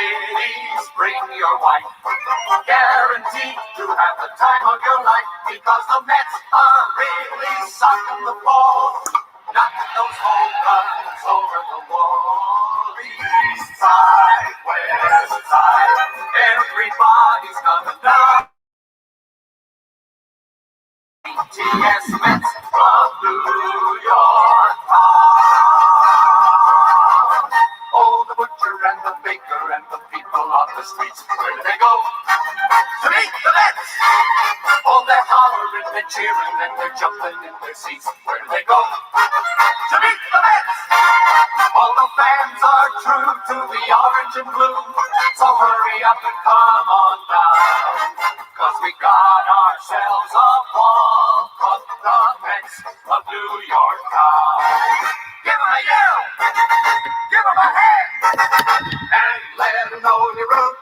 Ladies, bring your wife. Guaranteed to have the time of your life because the Mets are really sucking the ball. Knocking those home runs over the wall. East side, west side, everybody's gonna know. TS Mets from New York town. Oh, the butcher and the baker and the people on the streets, where do they go? To meet the Mets! Oh, they're hollering, they're cheering, and they're jumping in their seats. Where do they go? To meet the Mets! All the fans are true to the orange and blue, so hurry up and come on down, 'cause we got ourselves a ball from the Mets of New York town. Give 'em a yell! Give 'em a hand! And let 'em know you're rooting.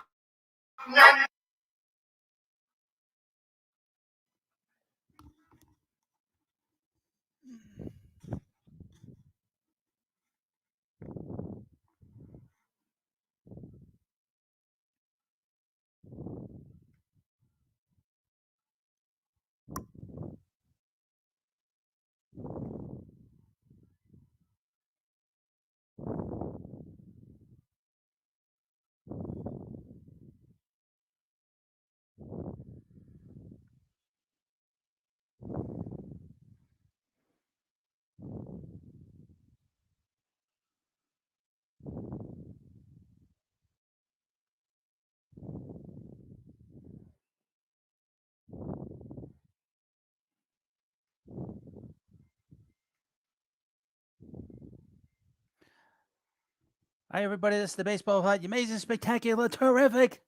Hi, everybody. This is the Baseball Hut. Amazing, spectacular, terrific.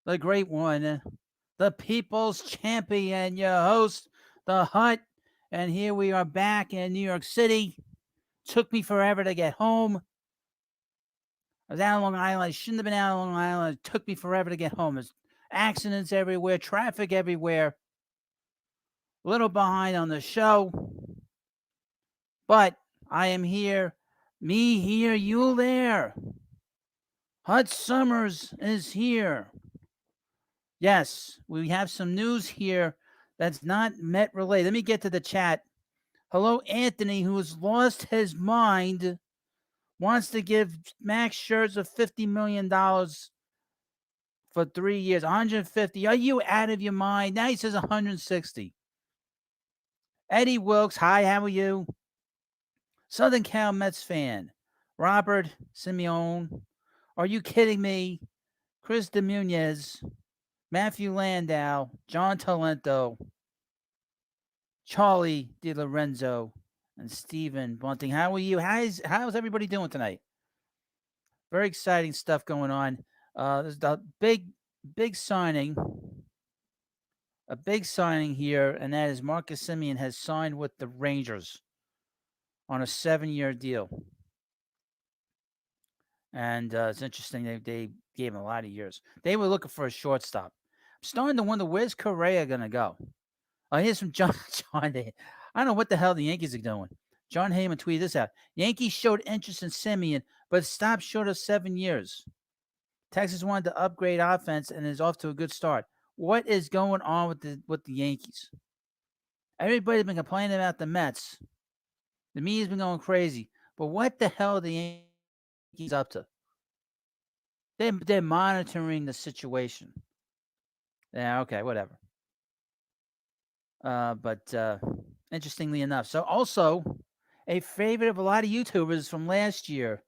The great one. The People's Champion. Your host, the Hut. And here we are back in New York City. Took me forever to get home. I was out on Long Island. I shouldn't have been out on Long Island. It took me forever to get home. There's accidents everywhere, traffic everywhere. A little behind on the show. But I am here. Me here, you there. Hut Summers is here. Yes, we have some news here that's not Met related. Let me get to the chat. Hello, Anthony, who has lost his mind, wants to give Max Scherzer $50 million for 3 years. 150. Are you out of your mind? Now he says 160. Eddie Wilkes, hi, how are you? Southern Cal Mets fan. Robert Simeone. Are you kidding me? Chris DeMunez. Matthew Landau. John Talento. Charlie DiLorenzo. And Stephen Bunting. How are you? How's everybody doing tonight? Very exciting stuff going on. There's the big signing. A big signing here, and that is Marcus Semien has signed with the Rangers on a 7-year deal. And it's interesting. They gave him a lot of years. They were looking for a shortstop. I'm starting to wonder, where's Correa going to go? Oh, here's from John. I don't know what the hell the Yankees are doing. John Heyman tweeted this out. Yankees showed interest in Semien, but stopped short of 7 years. Texas wanted to upgrade offense and is off to a good start. What is going on with the Yankees? Everybody's been complaining about the Mets. The media's been going crazy. But what the hell are the Yankees up to? They're monitoring the situation. Yeah, okay, whatever. But interestingly enough, so also a favorite of a lot of YouTubers from last year.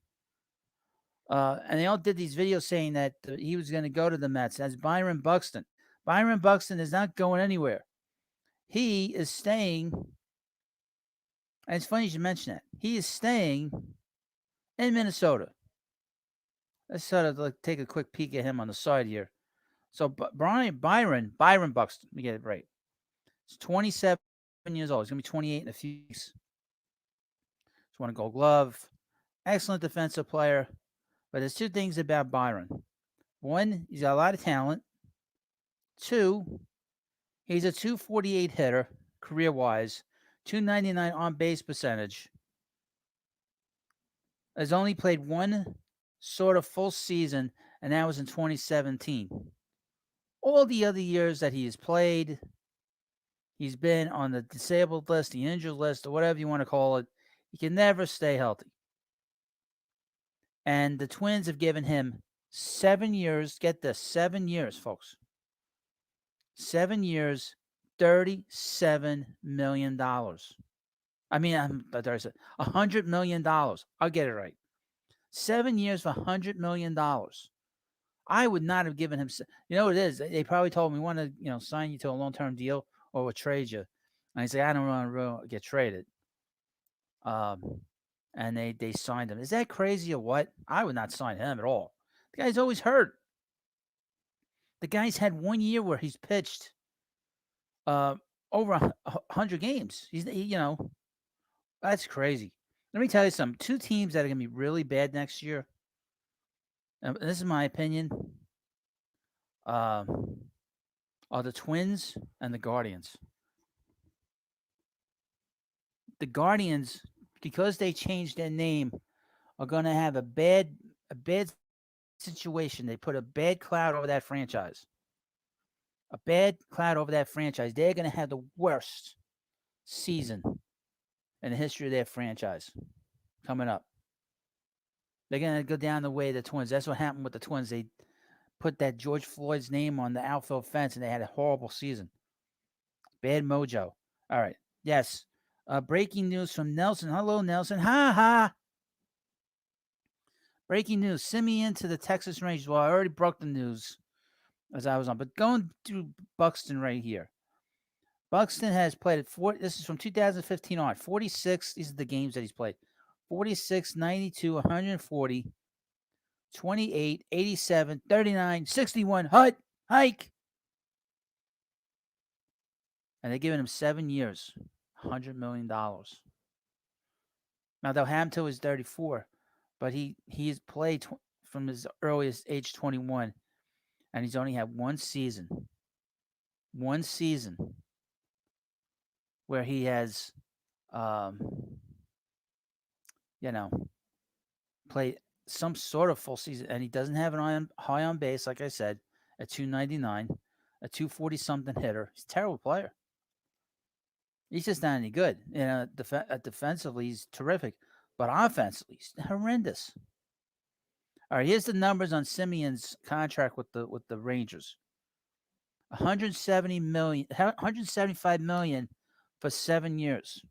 And they all did these videos saying that he was going to go to the Mets. That's Byron Buxton. Byron Buxton is not going anywhere. He is staying. And it's funny you should mention that. He is staying in Minnesota. Let's sort of take a quick peek at him on the side here. So Byron Buxton, let me get it right. He's 27 years old. He's going to be 28 in a few weeks. He's won a Gold Glove. Excellent defensive player. But there's two things about Byron. One, he's got a lot of talent. Two, he's a 248 hitter, career-wise. 299 on-base percentage. Has only played one sort of full season, and that was in 2017. All the other years that he has played, he's been on the disabled list, the injured list, or whatever you want to call it. He can never stay healthy. And the Twins have given him 7 years. Get this, 7 years, folks. 7 years, $37 million. I mean, $100 million. I'll get it right. 7 years for $100 million. I would not have given him. You know what it is? They probably told me we want to, sign you to a long-term deal or we'll trade you. And I say I don't want to get traded. And they signed him. Is that crazy or what? I would not sign him at all. The guy's always hurt. The guy's had 1 year where he's pitched over 100 games. That's crazy. Let me tell you something. Two teams that are going to be really bad next year, and this is my opinion, are the Twins and the Guardians. The Guardians, because they changed their name, are going to have a bad situation. They put a bad cloud over that franchise. A bad cloud over that franchise. They're going to have the worst season in the history of their franchise coming up. They're going to go down the way of the Twins. That's what happened with the Twins. They put that George Floyd's name on the outfield fence, and they had a horrible season. Bad mojo. All right. Yes. Breaking news from Nelson. Hello, Nelson. Ha ha. Breaking news. Simeon to the Texas Rangers. Well, I already broke the news as I was on, but going through Buxton right here. Buxton has played at 4. This is from 2015 on. 46. These are the games that he's played. 46, 92, 140, 28, 87, 39, 61, hike. And they're giving him 7 years, $100 million. Now, they'll have him till he's 34, but he's played from his earliest age 21, and he's only had one season. One season where he has, played some sort of full season, and he doesn't have an high on base, like I said, at 299, a 240 something hitter. He's a terrible player. He's just not any good. Defensively, he's terrific, but offensively, he's horrendous. All right, here's the numbers on Simeon's contract with the Rangers. 175 million for 7 years.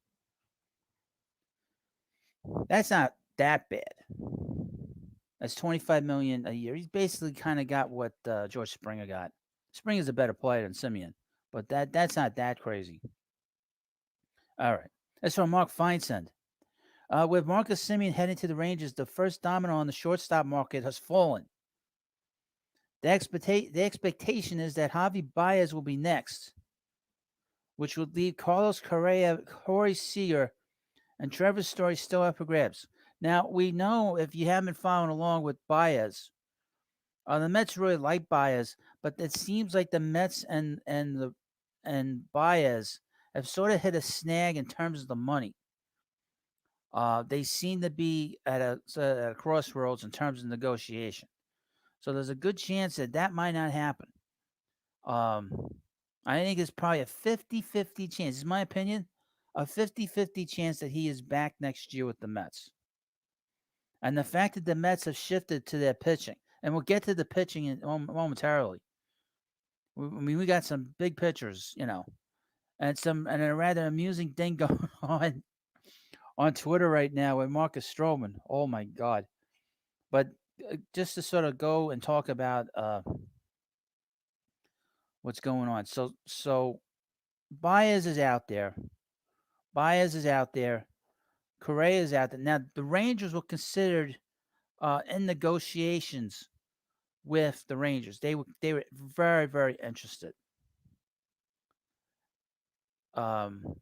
That's not that bad. That's 25 million a year. He's basically kind of got what George Springer got. Springer's a better player than Simeon, but that's not that crazy. All right. That's from Mark Feinsand. With Marcus Simeon heading to the Rangers, the first domino on the shortstop market has fallen. The expectation is that Javi Baez will be next, which would leave Carlos Correa, Corey Seeger, and Trevor Story still up for grabs. Now, we know, if you haven't been following along with Baez, the Mets really like Baez, but it seems like the Mets and Baez have sort of hit a snag in terms of the money. They seem to be at a crossroads in terms of negotiation. So there's a good chance that might not happen. I think it's probably a 50-50 chance. This is my opinion. A 50-50 chance that he is back next year with the Mets. And the fact that the Mets have shifted to their pitching, and we'll get to the pitching momentarily. We got some big pitchers, and a rather amusing thing going on Twitter right now with Marcus Stroman. Oh my God! But just to sort of go and talk about what's going on. So Baez is out there. Correa is out there. Now, the Rangers were considered in negotiations with the Rangers. They were very, very interested. And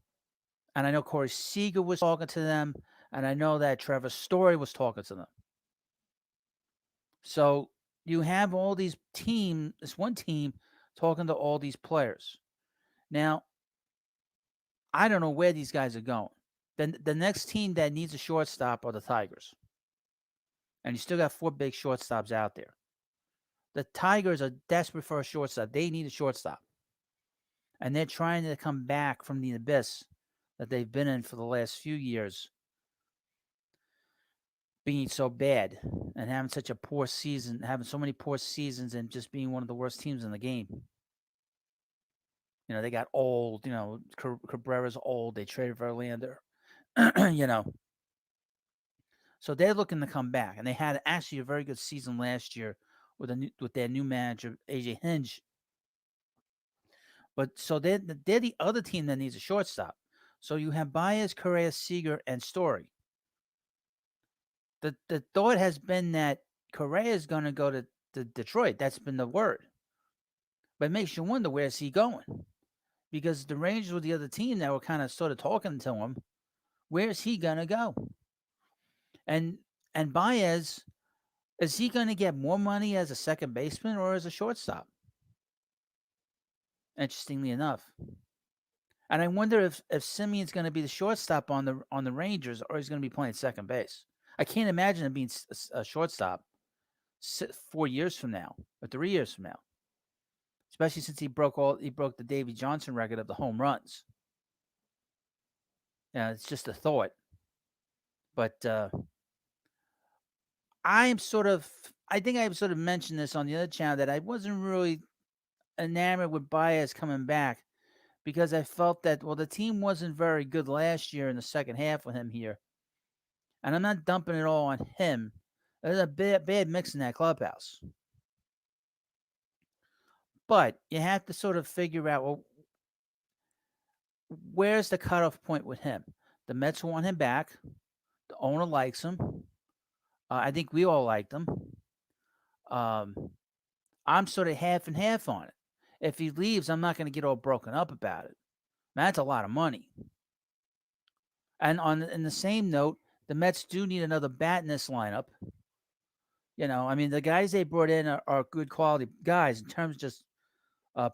I know Corey Seeger was talking to them, and I know that Trevor Story was talking to them. So you have all these this one team talking to all these players. Now, I don't know where these guys are going. Then the next team that needs a shortstop are the Tigers. and you still got four big shortstops out there. The Tigers are desperate for a shortstop. They need a shortstop, and they're trying to come back from the abyss that they've been in for the last few years, being so bad and having such a poor season, having so many poor seasons, and just being one of the worst teams in the game. They got old. Cabrera's old. They traded Verlander. you know, so they're looking to come back, and they had actually a very good season last year with their new manager AJ Hinge. But so they're the other team that needs a shortstop. So you have Baez, Correa, Seeger, and Story. The thought has been that Correa is going to go to Detroit. That's been the word. But it makes you wonder, where's he going? Because the Rangers were the other team that were kind of sort of talking to him. Where's he going to go? And Baez, is he going to get more money as a second baseman or as a shortstop? Interestingly enough. And I wonder if Simeon's going to be the shortstop on the Rangers, or he's going to be playing second base. I can't imagine him being a shortstop 4 years from now or 3 years from now, especially since he broke the Davy Johnson record of the home runs. It's just a thought, but I think I've sort of mentioned this on the other channel that I wasn't really enamored with Baez coming back, because I felt that, well, the team wasn't very good last year in the second half with him here. And I'm not dumping it all on him. There's a bad mix in that clubhouse. But you have to sort of figure out, well, where's the cutoff point with him? The Mets want him back. The owner likes him. I think we all liked him. Um, I'm sort of half and half on it. If he leaves, I'm not going to get all broken up about it. That's a lot of money. And in the same note, the Mets do need another bat in this lineup. The guys they brought in are good quality guys in terms of just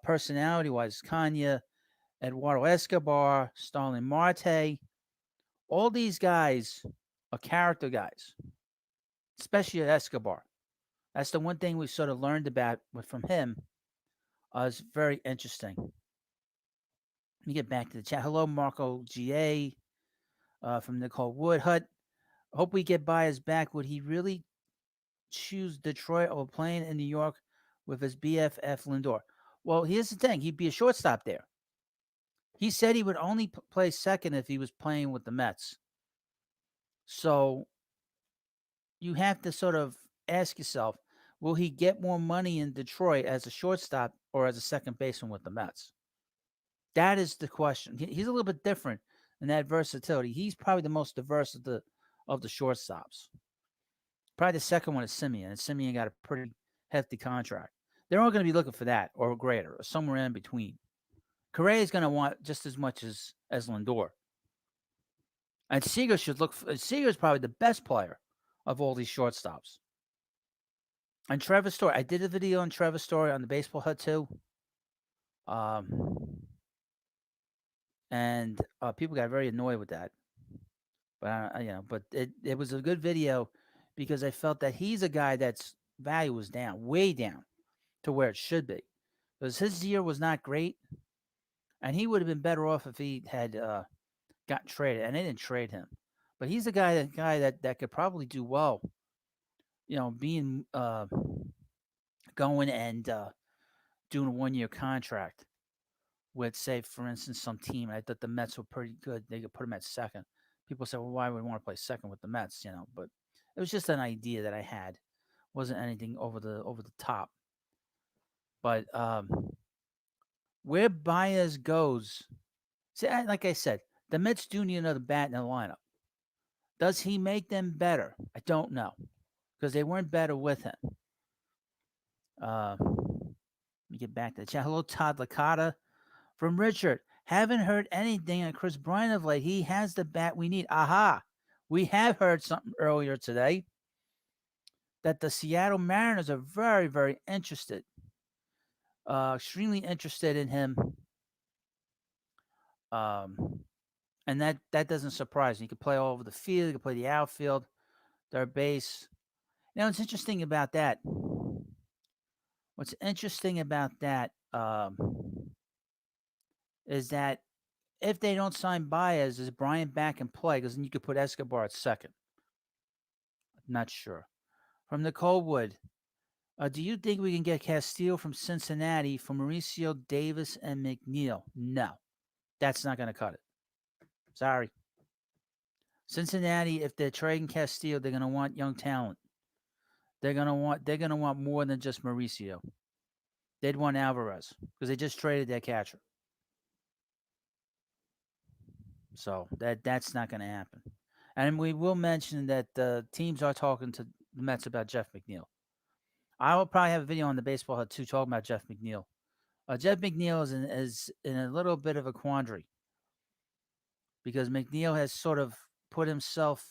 personality-wise. Kanya, Eduardo Escobar, Starling Marte. All these guys are character guys, especially Escobar. That's the one thing we sort of learned about from him. It's very interesting. Let me get back to the chat. Hello, Marco GA from Nicole Woodhut. Hope we get Baez back. Would he really choose Detroit or playing in New York with his BFF Lindor? Well, here's the thing. He'd be a shortstop there. He said he would only play second if he was playing with the Mets. So you have to sort of ask yourself, will he get more money in Detroit as a shortstop or as a second baseman with the Mets? That is the question. He's a little bit different in that versatility. He's probably the most diverse of the shortstops. Probably the second one is Simeon, and Simeon got a pretty hefty contract. They're all going to be looking for that or greater or somewhere in between. Correa is going to want just as much as Lindor. And Seeger Seeger is probably the best player of all these shortstops. And Trevor Story, I did a video on Trevor Story on the Baseball Hut too. And people got very annoyed with that. But it was a good video because I felt that he's a guy that's value was down, way down to where it should be. Because his year was not great, and he would have been better off if he had got traded, and they didn't trade him. But he's a guy that could probably do well, being going and doing a 1-year contract with, say, for instance, some team. I thought the Mets were pretty good. They could put him at second. People say, well, why would we want to play second with the Mets? But it was just an idea that I had. It wasn't anything over the top. But where Baez goes, see, like I said, the Mets do need another bat in the lineup. Does he make them better? I don't know, because they weren't better with him. Let me get back to the chat. Hello, Todd Licata from Richard. Haven't heard anything on Chris Bryant of late. He has the bat we need. Aha. We have heard something earlier today that the Seattle Mariners are very, very interested. Extremely interested in him. And that doesn't surprise me. He could play all over the field. He could play the outfield, third base. What's interesting about that? What's interesting about that is that if they don't sign Baez, is Brian back in play? Because then you could put Escobar at second. Not sure. From the Coldwood, do you think we can get Castillo from Cincinnati for Mauricio Davis and Mcneil? No, that's not going to cut it. Sorry. Cincinnati, if they're trading Castillo, they're going to want young talent. They're going to want more than just Mauricio. They'd want Alvarez because they just traded their catcher. So that's not going to happen. And we will mention that the teams are talking to the Mets about Jeff McNeil. I will probably have a video on the Baseball Hut too talking about Jeff McNeil. Jeff McNeil is in a little bit of a quandary because McNeil has sort of put himself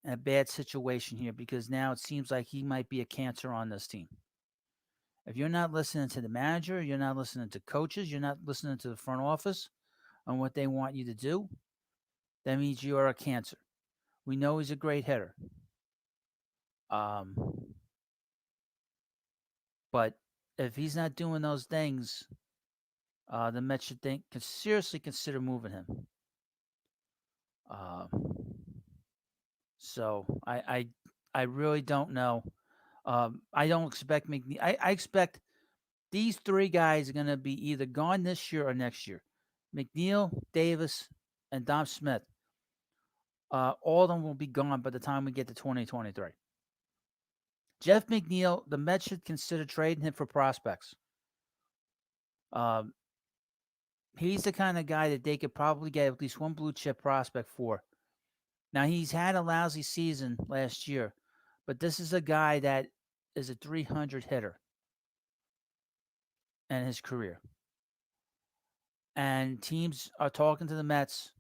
in a bad situation here because now it seems like he might be a cancer on this team. If you're not listening to the manager, you're not listening to coaches, you're not listening to the front office on what they want you to do, that means you are a cancer. We know he's a great hitter. Um, but if he's not doing those things, the Mets should can seriously consider moving him. Uh, so I really don't know. I don't expect McNeil. I expect these three guys are going to be either gone this year or next year. McNeil, Davis, and Dom Smith. All of them will be gone by the time we get to 2023. Jeff McNeil, the Mets should consider trading him for prospects. Um, he's the kind of guy that they could probably get at least one blue chip prospect for. Now, he's had a lousy season last year, but this is a guy that is a 300 hitter in his career. And teams are talking to the Mets,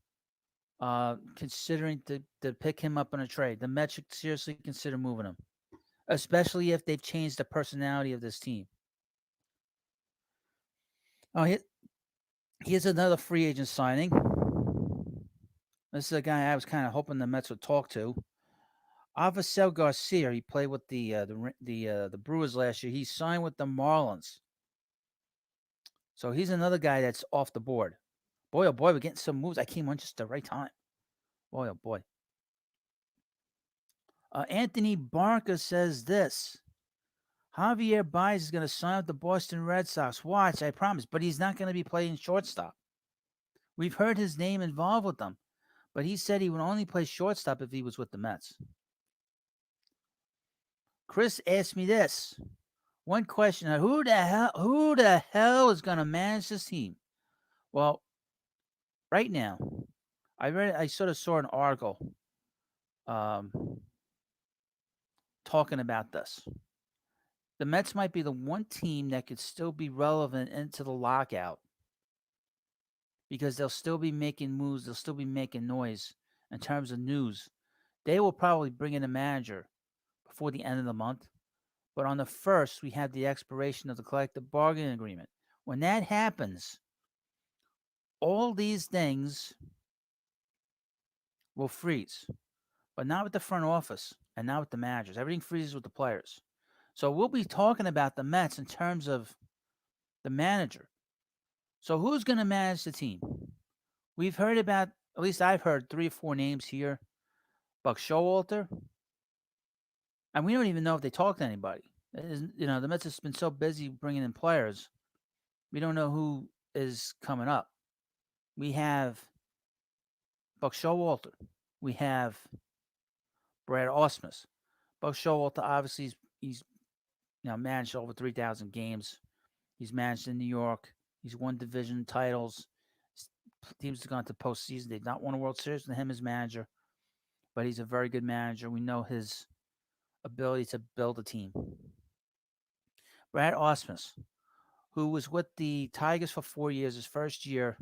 considering to pick him up in a trade. The Mets should seriously consider moving him, especially if they've changed the personality of this team. Oh, here's another free agent signing. This is a guy I was kind of hoping the Mets would talk to. Avisail Garcia. He played with the Brewers last year. He signed with the Marlins. So he's another guy that's off the board. Boy, oh boy, we're getting some moves. I came on just the right time. Boy, oh boy. Anthony Barker says this. Javier Baez is going to sign with the Boston Red Sox. Watch, I promise. But he's not going to be playing shortstop. We've heard his name involved with them. But he said he would only play shortstop if he was with the Mets. Chris asked me this. One question: who the hell is going to manage this team? Well, right now, I sort of saw an article um, talking about this. The Mets might be the one team that could still be relevant into the lockout because they'll still be making moves, they'll still be making noise in terms of news. They will probably bring in a manager before the end of the month. But on the 1st, we have the expiration of the collective bargaining agreement. When that happens, all these things will freeze, but not with the front office and not with the managers. Everything freezes with the players. So we'll be talking about the Mets in terms of the manager. So who's going to manage the team? We've heard about, at least I've heard 3 or 4 names here. Buck Showalter. And we don't even know if they talk to anybody. The Mets has been so busy bringing in players. We don't know who is coming up. We have Buck Showalter. We have Brad Ausmus. Buck Showalter, obviously, he's managed over 3,000 games. He's managed in New York. He's won division titles. Teams have gone to postseason. They've not won a World Series with him as manager, but he's a very good manager. We know his ability to build a team. Brad Ausmus, who was with the Tigers for 4 years, his first year,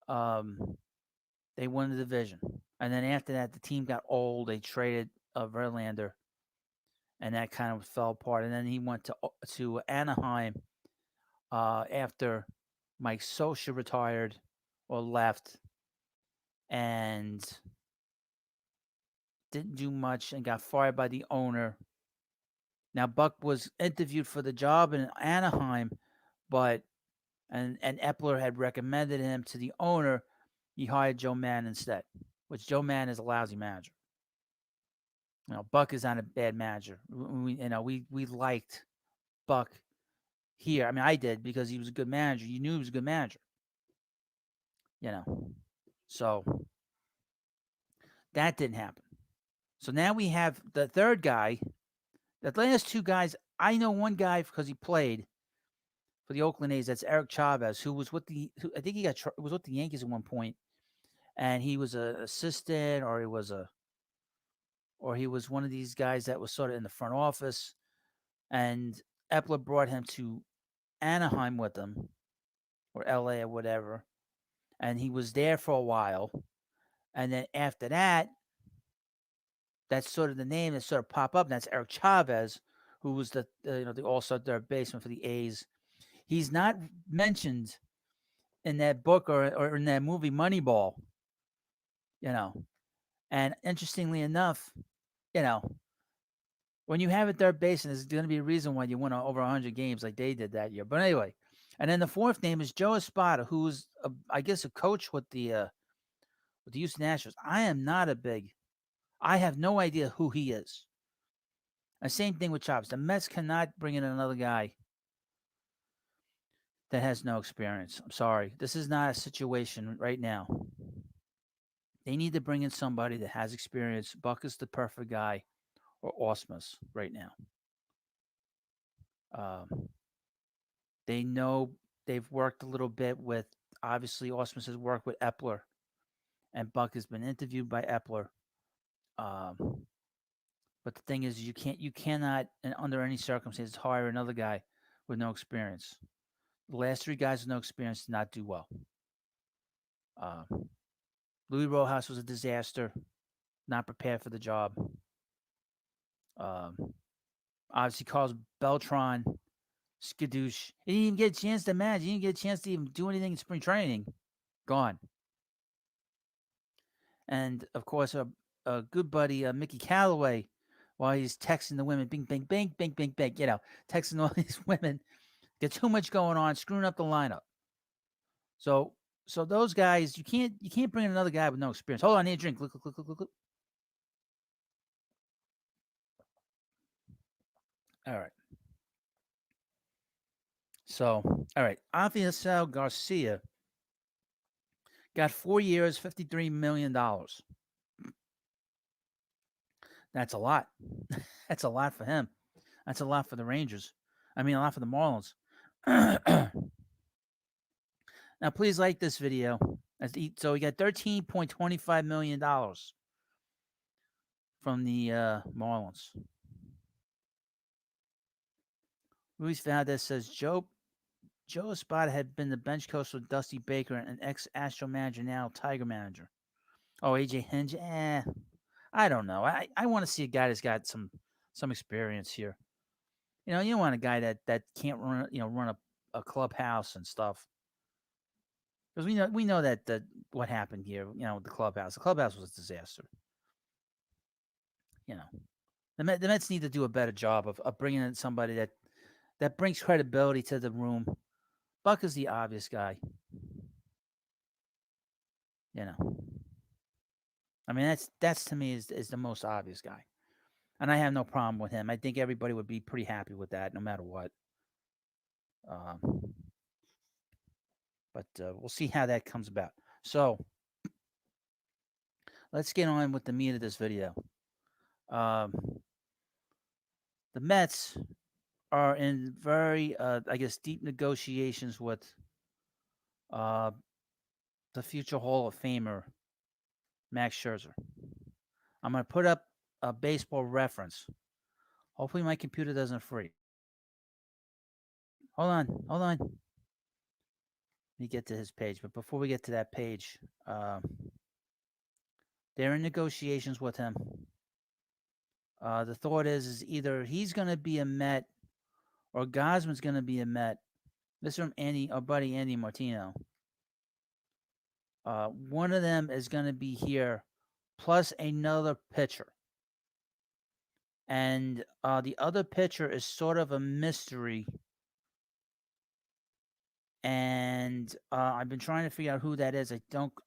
they won the division. And then after that, the team got old. They traded Verlander, and that kind of fell apart. And then he went to Anaheim after Mike Scioscia retired or left, and didn't do much and got fired by the owner. Now Buck was interviewed for the job in Anaheim, but and Epler had recommended him to the owner. He hired Joe Mann instead, which Joe Mann is a lousy manager. Buck is not a bad manager. We liked Buck here. I mean, I did because he was a good manager. You knew he was a good manager. You know, so that didn't happen. So now we have the third guy. The last two guys, I know one guy because he played for the Oakland A's. That's Eric Chavez, who was with I think he was with the Yankees at one point, and he was an assistant, or he was one of these guys that was sort of in the front office. And Epler brought him to Anaheim with him, or LA or whatever, and he was there for a while. And then after that, that's sort of the name that sort of popped up. And that's Eric Chavez, who was the all-star third baseman for the A's. He's not mentioned in that book or in that movie Moneyball. And interestingly enough, when you have a third baseman, there's going to be a reason why you win over 100 games like they did that year. But anyway, and then the fourth name is Joe Espada, who's I guess a coach with the Houston Astros. I have no idea who he is. And same thing with Chavez. The Mets cannot bring in another guy that has no experience. I'm sorry. This is not a situation right now. They need to bring in somebody that has experience. Buck is the perfect guy, or Osmus right now. They know they've worked a little bit with, obviously, Osmus has worked with Epler, and Buck has been interviewed by Epler. But the thing is, you cannot, and under any circumstances, hire another guy with no experience. The last three guys with no experience did not do well. Louis Rojas was a disaster, not prepared for the job. Obviously, Carlos Beltran, skadoosh. He didn't even get a chance to manage. He didn't get a chance to even do anything in spring training. Gone. And, of course, a good buddy, Mickey Callaway, while he's texting the women, bing, bing, bing, bing, bing, bing, texting all these women, get too much going on, screwing up the lineup. So those guys, you can't bring in another guy with no experience. Hold on, I need a drink. Look. All right. So, all right. Avisail Garcia got 4 years, $53 million. That's a lot. That's a lot for him. That's a lot for the Rangers. I mean, a lot for the Marlins. Now, please like this video. So, he got $13.25 million from the Marlins. Luis Valdez says Joe Espada had been the bench coach with Dusty Baker, an ex-Astro manager, now Tiger manager. Oh, AJ Hinge? I don't know. I want to see a guy that's got some experience here. You don't want a guy that can't run a clubhouse and stuff. Because we know that what happened here, with the clubhouse. The clubhouse was a disaster. The Mets need to do a better job of bringing in somebody that brings credibility to the room. Buck is the obvious guy. I mean, that's to me is the most obvious guy. And I have no problem with him. I think everybody would be pretty happy with that, no matter what. But we'll see how that comes about. So let's get on with the meat of this video. The Mets are in very, deep negotiations with the future Hall of Famer, Max Scherzer. I'm going to put up a baseball reference. Hopefully my computer doesn't freeze. Hold on. Let me get to his page. But before we get to that page, they're in negotiations with him. The thought is either he's going to be a Met or Gausman's going to be a Met. This is from our buddy Andy Martino. One of them is going to be here, plus another pitcher. And the other pitcher is sort of a mystery. And I've been trying to figure out who that is. I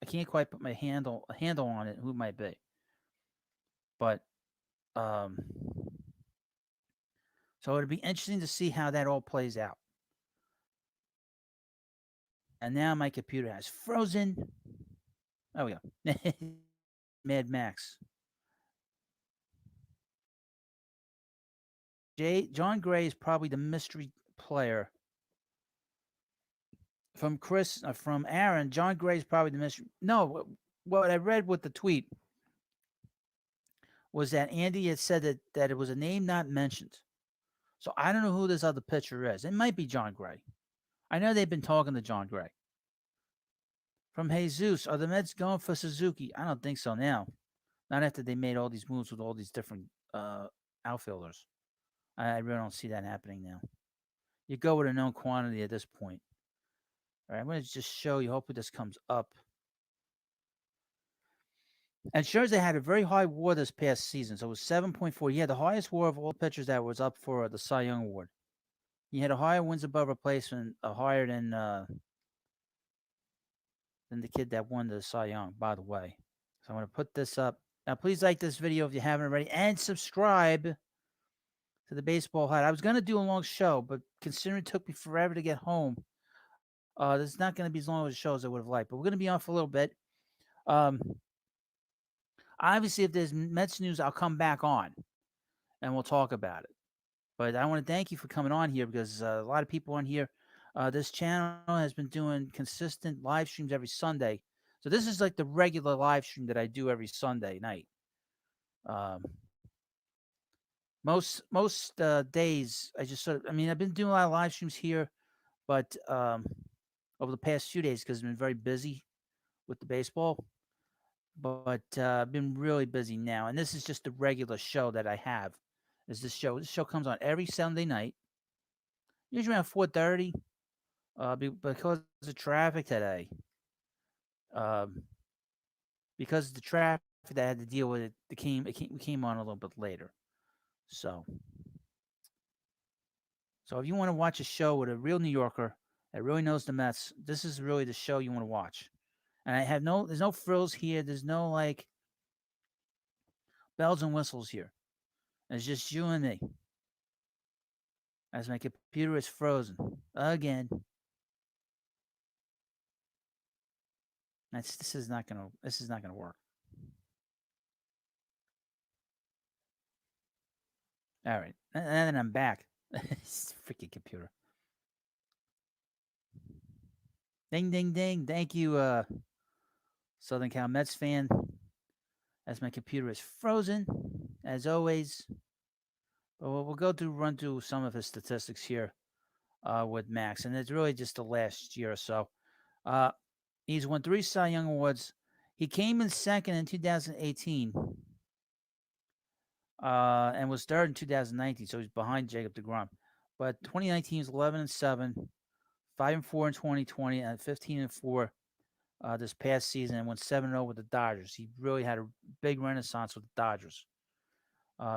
can't quite put my handle on it. Who it might be, but um, so it'll be interesting to see how that all plays out. And now my computer has frozen. There we go. Mad Max. John Gray is probably the mystery player. From Aaron, John Gray is probably the mystery. No, what I read with the tweet was that Andy had said that it was a name not mentioned. So I don't know who this other pitcher is. It might be John Gray. I know they've been talking to John Gray. From Jesus, are the Mets going for Suzuki? I don't think so now. Not after they made all these moves with all these different outfielders. I really don't see that happening now. You go with a known quantity at this point. All right, I'm going to just show you. Hopefully, this comes up. And Scherzer had a very high WAR this past season, so it was 7.4. He had the highest WAR of all pitchers that was up for the Cy Young Award. He had a higher wins above replacement, higher than the kid that won the Cy Young, by the way. So I'm going to put this up. Now, please like this video if you haven't already, and subscribe to the Baseball Hut. I was going to do a long show, but considering it took me forever to get home, this is not going to be as long as the show as I would have liked. But we're going to be on for a little bit. Obviously, if there's Mets news, I'll come back on, and we'll talk about it. But I want to thank you for coming on here because a lot of people on here. This channel has been doing consistent live streams every Sunday. So this is like the regular live stream that I do every Sunday night. Most days I just I've been doing a lot of live streams here, but over the past few days because I've been very busy with the baseball. But I've been really busy now, and this is just the regular show that I have. Is this show? This show comes on every Sunday night, usually around 4:30. Because of traffic today. Because of the traffic that I had to deal with, we came on a little bit later. So if you want to watch a show with a real New Yorker that really knows the Mets, this is really the show you want to watch. And there's no frills here. There's no like bells and whistles here. It's just you and me. As my computer is frozen again. This is not gonna work. All right, and then I'm back. Freaking computer. Ding, ding, ding. Thank you, Southern Cal Mets fan. As my computer is frozen, as always. But we'll run through some of his statistics here with Max, and it's really just the last year or so. He's won 3 Cy Young Awards. He came in second in 2018 and was third in 2019, so he's behind Jacob deGrom. But 2019 was 11-7, 5-4 in 2020, and 15-4 this past season, and went 7-0 with the Dodgers. He really had a big renaissance with the Dodgers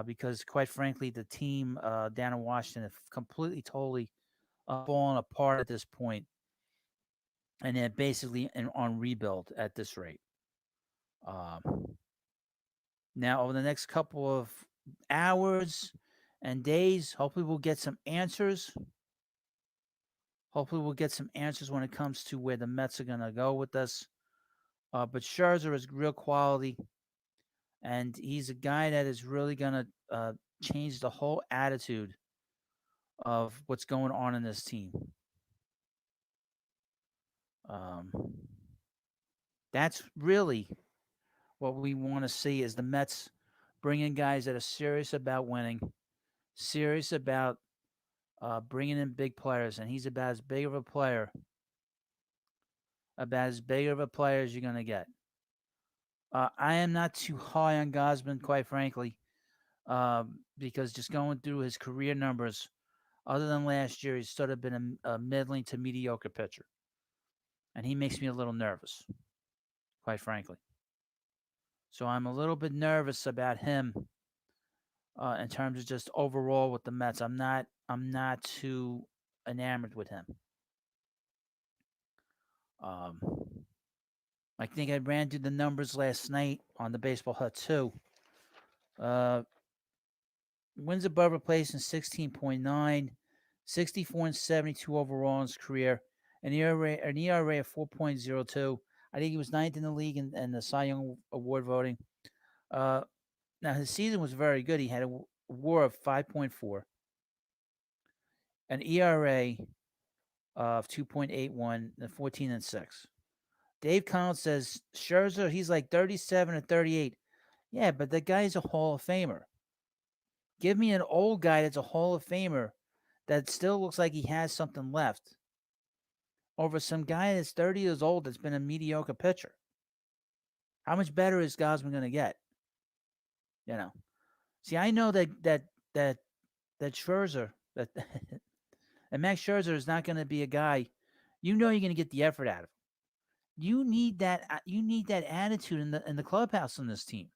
because, quite frankly, the team down in Washington have completely, totally fallen apart at this point, and they're basically on rebuild at this rate. Now, over the next couple of hours and days, hopefully we'll get some answers. Hopefully we'll get some answers when it comes to where the Mets are going to go with this. But Scherzer is real quality, and he's a guy that is really going to change the whole attitude of what's going on in this team. That's really what we want to see is the Mets bring in guys that are serious about winning, serious about bringing in big players, and he's about as big of a player as you're going to get. I am not too high on Gausman, quite frankly, because just going through his career numbers, other than last year, he's sort of been a middling to mediocre pitcher. And he makes me a little nervous, quite frankly. So I'm a little bit nervous about him in terms of just overall with the Mets. I'm not too enamored with him. Um, I think I ran through the numbers last night on the Baseball Hut too. Uh, Wins above replacement 16.9, 64 and 72 overall in his career, an ERA of 4.02. I think he was ninth in the league in the Cy Young Award voting. Uh, Now his season was very good. He had a WAR of 5.4, an ERA of 2.81, and 14 and 6. Dave Collins says Scherzer, he's like 37 or 38. Yeah, but the guy's a Hall of Famer. Give me an old guy that's a Hall of Famer that still looks like he has something left over some guy that's 30 years old that's been a mediocre pitcher. How much better is Gausman going to get? You know. See, I know that Scherzer that and Max Scherzer is not going to be a guy. You know you're going to get the effort out of him. You need that. You need that attitude in the clubhouse on this team.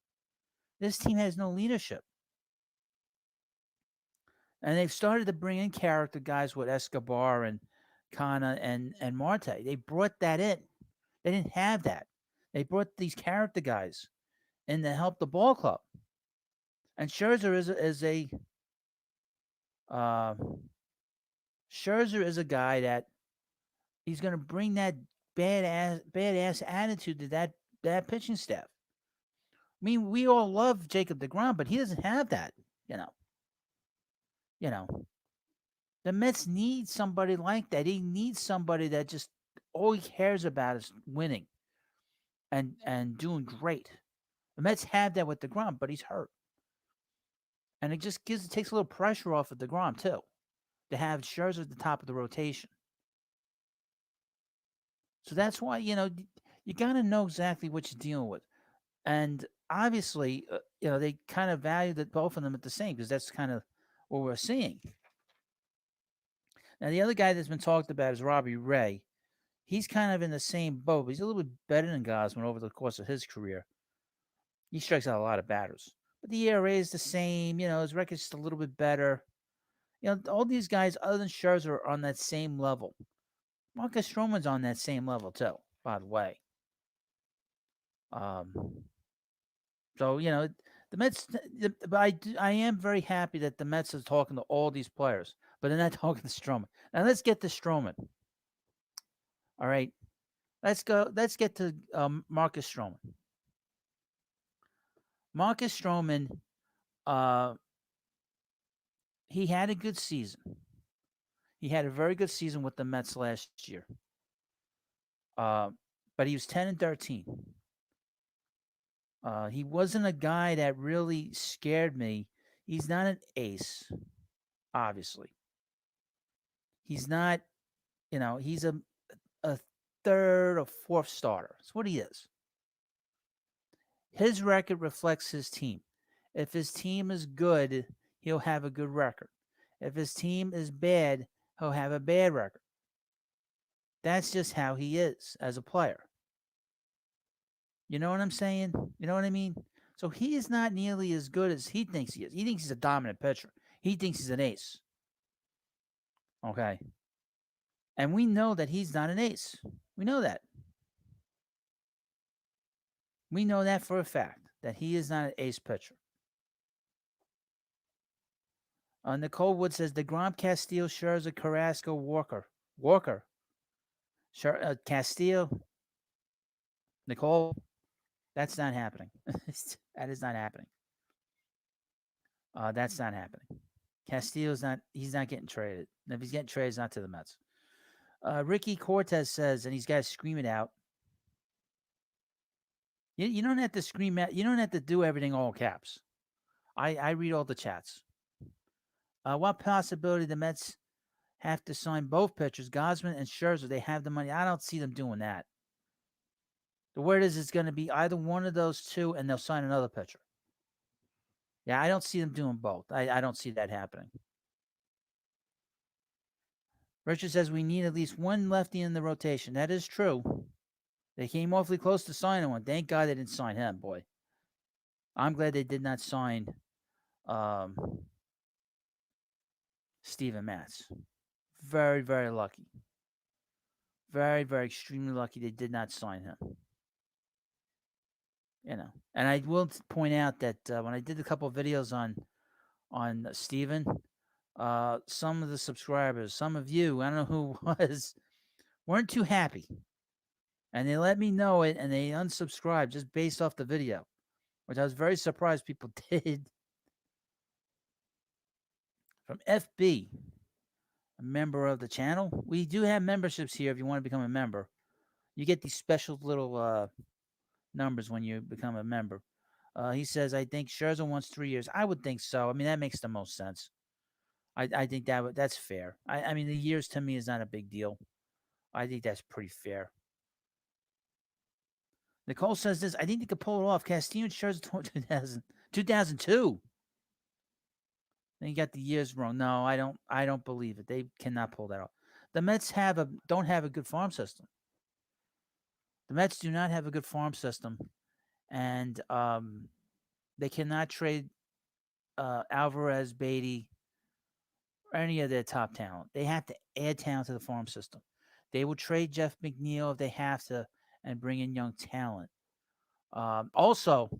This team has no leadership, and they've started to bring in character guys with Escobar and Kana and Marte. They brought that in. They didn't have that. They brought these character guys in to help the ball club. And uh, Scherzer is a guy that he's going to bring that badass attitude to that pitching staff. I mean, we all love Jacob deGrom, but he doesn't have that. You know, you know. The Mets need somebody like that. He needs somebody that just all he cares about is winning and doing great. The Mets have that with deGrom, but he's hurt, and it takes a little pressure off of deGrom too to have Scherzer at the top of the rotation. So that's why you got to know exactly what you're dealing with. And obviously, they kind of value that both of them at the same because that's kind of what we're seeing. Now, the other guy that's been talked about is Robbie Ray. He's kind of in the same boat, but he's a little bit better than Gausman over the course of his career. He strikes out a lot of batters. But the ERA is the same. His record's just a little bit better. All these guys, other than Scherzer, are on that same level. Marcus Stroman's on that same level, too, by the way. So, the Mets, but I am very happy that the Mets are talking to all these players, but they're not talking to Stroman. Now, let's get to Stroman. All right. Let's get to Marcus Stroman. Marcus Stroman, he had a good season. He had a very good season with the Mets last year. But he was 10 and 13. He wasn't a guy that really scared me. He's not an ace, obviously. He's not, he's a third or fourth starter. That's what he is. His record reflects his team. If his team is good, he'll have a good record. If his team is bad, he'll have a bad record. That's just how he is as a player. You know what I'm saying? You know what I mean? So he is not nearly as good as he thinks he is. He thinks he's a dominant pitcher. He thinks he's an ace. Okay. And we know that he's not an ace. We know that. We know that for a fact, that he is not an ace pitcher. Nicole Wood says DeGrom, Castillo, Scherzer, Carrasco, Walker. Castillo. Nicole, that's not happening. That is not happening. That's not happening. Castillo's not, he's not getting traded. And if he's getting traded, it's not to the Mets. Ricky Cortez says, and he's got to scream it out. You don't have to scream out. You don't have to do everything all caps. I read all the chats. What possibility the Mets have to sign both pitchers, Gausman and Scherzer? They have the money. I don't see them doing that. The word is it's going to be either one of those two, and they'll sign another pitcher. Yeah, I don't see them doing both. I don't see that happening. Richard says we need at least one lefty in the rotation. That is true. They came awfully close to signing one. Thank God they didn't sign him, boy. I'm glad they did not sign um, Steven Matz. Very, very lucky. Very, very extremely lucky they did not sign him. And I will point out that when I did a couple of videos on Steven, some of the subscribers, some of you, I don't know who it was, weren't too happy, and they let me know it, and they unsubscribed just based off the video, which I was very surprised people did. From FB, a member of the channel. We do have memberships here if you want to become a member. You get these special little numbers when you become a member. He says, I think Scherzer wants 3 years. I would think so. I mean, that makes the most sense. I think that's fair. I mean, the years to me is not a big deal. I think that's pretty fair. Nicole says this. I think they could pull it off. Castillo and Scherzer 2002. Then you got the years wrong. No, I don't. I don't believe it. They cannot pull that off. The Mets don't have a good farm system. The Mets do not have a good farm system, and they cannot trade Alvarez, Beatty, or any of their top talent. They have to add talent to the farm system. They will trade Jeff Mcneil if they have to and bring in young talent. Also,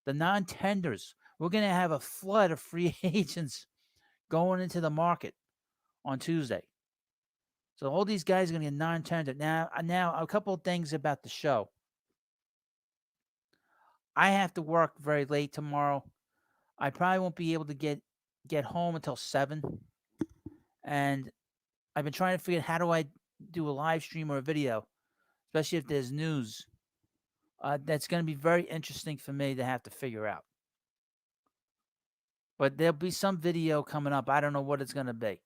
the non-tenders. We're going to have a flood of free agents going into the market on Tuesday. So all these guys are going to get non-tendered. Now, a couple of things about the show. I have to work very late tomorrow. I probably won't be able to get home until 7. And I've been trying to figure out how do I do a live stream or a video, especially if there's news. That's going to be very interesting for me to have to figure out. But there'll be some video coming up. I don't know what it's going to be.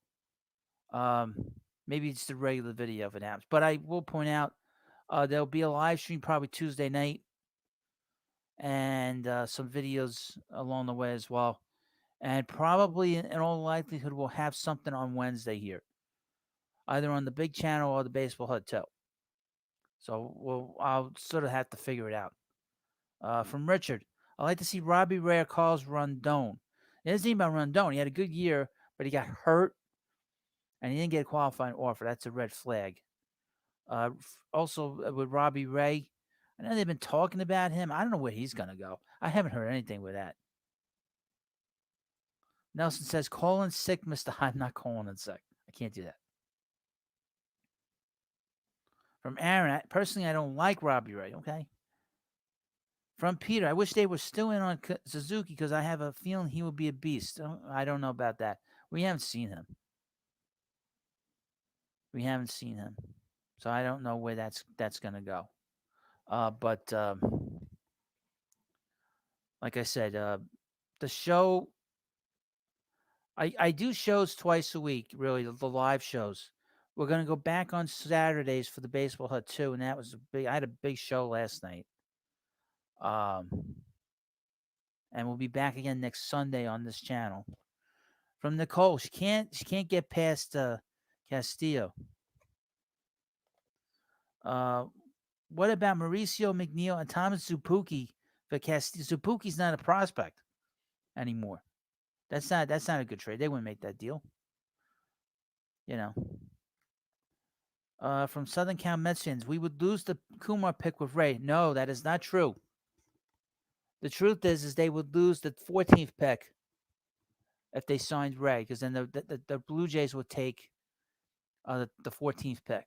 Maybe it's the regular video if it happens. But I will point out there'll be a live stream probably Tuesday night and some videos along the way as well. And probably in all likelihood, we'll have something on Wednesday here, either on the big channel or the Baseball Hut too. So I'll sort of have to figure it out. From Richard, I'd like to see Robbie Ray or Carlos Rondon. There's the thing about Rondon. He had a good year, but he got hurt, and he didn't get a qualifying offer. That's a red flag. Also, with Robbie Ray, I know they've been talking about him. I don't know where he's going to go. I haven't heard anything with that. Nelson says, call in sick, Mr. I'm not calling in sick. I can't do that. From Aaron, personally, I don't like Robbie Ray, okay? From Peter, I wish they were still in on Suzuki because I have a feeling he will be a beast. I don't know about that. We haven't seen him. So I don't know where that's going to go. But like I said, the show, I do shows twice a week, really, the live shows. We're going to go back on Saturdays for the Baseball Hut too, and that was I had a big show last night. And we'll be back again next Sunday on this channel. From Nicole, she can't get past Castillo. What about Mauricio Mcneil and Thomas Zupuki for Castillo? Zupuki's not a prospect anymore. That's not a good trade. They wouldn't make that deal. From Southern Cal Mets fans, we would lose the Kumar pick with Ray. No, that is not true. The truth is they would lose the 14th pick if they signed Ray, because then the Blue Jays would take the 14th pick.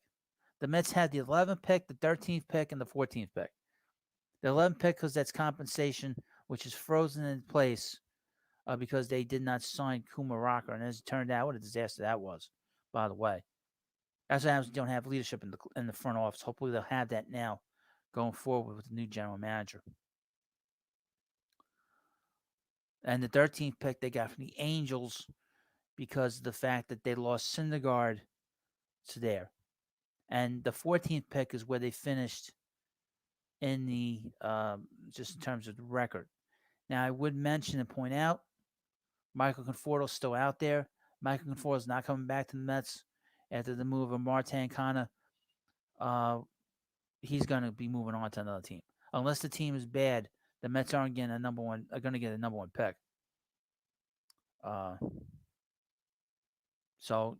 The Mets had the 11th pick, the 13th pick, and the 14th pick. The 11th pick because that's compensation, which is frozen in place because they did not sign Kumar Rocker. And as it turned out, what a disaster that was, by the way. That's why they don't have leadership in the front office. Hopefully they'll have that now going forward with the new general manager. And the 13th pick they got from the Angels because of the fact that they lost Syndergaard to there. And the 14th pick is where they finished in the just in terms of the record. Now, I would mention and point out Michael Conforto's still out there. Michael Conforto's not coming back to the Mets after the move of Martin Kana. He's going to be moving on to another team. Unless the team is bad, the Mets aren't getting are going to get a number one pick. Uh, so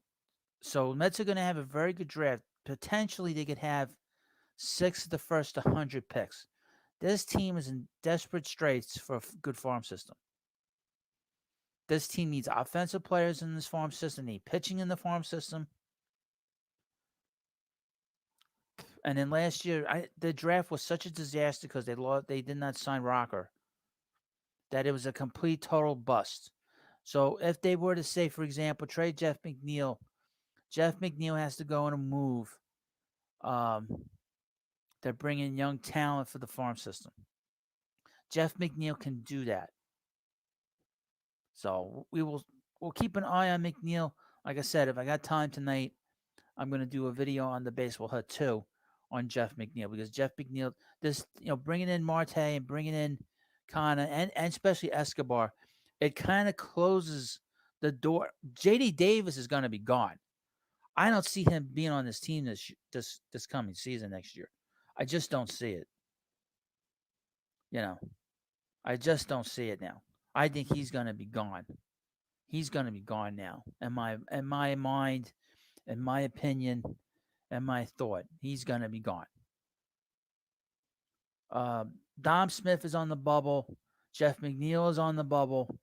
so Mets are going to have a very good draft. Potentially, they could have six of the first 100 picks. This team is in desperate straits for a good farm system. This team needs offensive players in this farm system, need pitching in the farm system. And then last year, the draft was such a disaster because they did not sign Rocker, that it was a complete total bust. So if they were to say, for example, trade Jeff McNeil has to go on a move. Um, they're bringing young talent for the farm system. Jeff McNeil can do that. So we'll keep an eye on McNeil. Like I said, if I got time tonight, I'm going to do a video on the baseball hut too on Jeff McNeil, because Jeff McNeil, this bringing in Marte and bringing in Kana and especially Escobar, it kind of closes the door. JD Davis is going to be gone. I don't see him being on this team this coming season next year. I just don't see it. You know, I just don't see it now. I think he's going to be gone. He's going to be gone now. In my mind, in my opinion, and my thought, he's going to be gone. Uh, Dom Smith is on the bubble. Jeff McNeil is on the bubble.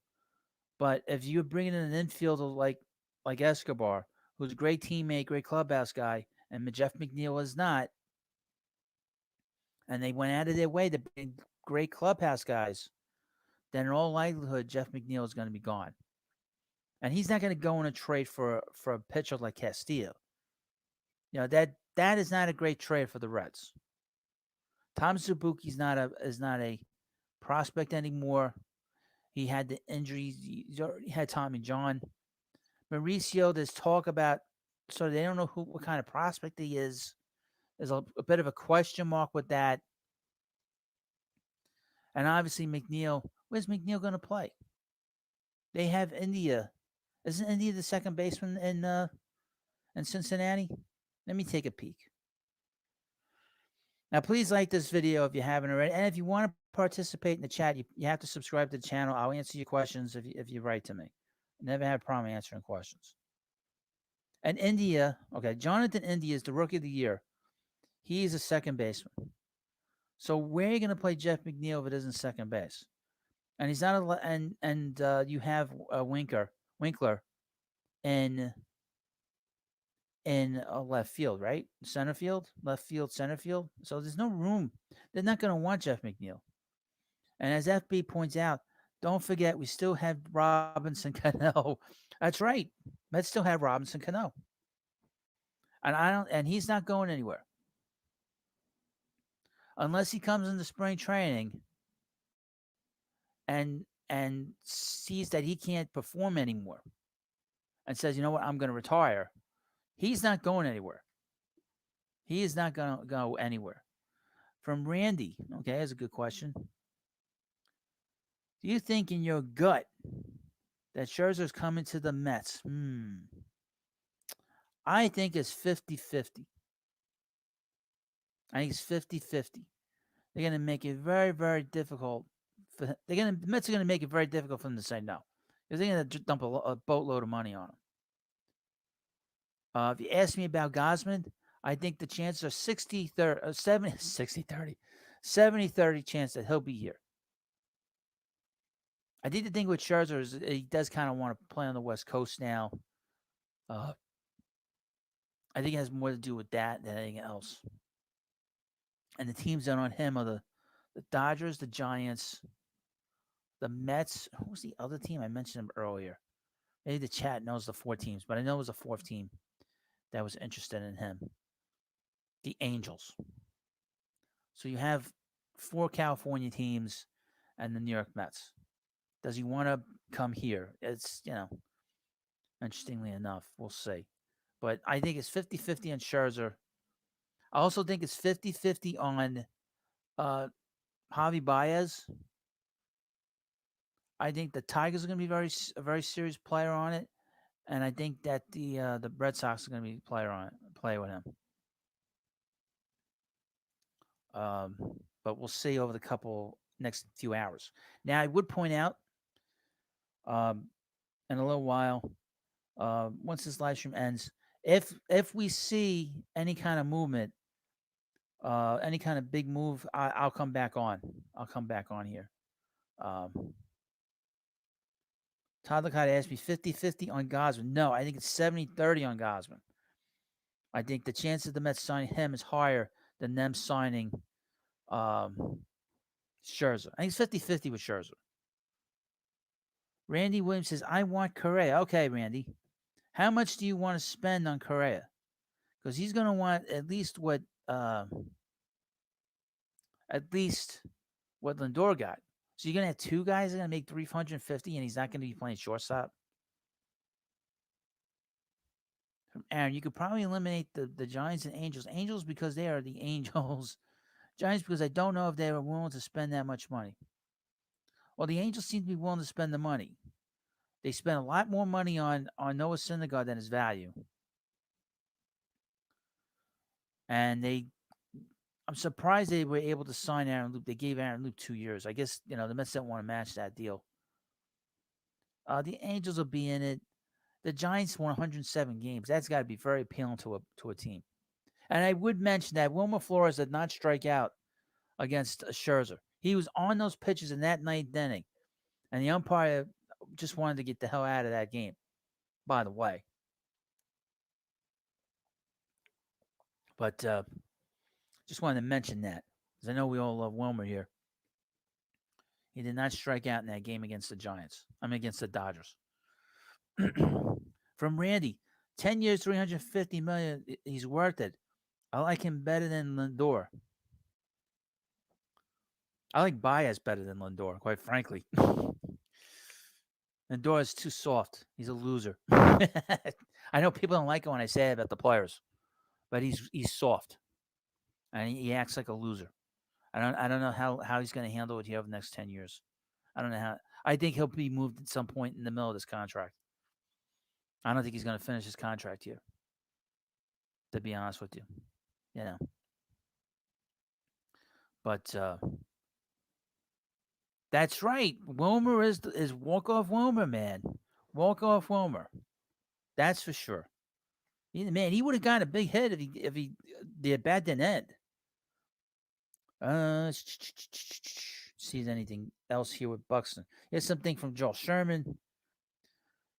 But if you're bringing in an infielder like Escobar, who's a great teammate, great clubhouse guy, and Jeff McNeil is not, and they went out of their way to bring great clubhouse guys, then in all likelihood, Jeff McNeil is going to be gone. And he's not going to go in a trade for a pitcher like Castillo. That is not a great trade for the Reds. Tom Suzuki is not a prospect anymore. He had the injuries. He already had Tommy John. Mauricio, there's talk about, so they don't know what kind of prospect he is. There's a bit of a question mark with that. And obviously McNeil, where's McNeil going to play? They have India. Isn't India the second baseman in Cincinnati? Let me take a peek. Now, please like this video if you haven't already. And if you want to participate in the chat, you have to subscribe to the channel. I'll answer your questions if you write to me. Never had a problem answering questions. And India, okay, Jonathan India is the rookie of the year. He's a second baseman. So where are you going to play Jeff McNeil if it isn't second base? And he's not a and you have Winkler in left field, right? Center field, left field, center field. So there's no room. They're not going to want Jeff McNeil. And as FB points out, don't forget we still have Robinson Cano. That's right. Mets still have Robinson Cano. And he's not going anywhere. Unless he comes into spring training and sees that he can't perform anymore and says, you know what, I'm going to retire. He's not going anywhere. He is not going to go anywhere. From Randy, okay, that's a good question. Do you think in your gut that Scherzer's coming to the Mets? I think it's 50-50. I think it's 50-50. They're going to make it very, very difficult. The Mets are going to make it very difficult for them to say no. Because they're going to dump a boatload of money on him. If you ask me about Gausman, I think the chances are 70-30 chance that he'll be here. I think the thing with Scherzer is he does kind of want to play on the West Coast now. I think it has more to do with that than anything else. And the teams that are on him are the Dodgers, the Giants, the Mets. Who was the other team? I mentioned them earlier. Maybe the chat knows the four teams, but I know it was a fourth team that was interested in him. The Angels. So you have four California teams and the New York Mets. Does he want to come here? It's, interestingly enough, we'll see. But I think it's 50-50 on Scherzer. I also think it's 50-50 on Javi Baez. I think the Tigers are going to be a very serious player on it, and I think that the Red Sox are going to be play with him. But we'll see over the next few hours. Now, I would point out, in a little while. Once this live stream ends, if we see any kind of movement, any kind of big move, I'll come back on. I'll come back on here. Um, Todd Licata asked me 50-50 on Gausman. No, I think it's 70-30 on Gausman. I think the chance of the Mets signing him is higher than them signing um, Scherzer. I think it's 50-50 with Scherzer. Randy Williams says, I want Correa. Okay, Randy. How much do you want to spend on Correa? Because he's going to want at least what Lindor got. So you're going to have two guys that are going to make 350 and he's not going to be playing shortstop? Aaron, you could probably eliminate the Giants and Angels. Angels because they are the Angels. Giants because I don't know if they were willing to spend that much money. Well, the Angels seem to be willing to spend the money. They spent a lot more money on Noah Syndergaard than his value. And I'm surprised they were able to sign Aaron Loup. They gave Aaron Loup 2 years. I guess, the Mets don't want to match that deal. The Angels will be in it. The Giants won 107 games. That's got to be very appealing to a team. And I would mention that Wilmer Flores did not strike out against Scherzer. He was on those pitches in that ninth inning, and the umpire just wanted to get the hell out of that game, by the way. But just wanted to mention that, because I know we all love Wilmer here. He did not strike out in that game against the Giants. Against the Dodgers. From Randy, 10 years, $350 million. He's worth it. I like him better than Lindor. I like Baez better than Lindor, quite frankly. Lindor is too soft. He's a loser. I know people don't like it when I say it about the players, but he's soft, and he acts like a loser. I don't know how he's going to handle it here over the next 10 years. I don't know how. I think he'll be moved at some point in the middle of this contract. I don't think he's going to finish his contract here, to be honest with you. But that's right. Wilmer is walk-off Wilmer, man. Walk-off Wilmer. That's for sure. Man, he would have gotten a big hit if the at bat didn't end. Sees anything else here with Buxton? Here's something from Joel Sherman.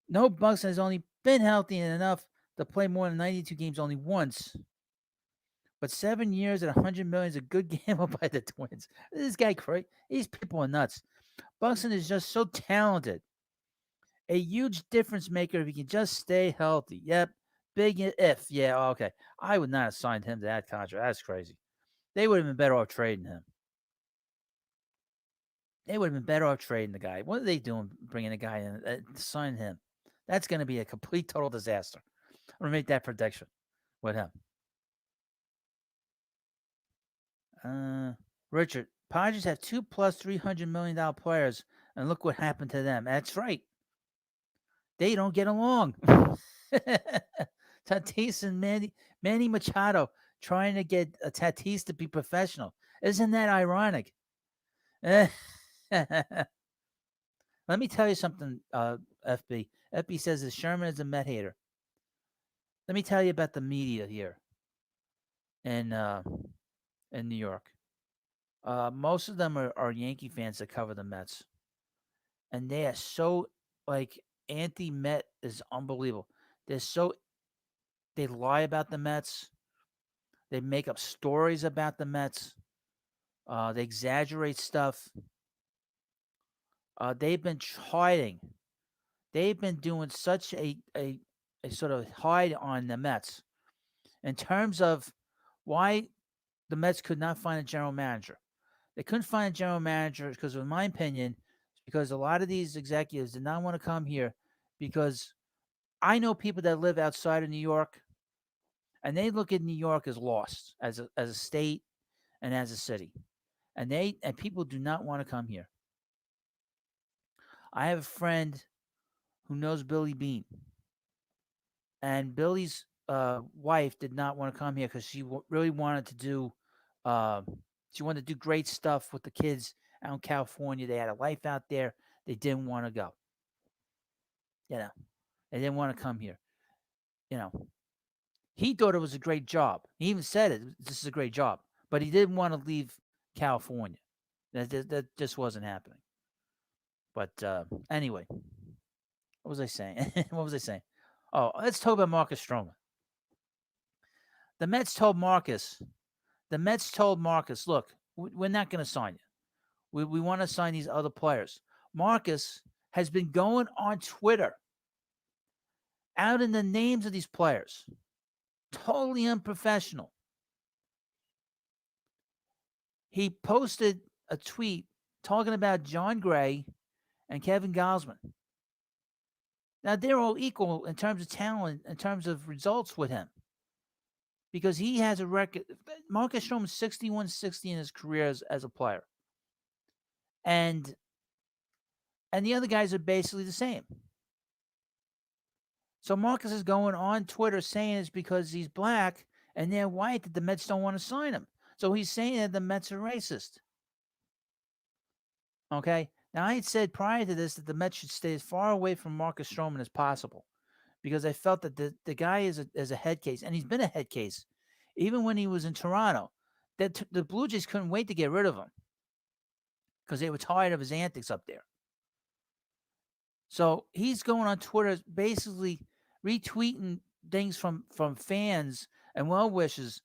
No, Buxton has only been healthy enough to play more than 92 games only once. But 7 years at 100 million is a good gamble by the Twins. This guy crazy. These people are nuts. Buxton is just so talented. A huge difference maker if he can just stay healthy. Yep. Big if. Yeah, okay. I would not have signed him to that contract. That's crazy. They would have been better off trading him. They would have been better off trading the guy. What are they doing bringing a guy in to sign him? That's going to be a complete, total disaster. I'm going to make that prediction with him. Richard, Padres have 2 plus $300 million players, and look what happened to them. That's right. They don't get along. Tatis and Manny Machado trying to get Tatis to be professional. Isn't that ironic? Let me tell you something, FB. FB says that Sherman is a Met hater. Let me tell you about the media here in New York. Most of them are Yankee fans that cover the Mets. And they are so, anti-Met is unbelievable. They lie about the Mets. They make up stories about the Mets. They exaggerate stuff. They've been hiding. They've been doing such a sort of hide on the Mets in terms of why the Mets could not find a general manager. They couldn't find a general manager because, in my opinion, because a lot of these executives did not want to come here because I know people that live outside of New York, and they look at New York as lost as a state and as a city, and people do not want to come here. I have a friend who knows Billy Bean, and Billy's wife did not want to come here because she really wanted to do. She wanted to do great stuff with the kids out in California. They had a life out there. They didn't want to go. You know, they didn't want to come here. You know, he thought it was a great job. He even said it. This is a great job, but he didn't want to leave California. That just wasn't happening. But anyway, what was I saying? What was I saying? Oh, let's talk about Marcus Stroma. The Mets told Marcus. The Mets told Marcus, look, we're not going to sign you. We want to sign these other players. Marcus has been going on Twitter out in the names of these players. Totally unprofessional. He posted a tweet talking about John Gray and Kevin Gausman. Now, they're all equal in terms of talent, in terms of results with him, because he has a record. Marcus Stroman 61-60 in his career as a player. And the other guys are basically the same. So Marcus is going on Twitter saying it's because he's black and they're white that the Mets don't want to sign him. So he's saying that the Mets are racist. Okay. Now, I had said prior to this that the Mets should stay as far away from Marcus Stroman as possible because I felt that the guy is a head case, and he's been a head case even when he was in Toronto. That the Blue Jays couldn't wait to get rid of him because they were tired of his antics up there. So he's going on Twitter basically retweeting things from fans and well-wishers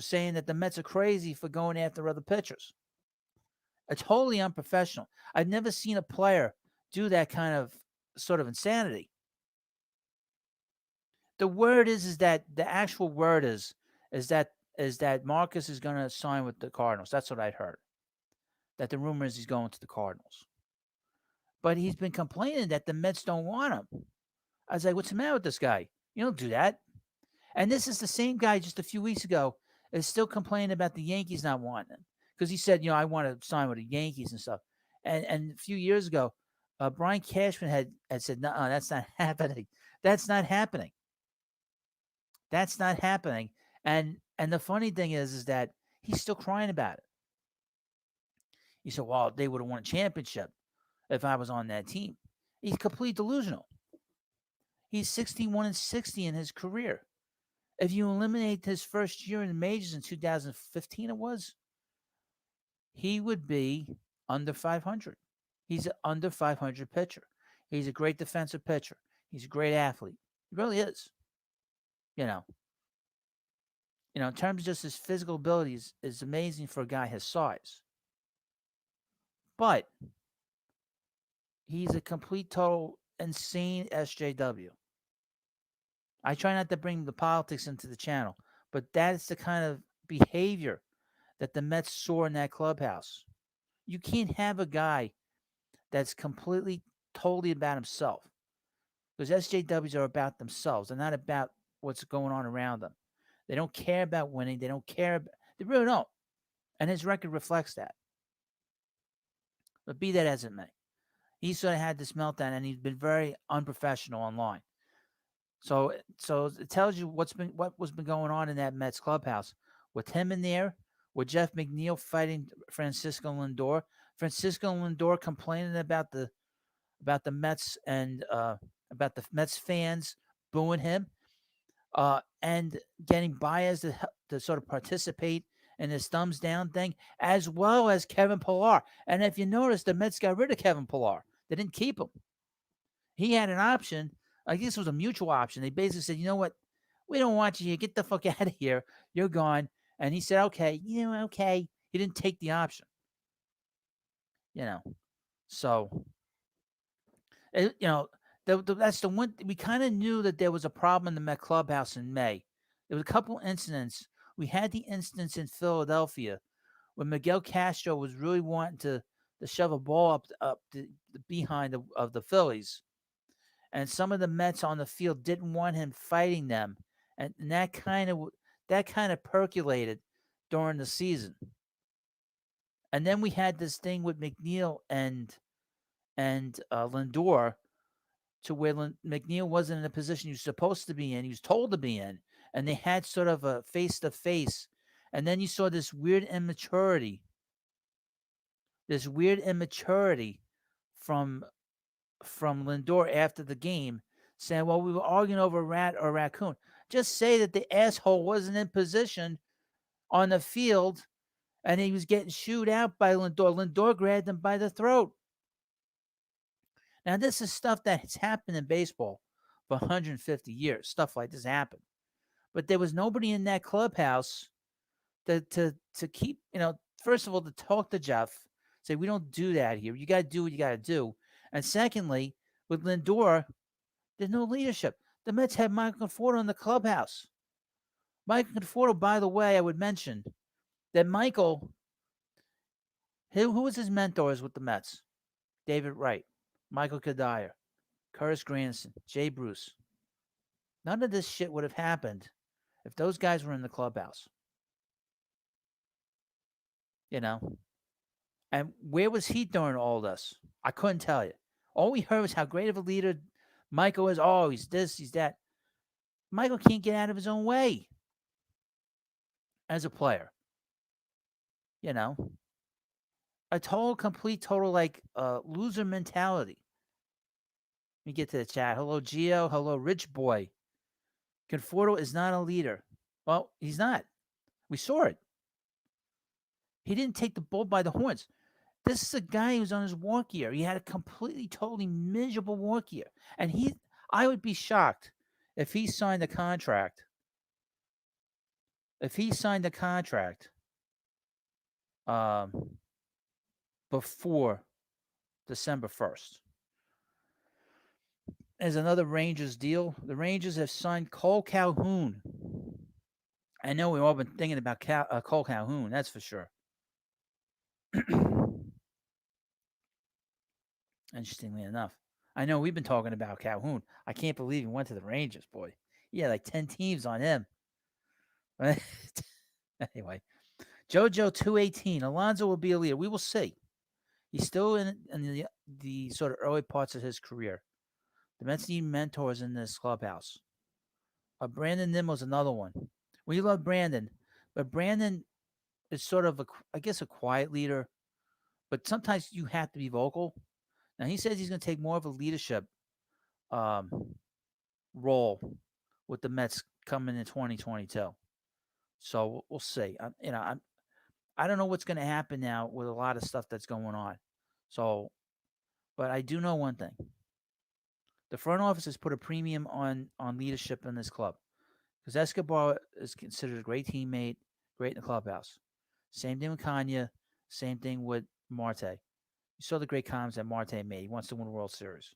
saying that the Mets are crazy for going after other pitchers. It's totally unprofessional. I've never seen a player do that kind of sort of insanity. The word is that the actual word is that Marcus is going to sign with the Cardinals. That's what I'd heard. That the rumor is he's going to the Cardinals. But he's been complaining that the Mets don't want him. I was like, what's the matter with this guy? You don't do that. And this is the same guy just a few weeks ago is still complaining about the Yankees not wanting him. Because he said, I want to sign with the Yankees and stuff. And a few years ago, Brian Cashman had said, no, that's not happening. That's not happening. That's not happening. And the funny thing is that he's still crying about it. He said, well, they would have won a championship if I was on that team. He's completely delusional. He's 61-60 in his career. If you eliminate his first year in the majors in 2015, it was, he would be under 500. He's an under 500 pitcher. He's a great defensive pitcher. He's a great athlete. He really is. In terms of just his physical abilities, is amazing for a guy his size. But he's a complete, total, insane SJW. I try not to bring the politics into the channel, but that's the kind of behavior that the Mets saw in that clubhouse. You can't have a guy that's completely, totally about himself, because SJWs are about themselves. They're not about what's going on around them. They don't care about winning. They don't care. They really don't. And his record reflects that. But be that as it may, he sort of had this meltdown, and he's been very unprofessional online. So it tells you what was been going on in that Mets clubhouse with him in there, with Jeff McNeil fighting Francisco Lindor, Francisco Lindor complaining about the Mets and about the Mets fans booing him, and getting Baez to sort of participate in this thumbs down thing, as well as Kevin Pillar. And if you notice, the Mets got rid of Kevin Pillar. They didn't keep him. He had an option. I guess it was a mutual option. They basically said, you know what? We don't want you here. Get the fuck out of here. You're gone. And he said, okay. Okay. He didn't take the option. So, that's the one. We kind of knew that there was a problem in the Met clubhouse in May. There was a couple incidents. We had the instance in Philadelphia when Miguel Castro was really wanting to shove a ball up the behind of the Phillies. And some of the Mets on the field didn't want him fighting them. And that kind of percolated during the season. And then we had this thing with Mcneil and Lindor, to where Mcneil wasn't in a position he was supposed to be in. He was told to be in. And they had sort of a face-to-face. And then you saw this weird immaturity from from Lindor after the game saying, well, we were arguing over a rat or a raccoon. Just say that the asshole wasn't in position on the field and he was getting shooed out by Lindor. Lindor grabbed him by the throat. Now, this is stuff that has happened in baseball for 150 years. Stuff like this happened. But there was nobody in that clubhouse to keep, first of all, to talk to Jeff, say, we don't do that here. You got to do what you got to do. And secondly, with Lindor, there's no leadership. The Mets had Michael Confort in the clubhouse. Michael Confort, by the way, I would mention that Michael, who was his mentors with the Mets? David Wright, Michael Kadire, Curtis Granderson, Jay Bruce. None of this shit would have happened if those guys were in the clubhouse. You know? And where was he during all this? I couldn't tell you. All we heard was how great of a leader Michael is. Oh, he's this, he's that. Michael can't get out of his own way as a player. You know? A total like loser mentality. Let me get to the chat. Hello, Gio. Hello, Rich Boy. Conforto is not a leader. Well, he's not. We saw it. He didn't take the bull by the horns. This is a guy who's on his walk year. He had a completely, totally miserable walk year. And I would be shocked if he signed a contract. If he signed a contract before December 1st. There's another Rangers deal. The Rangers have signed Cole Calhoun. I know we've all been thinking about Cole Calhoun, that's for sure. Interestingly enough. I know we've been talking about Calhoun. I can't believe he went to the Rangers, boy. He had like 10 teams on him. Anyway, JoJo 218. Alonzo will be a leader. We will see. He's still in the sort of early parts of his career. The Mets need mentors in this clubhouse. Brandon Nimmo's another one. We love Brandon, but Brandon is sort of, I guess, a quiet leader. But sometimes you have to be vocal. Now, he says he's going to take more of a leadership role with the Mets coming in 2022. So we'll see. I don't know what's going to happen now with a lot of stuff that's going on. So, but I do know one thing. The front office has put a premium on leadership in this club because Escobar is considered a great teammate, great in the clubhouse. Same thing with Kanya. Same thing with Marte. You saw the great comments that Marte made. He wants to win a World Series.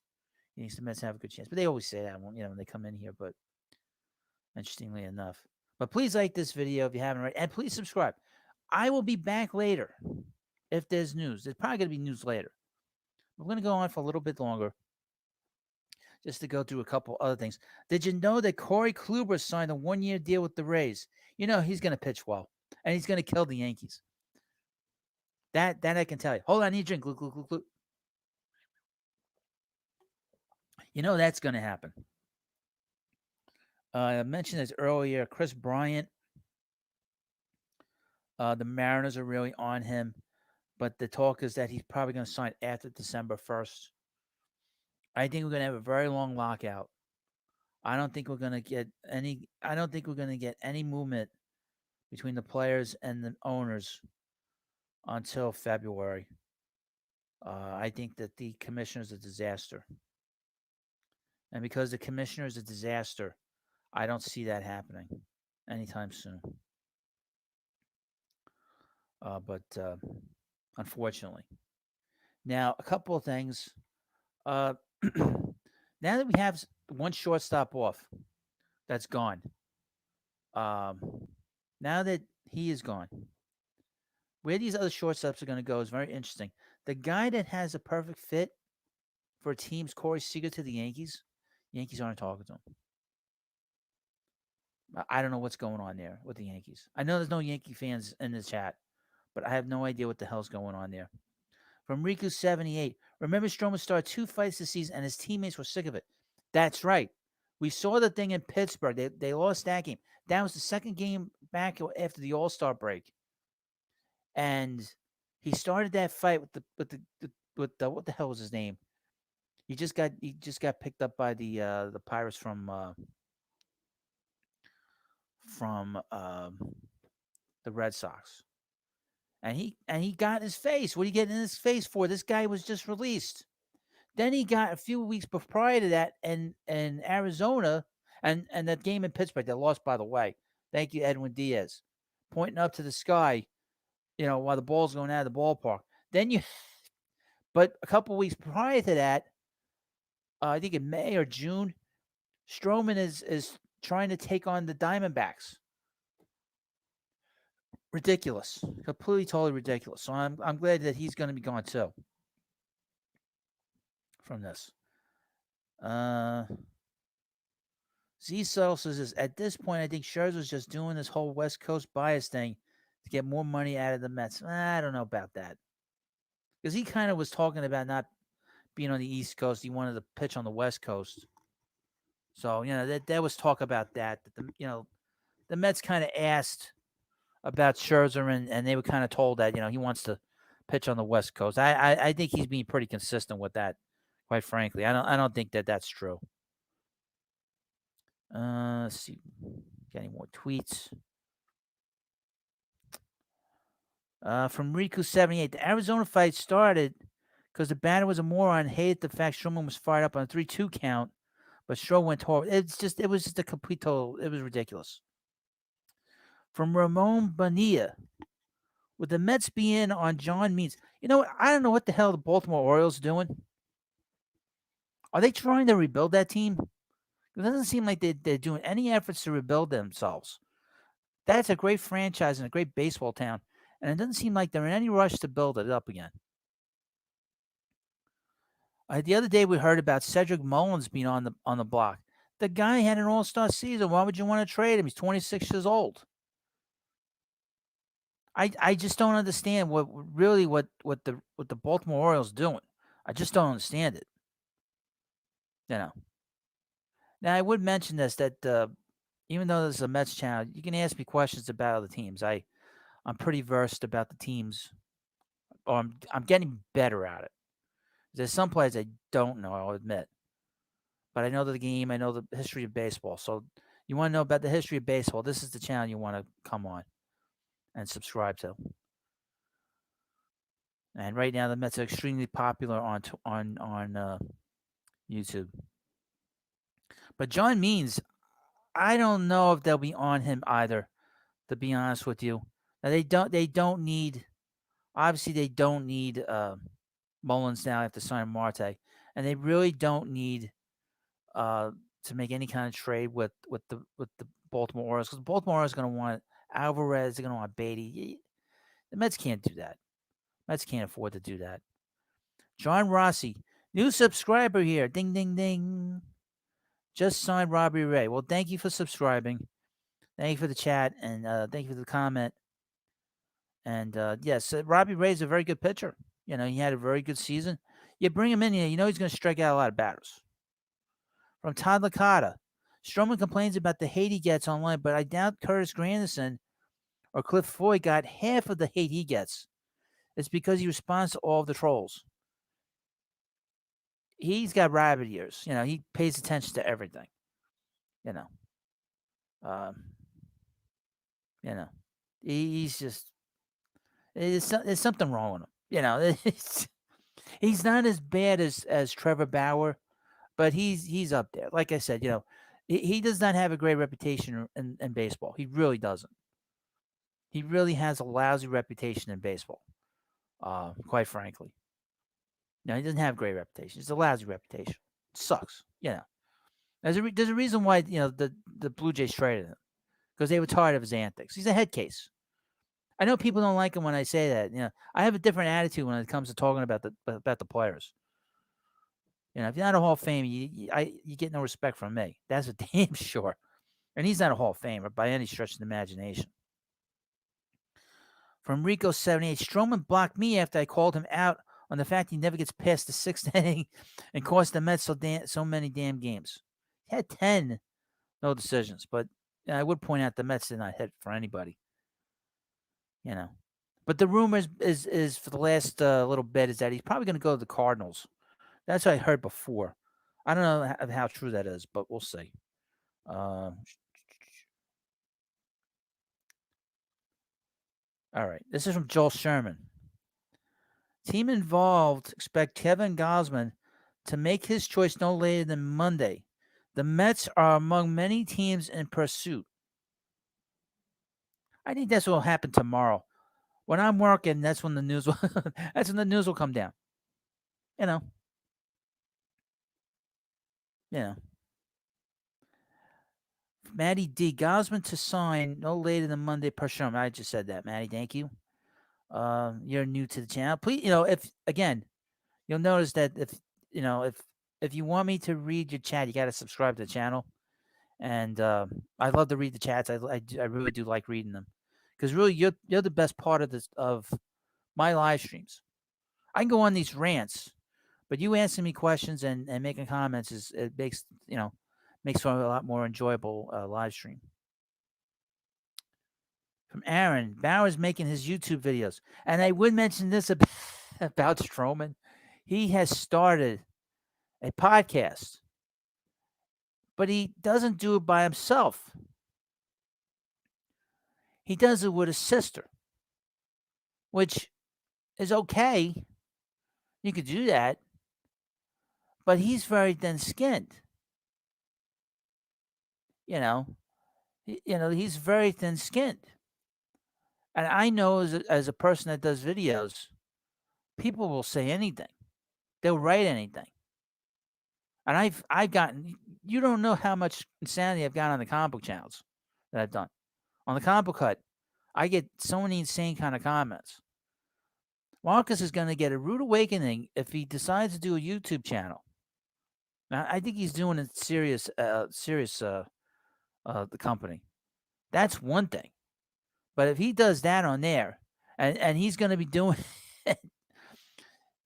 He needs the Mets to have a good chance. But they always say that when they come in here. But interestingly enough. But please like this video if you haven't already. And please subscribe. I will be back later if there's news. There's probably going to be news later. We're going to go on for a little bit longer just to go through a couple other things. Did you know that Corey Kluber signed a 1-year deal with the Rays? You know he's going to pitch well. And he's going to kill the Yankees. That I can tell you. Hold on, I need a drink. Glug, glug, glug, glug. You know that's going to happen. I mentioned this earlier. Chris Bryant. The Mariners are really on him. But the talk is that he's probably going to sign after December 1st. I think we're going to have a very long lockout. I don't think we're going to get any movement between the players and the owners until February. I think that the commissioner is a disaster. And because the commissioner is a disaster, I don't see that happening anytime soon. But unfortunately. Now, a couple of things. Now that we have one shortstop off, that's gone. Now that he is gone, where these other shortstops are going to go is very interesting. The guy that has a perfect fit for a team's Corey Seeger to the Yankees aren't talking to him. I don't know what's going on there with the Yankees. I know there's no Yankee fans in the chat, but I have no idea what the hell's going on there. From Riku78, remember Stroma started 2 fights this season and his teammates were sick of it. That's right. We saw the thing in Pittsburgh. They lost that game. That was the second game back after the All-Star break. And he started that fight with the what the hell was his name? He just got picked up by the Pirates from the Red Sox. And he got in his face. What are you getting in his face for? This guy was just released. Then he got a few weeks prior to that in Arizona and that game in Pittsburgh. They lost, by the way. Thank you, Edwin Diaz, pointing up to the sky. While the ball's going out of the ballpark. Then you, but a couple weeks prior to that, I think in May or June, Stroman is trying to take on the Diamondbacks. Ridiculous, completely, totally ridiculous. So I'm glad that he's going to be gone too from this. Uh, Z Subtle says this. At this point, I think Scherzer's just doing this whole West Coast bias thing to get more money out of the Mets. I don't know about that because he kind of was talking about not being on the East Coast. He wanted to pitch on the West Coast. So there was talk about that. That the Mets kind of asked about Scherzer and they were kind of told that he wants to pitch on the West Coast. I think he's being pretty consistent with that. Quite frankly, I don't think that that's true. Let's see, getting more tweets. From Riku78, the Arizona fight started because the batter was a moron and hated the fact Stroman was fired up on a 3-2 count, but Stroman went hard. It was just a complete total. It was ridiculous. From Ramon Bonilla, would the Mets be in on John Means? I don't know what the hell the Baltimore Orioles are doing. Are they trying to rebuild that team? It doesn't seem like they're doing any efforts to rebuild themselves. That's a great franchise and a great baseball town, and it doesn't seem like they're in any rush to build it up again. The other day we heard about Cedric Mullins being on the block. The guy had an all-star season. Why would you want to trade him? He's 26 years old. I just don't understand what the Baltimore Orioles doing. I just don't understand it. Now I would mention this that even though this is a Mets channel, you can ask me questions about other teams. I'm pretty versed about the teams, or I'm getting better at it. There's some players I don't know, I'll admit. But I know the game, I know the history of baseball. So you want to know about the history of baseball, this is the channel you want to come on and subscribe to. And right now the Mets are extremely popular on YouTube. But John Means, I don't know if they'll be on him either, to be honest with you. Now they don't need Mullins now after signing Marte. And they really don't need to make any kind of trade with the Baltimore Orioles, because the Baltimore Orioles are going to want Alvarez, they're going to want Beatty. The Mets can't do that. Mets can't afford to do that. John Rossi, new subscriber here. Ding, ding, ding. Just signed Robbie Ray. Well, thank you for subscribing. Thank you for the chat, and thank you for the comment. And yes, Robbie Ray is a very good pitcher. He had a very good season. You bring him in here, he's going to strike out a lot of batters. From Todd Licata, Stroman complains about the hate he gets online, but I doubt Curtis Granderson or Cliff Floyd got half of the hate he gets. It's because he responds to all of the trolls. He's got rabbit ears. He pays attention to everything. He's just there's something wrong with him. He's not as bad as Trevor Bauer, but he's up there. Like I said, he does not have a great reputation in baseball. He really doesn't. He really has a lousy reputation in baseball, quite frankly. No, he doesn't have a great reputation. It's a lousy reputation. It sucks. There's a reason why the Blue Jays traded him, because they were tired of his antics. He's a head case. I know people don't like him when I say that. I have a different attitude when it comes to talking about the players. If you're not a Hall of Fame, you get no respect from me. That's for damn sure. And he's not a Hall of Famer by any stretch of the imagination. From Rico78, Stroman blocked me after I called him out on the fact he never gets past the sixth inning and cost the Mets so many damn games. He had 10 no decisions, but I would point out the Mets did not hit for anybody. But the rumor is for the last little bit is that he's probably going to go to the Cardinals, That's what I heard before. I don't know how true that is, but we'll see. All right. This is from Joel Sherman. Team involved expect Kevin Gausman to make his choice no later than Monday. The Mets are among many teams in pursuit. I think that's what will happen tomorrow. When I'm working, that's when the news will that's when the news will come down. You know. You know. Maddie D. Gausman to sign no later than Monday per Sherman. I just said that, Maddie. Thank you. You're new to the channel. Please, if again, you'll notice that if you want me to read your chat, you got to subscribe to the channel. And I love to read the chats. I really do like reading them because really you're the best part of this of my live streams. I can go on these rants, but you answering me questions and making comments it makes for a lot more enjoyable live stream. From Aaron, Bauer's making his YouTube videos, and I would mention this about Stroman. He has started a podcast, but he doesn't do it by himself. He does it with his sister, which is okay. You could do that, but he's very thin-skinned. He's very thin-skinned, and I know as a person that does videos, people will say anything. They'll write anything, and I've gotten. You don't know how much insanity I've got on the comic book channels that I've done. On the comic book hut, I get so many insane kind of comments. Marcus is going to get a rude awakening if he decides to do a YouTube channel. Now, I think he's doing it serious, the company. That's one thing. But if he does that on there, and he's going to be doing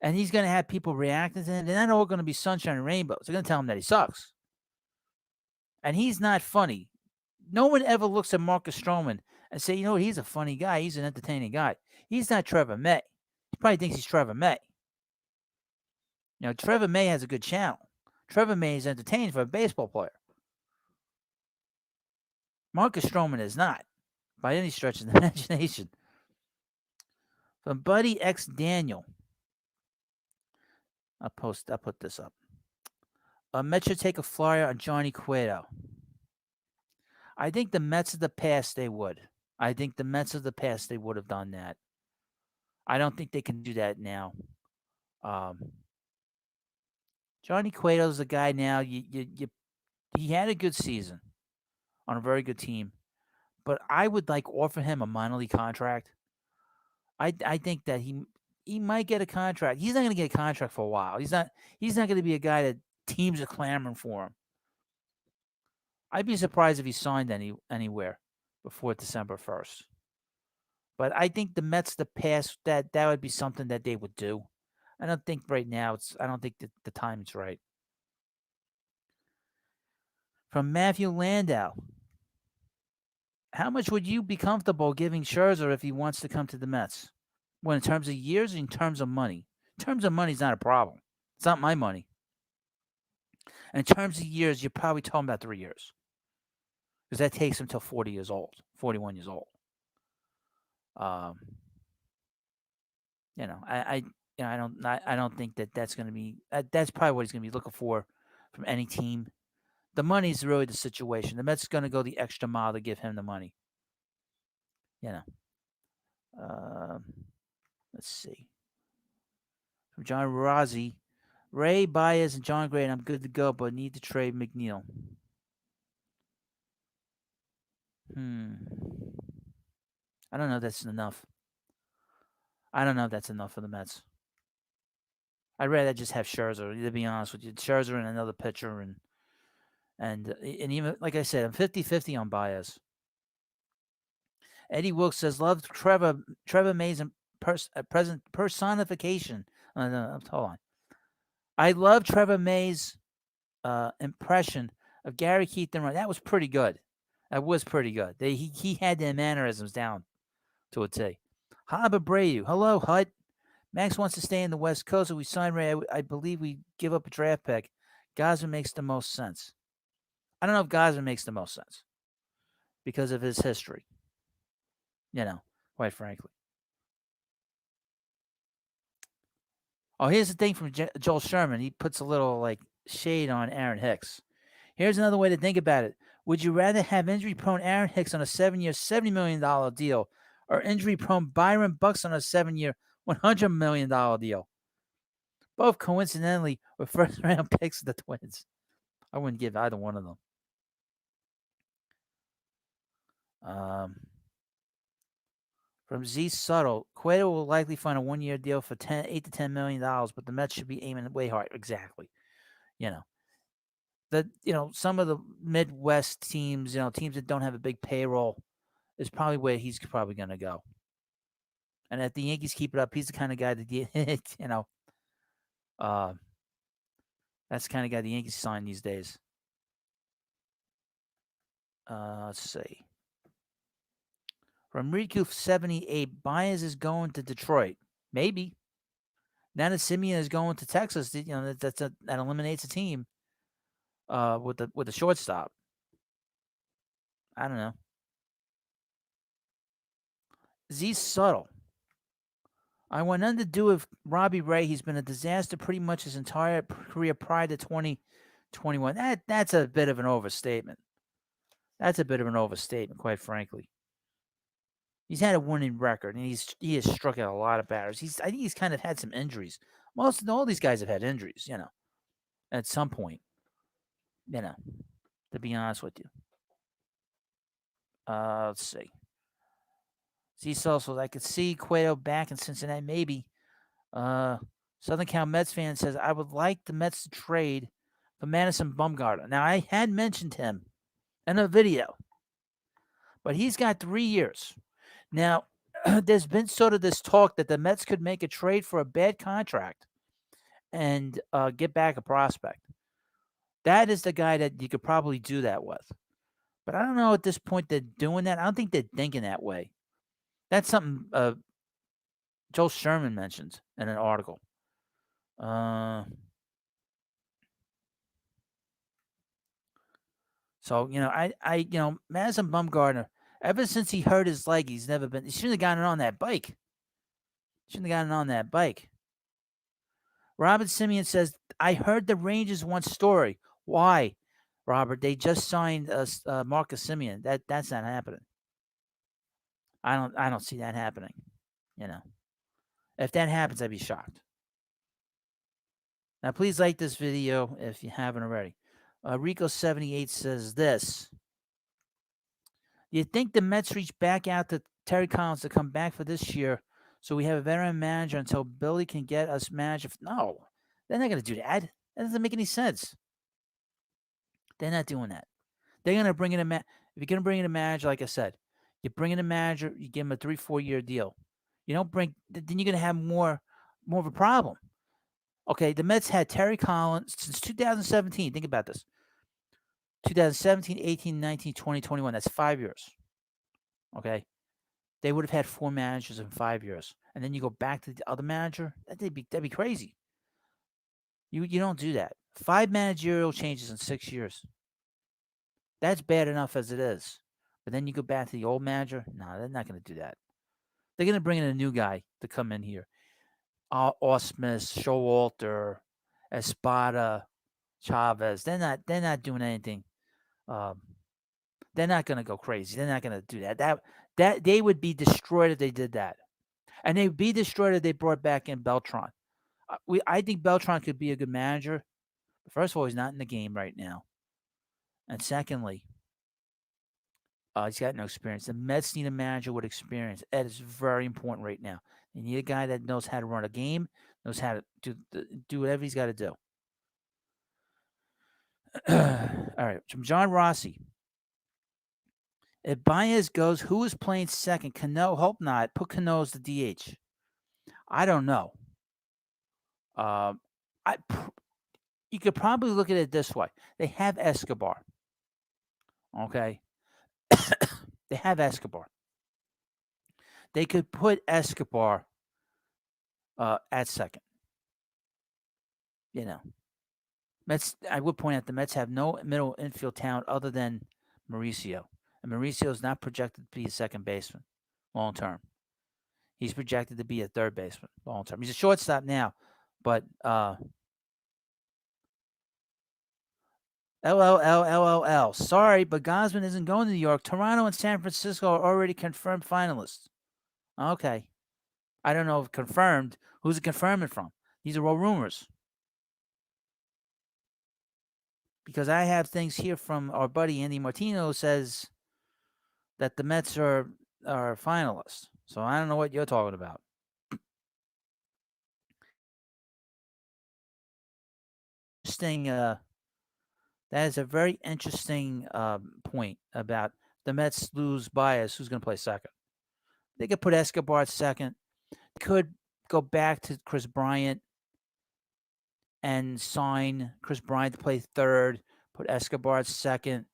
and he's going to have people reacting to him, they're not all going to be sunshine and rainbows. They're going to tell him that he sucks. And he's not funny. No one ever looks at Marcus Stroman and say, he's a funny guy. He's an entertaining guy. He's not Trevor May. He probably thinks he's Trevor May. Trevor May has a good channel. Trevor May is entertaining for a baseball player. Marcus Stroman is not, by any stretch of the imagination. From Buddy X Daniel. I'll put this up. Mets should take a flyer on Johnny Cueto. I think the Mets of the past, they would. I think the Mets of the past, they would have done that. I don't think they can do that now. Johnny Cueto's the guy now. He had a good season on a very good team, but I would offer him a minor league contract. I think that he might get a contract. He's not going to get a contract for a while. He's not going to be a guy that teams are clamoring for him. I'd be surprised if he signed anywhere before December 1st. But I think the Mets, the past, that would be something that they would do. I don't think right now I don't think that the time is right. From Matthew Landau. How much would you be comfortable giving Scherzer if he wants to come to the Mets? Well, in terms of years, in terms of money. In terms of money, it's not a problem. It's not my money. And in terms of years, you're probably talking about 3 years. Because that takes him till 40 years old, 41 years old. I don't think that's going to be. That's probably what he's going to be looking for from any team. The money is really the situation. The Mets are going to go the extra mile to give him the money. Let's see. From John Razzi, Ray, Baez, and John Gray, I'm good to go, but need to trade Mcneil. I don't know if that's enough. I don't know if that's enough for the Mets. I'd rather just have Scherzer, to be honest with you. Scherzer and another pitcher, and even, like I said, I'm 50-50 on Baez. Eddie Wilkes says, love Trevor May's personification. Hold on. I love Trevor May's impression of Gary Keith and Ryan. That was pretty good. He had their mannerisms down to a T. Hub Abreu. Hello, Hut. Max wants to stay in the West Coast. If we sign Ray, I believe we give up a draft pick. Gausman makes the most sense. I don't know if Gausman makes the most sense because of his history. Quite frankly. Oh, here's the thing from Joel Sherman. He puts a little shade on Aaron Hicks. Here's another way to think about it. Would you rather have injury-prone Aaron Hicks on a 7-year, $70 million deal or injury-prone Byron Buxton on a 7-year, $100 million deal? Both coincidentally were first-round picks of the Twins. I wouldn't give either one of them. From Z Subtle, Cueto will likely find a 1-year deal for $8 to $10 million, but the Mets should be aiming way hard. Exactly. Some of the Midwest teams, teams that don't have a big payroll, is probably where he's probably going to go. And if the Yankees keep it up, he's the kind of guy that that's the kind of guy the Yankees sign these days. Let's see. From Riku 78, Baez is going to Detroit. Maybe. Now that Simeon is going to Texas, that eliminates a team with the shortstop. I don't know. Z Subtle. I want nothing to do with Robbie Ray. He's been a disaster pretty much his entire career prior to 2021. That's a bit of an overstatement. Quite frankly. He's had a winning record, and he has struck out a lot of batters. I think he's kind of had some injuries. All these guys have had injuries, at some point. To be honest with you. Let's see. Z-Social, I could see Cueto back in Cincinnati, maybe. Southern Cal Mets fan says, I would like the Mets to trade for Madison Bumgarner. Now, I had mentioned him in a video, but he's got 3 years. Now, there's been sort of this talk that the Mets could make a trade for a bad contract and get back a prospect. That is the guy that you could probably do that with. But I don't know at this point they're doing that. I don't think they're thinking that way. That's something Joel Sherman mentions in an article. So, Madison Bumgarner, ever since he hurt his leg, he shouldn't have gotten on that bike. Robert Simeon says, I heard the Rangers want Story. Why, Robert? They just signed Marcus Simeon. That's not happening. I don't see that happening. If that happens, I'd be shocked. Now, please like this video if you haven't already. Rico78 says this. Do you think the Mets reach back out to Terry Collins to come back for this year so we have a veteran manager until Billy can get us manager? No, they're not going to do that. That doesn't make any sense. They're not doing that. They're going to bring in if you're going to bring in a manager, like I said, you bring in a manager, you give him a 3-4 year deal. You don't then you're going to have more of a problem. Okay, the Mets had Terry Collins since 2017. Think about this. 2017, 18, 19, 20, 21. That's 5 years. Okay. They would have had 4 managers in 5 years. And then you go back to the other manager. That'd be crazy. You don't do that. 5 managerial changes in 6 years. That's bad enough as it is. But then you go back to the old manager. No, they're not going to do that. They're going to bring in a new guy to come in here. Osmus, Showalter, Espada, Chavez. They're not doing anything. They're not going to go crazy. They're not going to do that. That they would be destroyed if they did that, and they'd be destroyed if they brought back in Beltran. I think Beltran could be a good manager. But first of all, he's not in the game right now, and secondly, he's got no experience. The Mets need a manager with experience. That is very important right now. They need a guy that knows how to run a game, knows how to do whatever he's got to do. All right, from John Rossi. If Baez goes, who is playing second? Cano? Hope not. Put Cano as the DH. I don't know. You could probably look at it this way. They have Escobar. Okay? They have Escobar. They could put Escobar at second. You know, Mets. I would point out the Mets have no middle infield talent other than Mauricio, and Mauricio is not projected to be a second baseman long term. He's projected to be a third baseman long term. He's a shortstop now, but LOL. Sorry, but Gausman isn't going to New York. Toronto and San Francisco are already confirmed finalists. Okay. I don't know if confirmed. Who's it confirming from? These are all rumors. Because I have things here from our buddy Andy Martino says that the Mets are finalists. So I don't know what you're talking about. Interesting. That is a very interesting point about the Mets lose Baez. Who's going to play second? They could put Escobar at second. Could go back to Chris Bryant and sign Chris Bryant to play third. Put Escobar at second.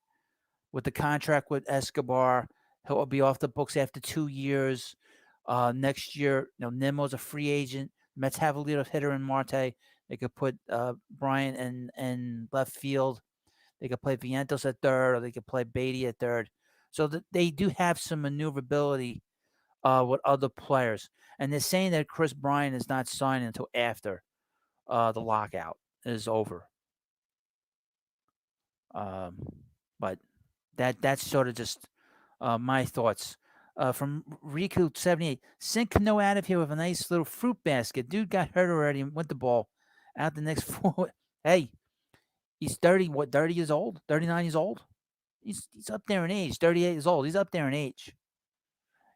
With the contract with Escobar, he'll be off the books after 2 years. Next year, Nimmo's a free agent. Mets have a leadoff hitter in Marte. They could put Bryant in left field. They could play Vientos at third, or they could play Beatty at third. So they do have some maneuverability with other players. And they're saying that Chris Bryant is not signing until after the lockout is over. But that's sort of just my thoughts. From Riku78, send Cano out of here with a nice little fruit basket. Dude got hurt already and went the ball out the next 4. Hey, he's 30. What, 30 years old? 39 years old? He's up there in age. 38 years old. He's up there in age.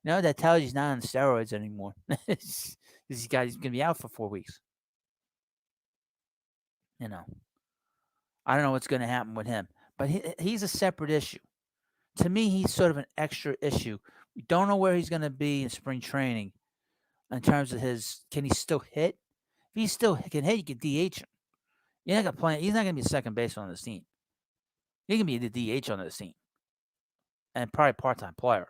That tells you he's not on steroids anymore. Because he's going to be out for 4 weeks. I don't know what's going to happen with him. But he's a separate issue. To me, he's sort of an extra issue. We don't know where he's going to be in spring training in terms of can he still hit? If he still can hit, you can DH him. You're not going to play. He's not going to be a second baseman on this team. He can be the DH on this team. And probably a part-time player.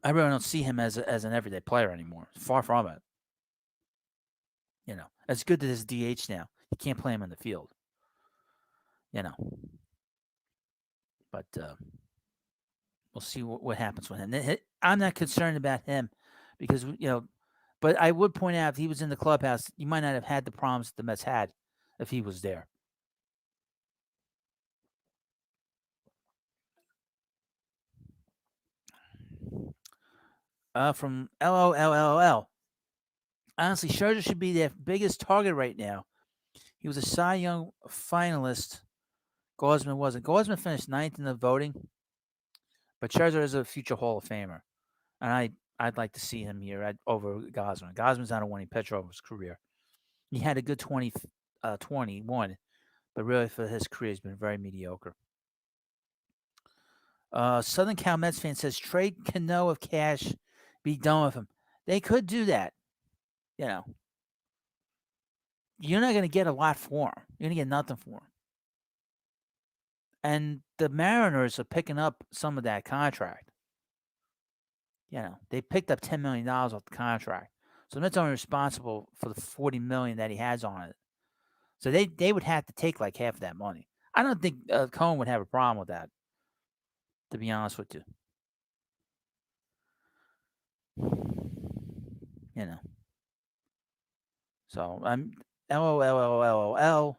I really don't see him as an everyday player anymore. Far from it. It's good that he's DH now. You can't play him in the field. But we'll see what happens with him. I'm not concerned about him because, but I would point out if he was in the clubhouse, you might not have had the problems the Mets had if he was there. From LOLLL. Honestly, Scherzer should be their biggest target right now. He was a Cy Young finalist. Gausman wasn't. Gausman finished 9th in the voting, but Scherzer is a future Hall of Famer, and I'd like to see him here over Gausman. Gausman's not a winning pitcher over his career. He had a good 2021, but really for his career, he's been very mediocre. Southern Cal Mets fan says trade Cano of cash, be done with him. They could do that. You're not going to get a lot for him. You're going to get nothing for him. And the Mariners are picking up some of that contract. They picked up $10 million off the contract. So the Mets are only responsible for the $40 million that he has on it. So they would have to take like half of that money. I don't think Cohen would have a problem with that, to be honest with you. So I'm LOL.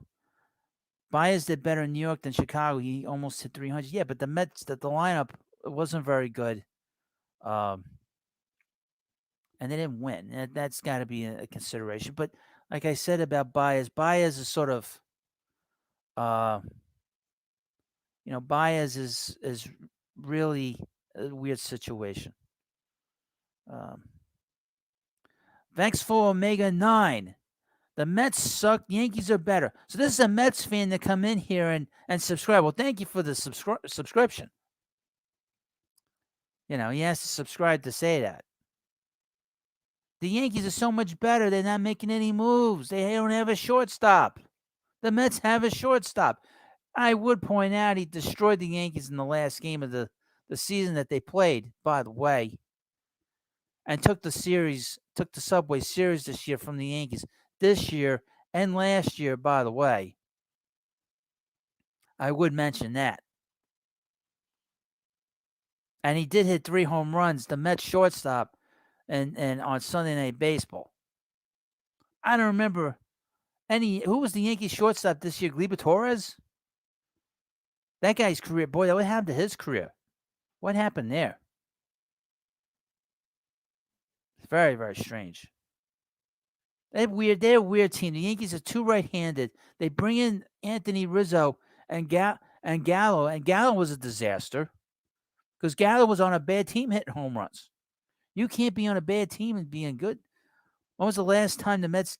Baez did better in New York than Chicago. He almost hit 300. Yeah, but the Mets, the lineup wasn't very good. And they didn't win. That's got to be a consideration. But like I said about Baez is sort of, Baez is really a weird situation. Thanks for Omega 9. The Mets suck. Yankees are better. So this is a Mets fan that come in here and subscribe. Well, thank you for the subscription. He has to subscribe to say that. The Yankees are so much better. They're not making any moves. They don't have a shortstop. The Mets have a shortstop. I would point out he destroyed the Yankees in the last game of the season that they played, by the way. and took the Subway Series this year from the Yankees. This year and last year, by the way, I would mention that. And he did hit 3 home runs, the Mets shortstop, and on Sunday Night Baseball. I don't remember any. Who was the Yankees shortstop this year? Gleyber Torres? That guy's career, boy, what happened to his career? What happened there? It's very, very strange. They're a weird team. The Yankees are too right-handed. They bring in Anthony Rizzo and Gallo, and Gallo was a disaster because Gallo was on a bad team hitting home runs. You can't be on a bad team and being good. When was the last time the Mets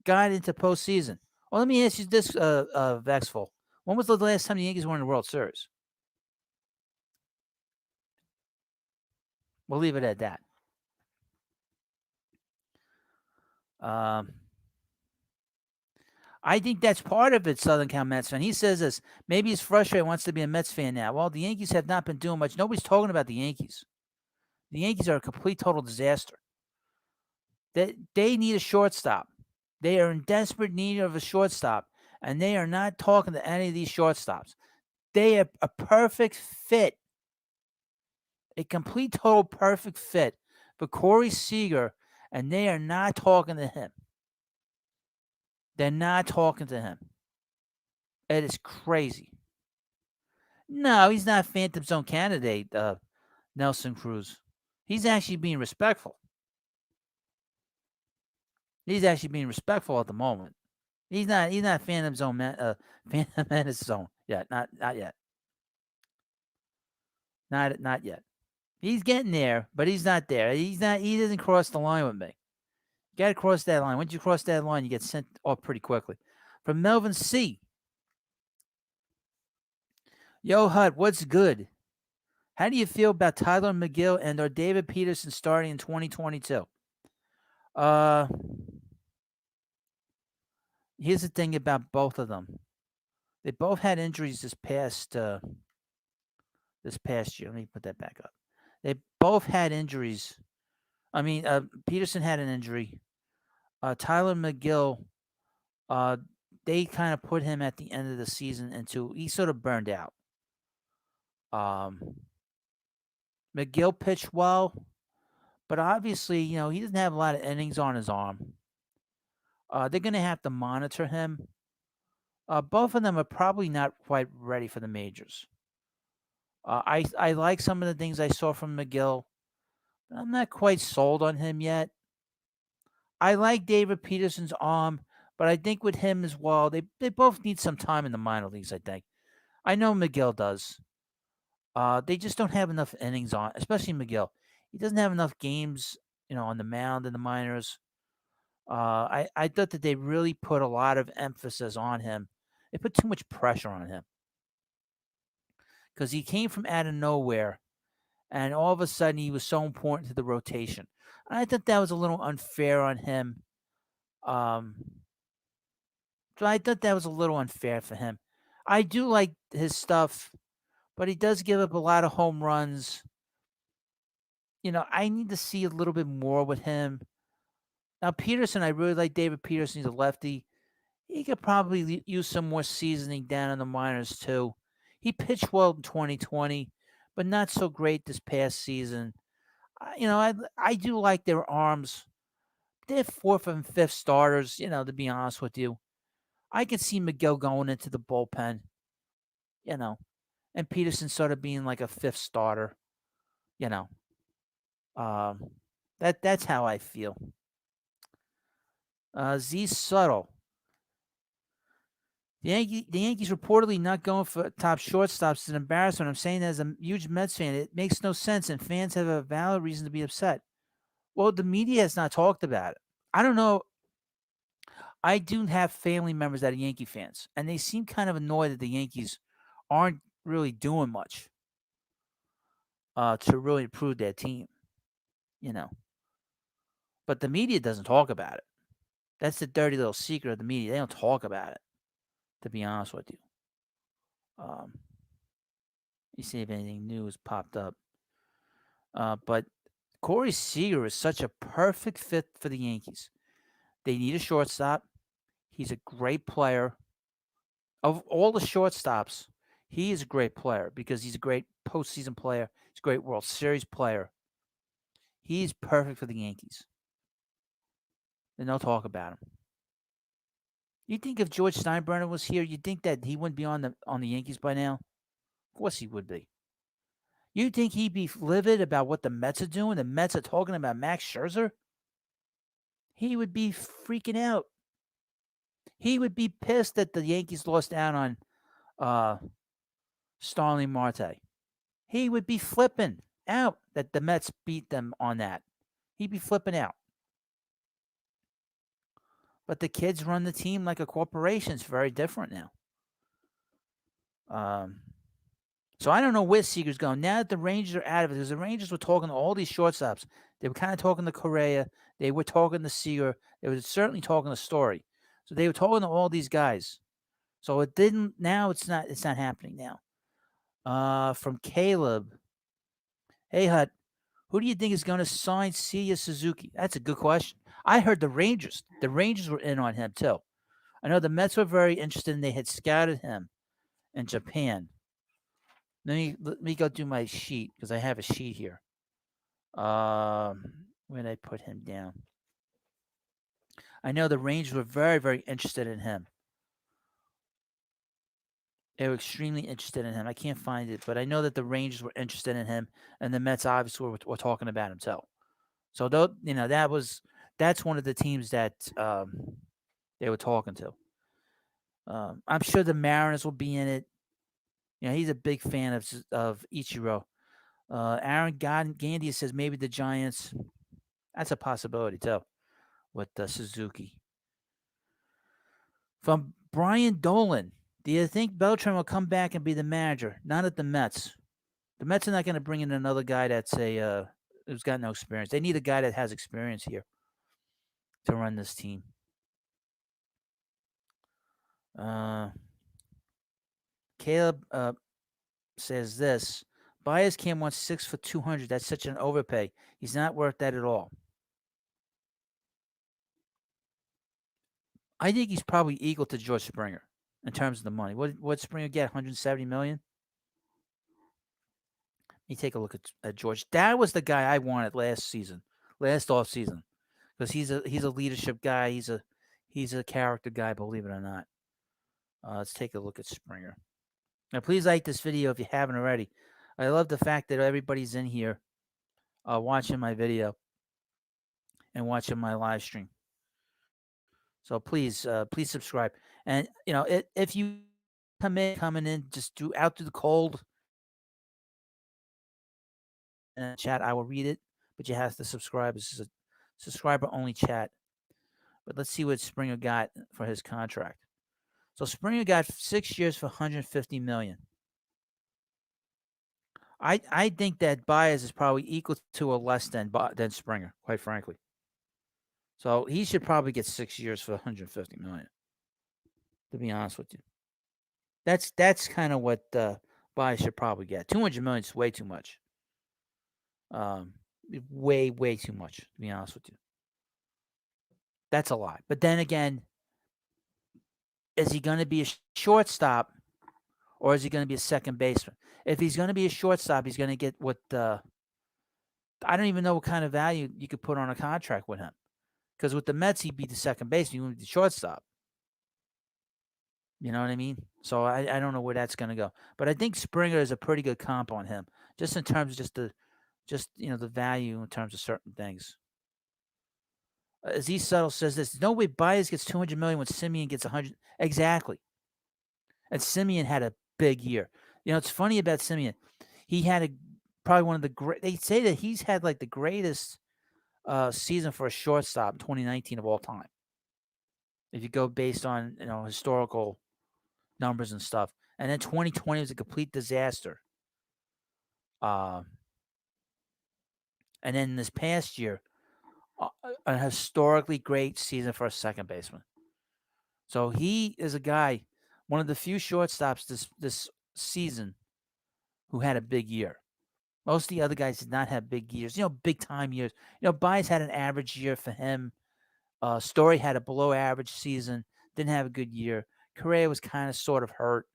got into postseason? Well, let me ask you this, Vexful. When was the last time the Yankees won the World Series? We'll leave it at that. Um, I think that's part of it, Southern Cal Mets fan. He says this. Maybe he's frustrated, wants to be a Mets fan now. Well, the Yankees have not been doing much. Nobody's talking about the Yankees. The Yankees are a complete, total disaster. They need a shortstop. They are in desperate need of a shortstop, and they are not talking to any of these shortstops. They are a perfect fit, a complete, total perfect fit for Corey Seeger, and they are not talking to him. They're not talking to him. It is crazy. No, he's not Phantom Zone candidate, Nelson Cruz. He's actually being respectful. He's actually being respectful at the moment. He's not Phantom Zone Phantom Menace Zone yet. Not yet. Not yet. He's getting there, but he's not there. He doesn't cross the line with me. You gotta cross that line. Once you cross that line, you get sent off pretty quickly. From Melvin C. Yo, Hut, what's good? How do you feel about Tyler McGill and or David Peterson starting in 2022? Here's the thing about both of them. They both had injuries this past year. Let me put that back up. They both had injuries. I mean, Peterson had an injury. Tyler McGill, they kind of put him at the end of the season into he sort of burned out. McGill pitched well, but obviously, he doesn't have a lot of innings on his arm. They're going to have to monitor him. Both of them are probably not quite ready for the majors. I like some of the things I saw from McGill, but I'm not quite sold on him yet. I like David Peterson's arm, but I think with him as well, they both need some time in the minor leagues, I think. I know McGill does. They just don't have enough innings on, especially McGill. He doesn't have enough games, on the mound in the minors. I thought that they really put a lot of emphasis on him. They put too much pressure on him because he came from out of nowhere, and all of a sudden he was so important to the rotation. And I thought that was a little unfair on him. So I thought that was a little unfair for him. I do like his stuff, but he does give up a lot of home runs. I need to see a little bit more with him. Now, Peterson, I really like David Peterson. He's a lefty. He could probably use some more seasoning down in the minors, too. He pitched well in 2020, but not so great this past season. I do like their arms. They're fourth and fifth starters, to be honest with you. I could see McGill going into the bullpen, and Peterson sort of being like a fifth starter, you know. That's how I feel. Z Subtle. The Yankees reportedly not going for top shortstops is an embarrassment. I'm saying that as a huge Mets fan. It makes no sense, and fans have a valid reason to be upset. Well, the media has not talked about it. I don't know. I do have family members that are Yankee fans, and they seem kind of annoyed that the Yankees aren't really doing much to really improve their team, you know. But the media doesn't talk about it. That's the dirty little secret of the media. They don't talk about it, to be honest with you. You see if anything new has popped up. But Corey Seager is such a perfect fit for the Yankees. They need a shortstop. He's a great player. Of all the shortstops, he is a great player because he's a great postseason player. He's a great World Series player. He's perfect for the Yankees. And they'll talk about him. You think if George Steinbrenner was here, you'd think that he wouldn't be on the Yankees by now? Of course he would be. You think he'd be livid about what the Mets are doing? The Mets are talking about Max Scherzer? He would be freaking out. He would be pissed that the Yankees lost out on Starling Marte. He would be flipping out that the Mets beat them on that. He'd be flipping out. But the kids run the team like a corporation. It's very different now. So I don't know where Seager's going. Now that the Rangers are out of it, because the Rangers were talking to all these shortstops. They were kind of talking to Correa. They were talking to Seeger. They were certainly talking to Story. So they were talking to all these guys. So it didn't. Now it's not happening now. From Caleb. Hey Hut, who do you think is going to sign Seiya Suzuki? That's a good question. I heard the Rangers. The Rangers were in on him too. I know the Mets were very interested, and they had scouted him in Japan. Let me go do my sheet because I have a sheet here. Where did I put him down? I know the Rangers were very, very interested in him. They were extremely interested in him. I can't find it, but I know that the Rangers were interested in him, and the Mets obviously were talking about him too. So that's one of the teams that they were talking to. I'm sure the Mariners will be in it. He's a big fan of Ichiro. Aaron Gandia says maybe the Giants. That's a possibility too with Suzuki. From Brian Dolan, do you think Beltran will come back and be the manager? Not at the Mets. The Mets are not going to bring in another guy that's who's got no experience. They need a guy that has experience here to run this team. Caleb says this. Baez Cam wants 6 for 200. That's such an overpay. He's not worth that at all. I think he's probably equal to George Springer in terms of the money. What Springer get? 170 million. Let me take a look at George. That was the guy I wanted last off season, because he's a leadership guy. He's a character guy. Believe it or not. Let's take a look at Springer. Now, please like this video if you haven't already. I love the fact that everybody's in here watching my video and watching my live stream. So please subscribe. And if you coming in, just out through the cold chat, I will read it, but you have to subscribe. This is a subscriber only chat. But let's see what Springer got for his contract. So Springer got 6 years for $150 million. I think that Baez is probably equal to or less than Springer, quite frankly. So he should probably get 6 years for $150 million. To be honest with you, that's kind of what Baez should probably get. $200 million is way too much. Way too much. To be honest with you, that's a lot. But then again, is he going to be a shortstop, or is he going to be a second baseman? If he's going to be a shortstop, he's going to get what I don't even know what kind of value you could put on a contract with him. Because with the Mets, he'd be the second baseman. He wouldn't be the shortstop. You know what I mean? So I don't know where that's going to go. But I think Springer is a pretty good comp on him, just in terms of the value in terms of certain things. Aziz Subtle says this: no way Baez gets $200 million when Simeon gets $100. Exactly. And Simeon had a big year. It's funny about Simeon. He had probably one of the great. They say that he's had like the greatest season for a shortstop in 2019 of all time. If you go based on historical numbers and stuff, and then 2020 was a complete disaster. And then this past year, a historically great season for a second baseman. So he is a guy, one of the few shortstops this season who had a big year. Most of the other guys did not have big years, big time years. Baez had an average year for him. Story had a below average season, didn't have a good year. Correa was kind of sort of hurt,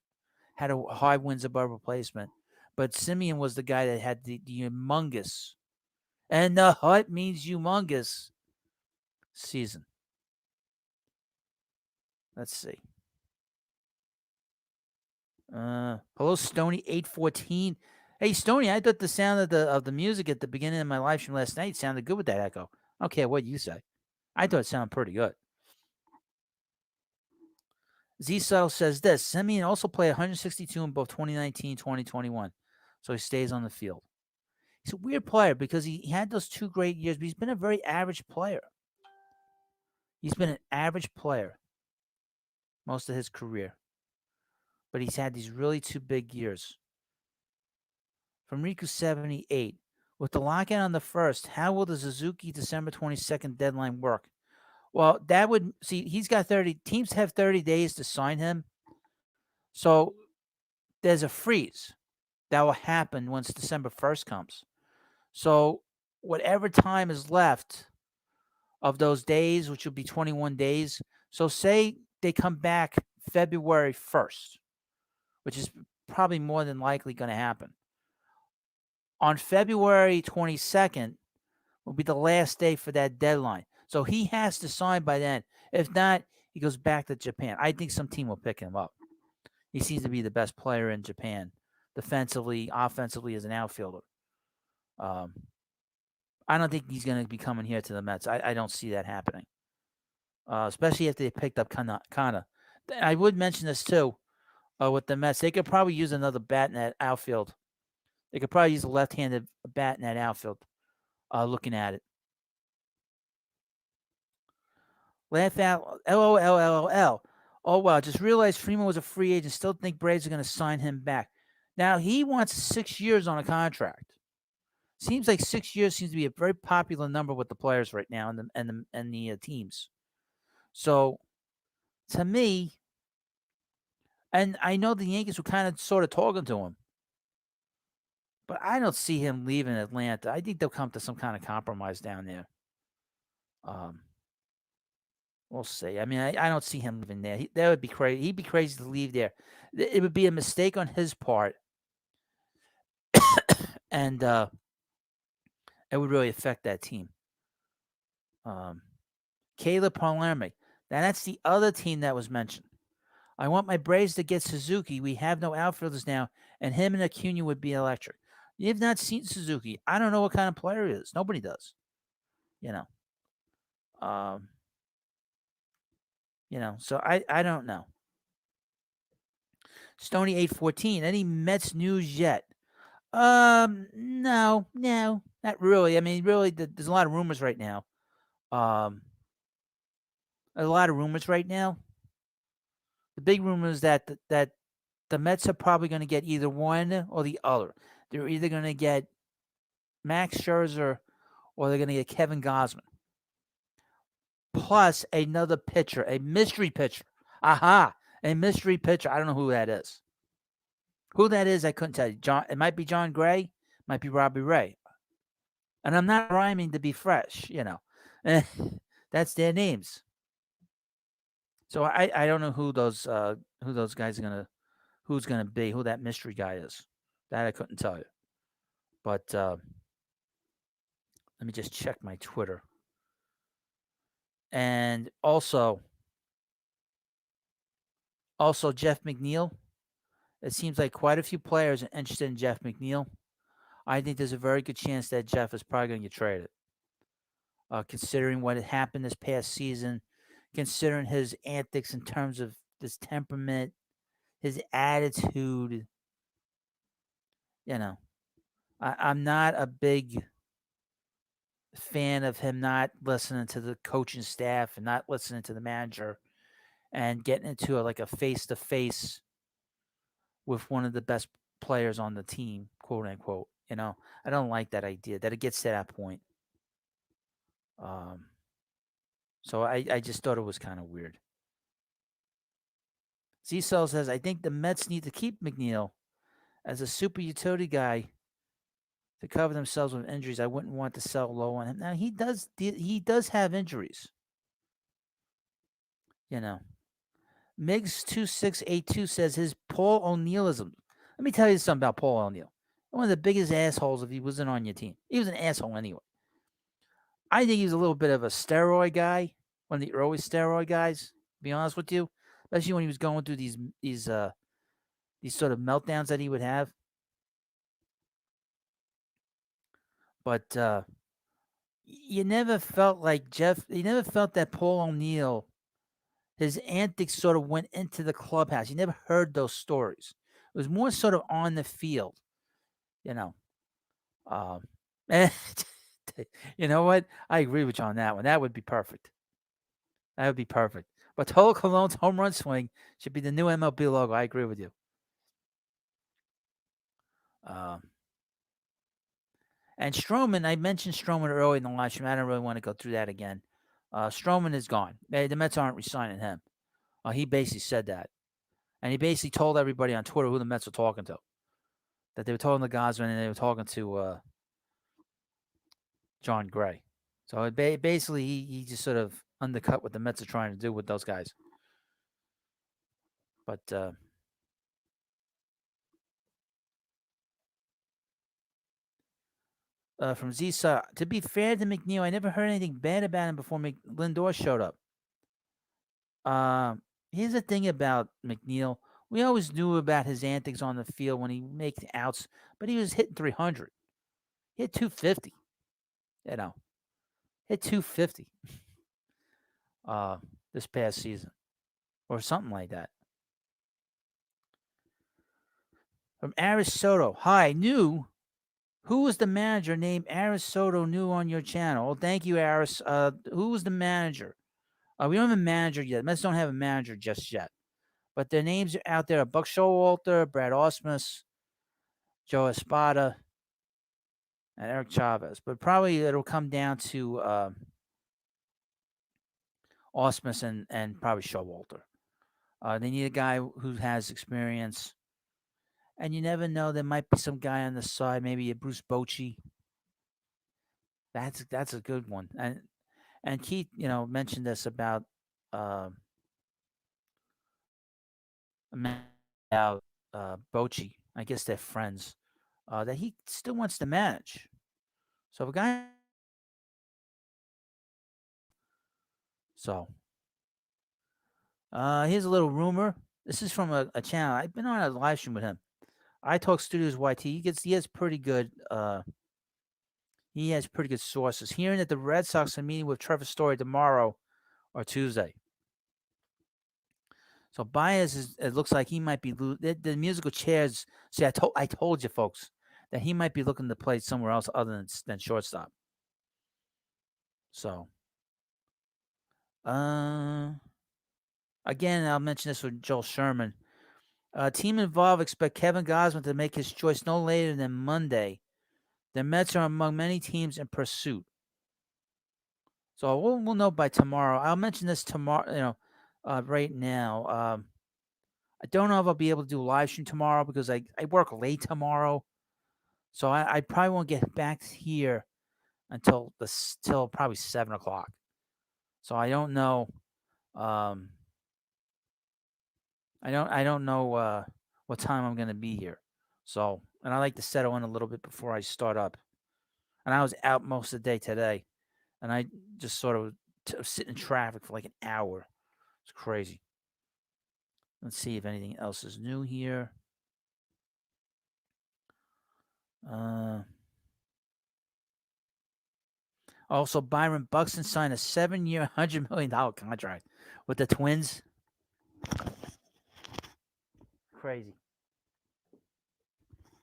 had a high wins above replacement. But Simeon was the guy that had the humongous, and the hut means humongous season. Let's see. Hello, Stony 814. Hey, Stony, I thought the sound of the music at the beginning of my live stream last night sounded good with that echo. I don't care what you say. I thought it sounded pretty good. Z Subtle says this. Simeon also played 162 in both 2019 and 2021. So he stays on the field. He's a weird player because he had those 2 great years, but he's been a very average player. He's been an average player most of his career. But he's had these really 2 big years. From Riku 78. With the lockout on the 1st, how will the Suzuki December 22nd deadline work? Well, that would see he's got 30 teams have 30 days to sign him. So there's a freeze that will happen once December 1st comes. So whatever time is left of those days, which will be 21 days. So say they come back February 1st, which is probably more than likely going to happen. On February 22nd will be the last day for that deadline. So he has to sign by then. If not, he goes back to Japan. I think some team will pick him up. He seems to be the best player in Japan, defensively, offensively as an outfielder. I don't think he's going to be coming here to the Mets. I don't see that happening, especially if they picked up Kana. I would mention this too with the Mets. They could probably use another bat in that outfield. They could probably use a left-handed bat in that outfield. Looking at it. Laugh out. LOL. Oh, wow. Just realized Freeman was a free agent. Still think Braves are going to sign him back. Now, he wants 6 years on a contract. Seems like 6 years seems to be a very popular number with the players right now and the teams. So, to me, and I know the Yankees were kind of sort of talking to him, but I don't see him leaving Atlanta. I think they'll come to some kind of compromise down there. We'll see. I mean, I don't see him living there. That would be crazy. He'd be crazy to leave there. It would be a mistake on his part, and it would really affect that team. Caleb Palermo. Now, that's the other team that was mentioned. I want my Braves to get Suzuki. We have no outfielders now, and him and Acuna would be electric. You've not seen Suzuki. I don't know what kind of player he is. Nobody does. So I don't know. Stony 814. Any Mets news yet? No, not really. I mean, really, there's a lot of rumors right now. A lot of rumors right now. The big rumor is that the Mets are probably going to get either one or the other. They're either going to get Max Scherzer or they're going to get Kevin Gausman. Plus another pitcher, a mystery pitcher. Aha, a mystery pitcher. I don't know who that is. Who that is, I couldn't tell you. It might be John Gray, might be Robbie Ray. And I'm not rhyming to be fresh, That's their names. So I don't know who those guys are who's gonna be, who that mystery guy is. That I couldn't tell you. But let me just check my Twitter. And also Jeff Mcneil. It seems like quite a few players are interested in Jeff Mcneil. I think there's a very good chance that Jeff is probably going to get traded. Considering what had happened this past season, considering his antics in terms of his temperament, his attitude, I'm not a big fan of him not listening to the coaching staff and not listening to the manager and getting into a face-to-face with one of the best players on the team, quote unquote. I don't like that idea that it gets to that point. So I just thought it was kind of weird. Z-Cell says, I think the Mets need to keep Mcneil as a super utility guy to cover themselves with injuries. I wouldn't want to sell low on him. Now he does have injuries. You know, Migs2682 says his Paul O'Neillism. Let me tell you something about Paul O'Neill. One of the biggest assholes if he wasn't on your team. He was an asshole anyway. I think he was a little bit of a steroid guy, one of the early steroid guys. To be honest with you, especially when he was going through these sort of meltdowns that he would have. But you never felt like Jeff. You never felt that Paul O'Neill, his antics sort of went into the clubhouse. You never heard those stories. It was more sort of on the field, you know. Um, and you know what? I agree with you on that one. That would be perfect. That would be perfect. But Total Cologne's home run swing should be the new MLB logo. I agree with you. Um, and Stroman, I mentioned Stroman early in the live stream. I don't really want to go through that again. Stroman is gone. The Mets aren't re-signing him. He basically said that. And he basically told everybody on Twitter who the Mets were talking to. That they were talking to Gausman and they were talking to John Gray. So basically, he just sort of undercut what the Mets are trying to do with those guys. But from Zisa, to be fair to Mcneil, I never heard anything bad about him before Lindor showed up. Here's the thing about Mcneil. We always knew about his antics on the field when he makes outs, but he was hitting 300. He hit 250. You know, hit 250 this past season or something like that. From Aris Soto. Hi, new. Who was the manager named Aris Soto new on your channel? Oh, thank you, Aris. Who was the manager? We don't have a manager yet. Mets don't have a manager just yet. But their names are out there. Buck Showalter, Brad Ausmus, Joe Espada, and Eric Chavez. But probably it'll come down to Ausmus and probably Showalter. They need a guy who has experience. And you never know. There might be some guy on the side, maybe a Bruce Bochy. That's a good one. And Keith, mentioned this about Bochy. I guess they're friends. That he still wants to manage. So if a guy. So here's a little rumor. This is from a channel. I've been on a live stream with him. I Talk Studios YT. He has pretty good sources. Hearing that the Red Sox are meeting with Trevor Story tomorrow or Tuesday. So Baez it looks like he might be the musical chairs. See, I told you folks that he might be looking to play somewhere else other than shortstop. So, again, I'll mention this with Joel Sherman. Team involved expect Kevin Gausman to make his choice no later than Monday. The Mets are among many teams in pursuit. So we'll know by tomorrow. I'll mention this tomorrow. Right now. I don't know if I'll be able to do a live stream tomorrow because I work late tomorrow. So I probably won't get back here until probably 7 o'clock. So I don't know. I don't know what time I'm gonna be here. So, and I like to settle in a little bit before I start up. And I was out most of the day today, and I just sort of sit in traffic for like an hour. It's crazy. Let's see if anything else is new here. Also, Byron Buxton signed a 7-year, $100 million contract with the Twins. Crazy.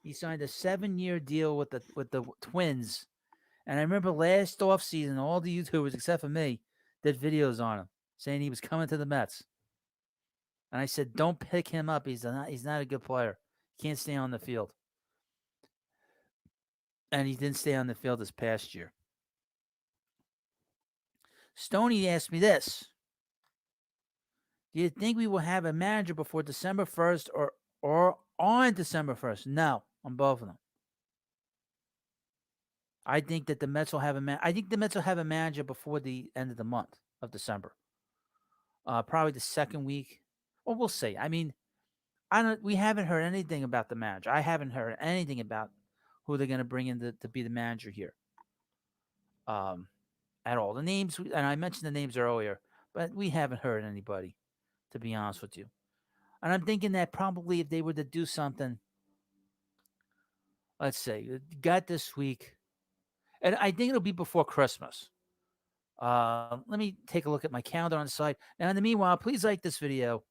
He signed a 7-year deal with the Twins. And I remember last offseason, all the YouTubers except for me did videos on him saying he was coming to the Mets. And I said, don't pick him up. He's not a good player. He can't stay on the field. And he didn't stay on the field this past year. Stoney asked me this. Do you think we will have a manager before December 1st or on December 1st? No, on both of them. I think that the Mets will have I think the Mets will have a manager before the end of the month of December. Probably the second week. Well, we'll see. I mean, I don't. We haven't heard anything about the manager. I haven't heard anything about who they're going to bring in to be the manager here. Um, at all. The names, and I mentioned the names earlier, but we haven't heard anybody. To be honest with you, and I'm thinking that probably if they were to do something, let's say, got this week, and I think it'll be before Christmas. Let me take a look at my calendar on the side. Now, in the meanwhile, please like this video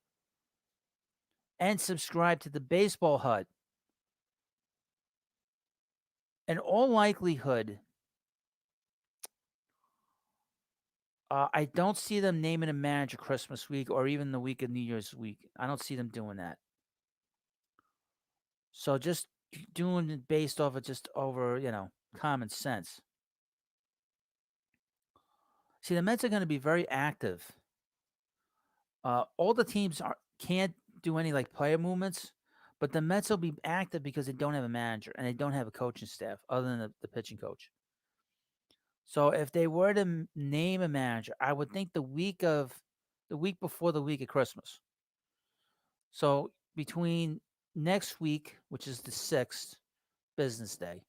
and subscribe to the Baseball Hut. In all likelihood, I don't see them naming a manager Christmas week or even the week of New Year's week. I don't see them doing that. So just doing it based off of just over, common sense. See, the Mets are going to be very active. All the teams can't do any like player movements, but the Mets will be active because they don't have a manager and they don't have a coaching staff other than the pitching coach. So if they were to name a manager, I would think the week before the week of Christmas. So between next week, which is the 6th business day,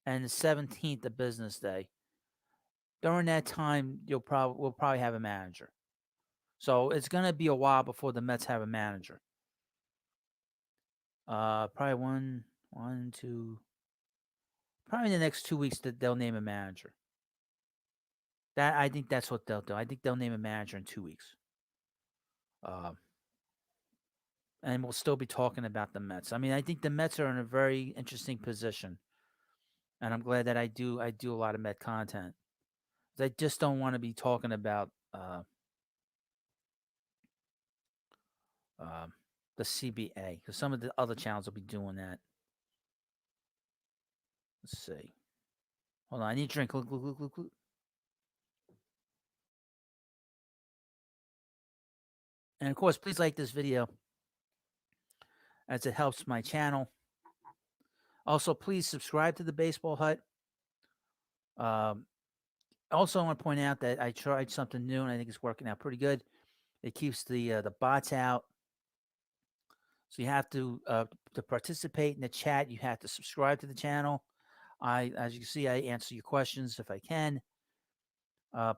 and the 17th, the business day, during that time, we'll probably have a manager. So it's gonna be a while before the Mets have a manager. Probably one, two, probably in the next 2 weeks that they'll name a manager. I think that's what they'll do. I think they'll name a manager in 2 weeks. And we'll still be talking about the Mets. I mean, I think the Mets are in a very interesting position, and I'm glad that I do a lot of Met content. I just don't want to be talking about the CBA because some of the other channels will be doing that. Let's see. Hold on, I need a drink. Look. And of course, please like this video as it helps my channel. Also, please subscribe to the Baseball Hut. Also, I want to point out that I tried something new and I think it's working out pretty good. It keeps the bots out. So you have to participate in the chat. You have to subscribe to the channel. As you can see, I answer your questions if I can.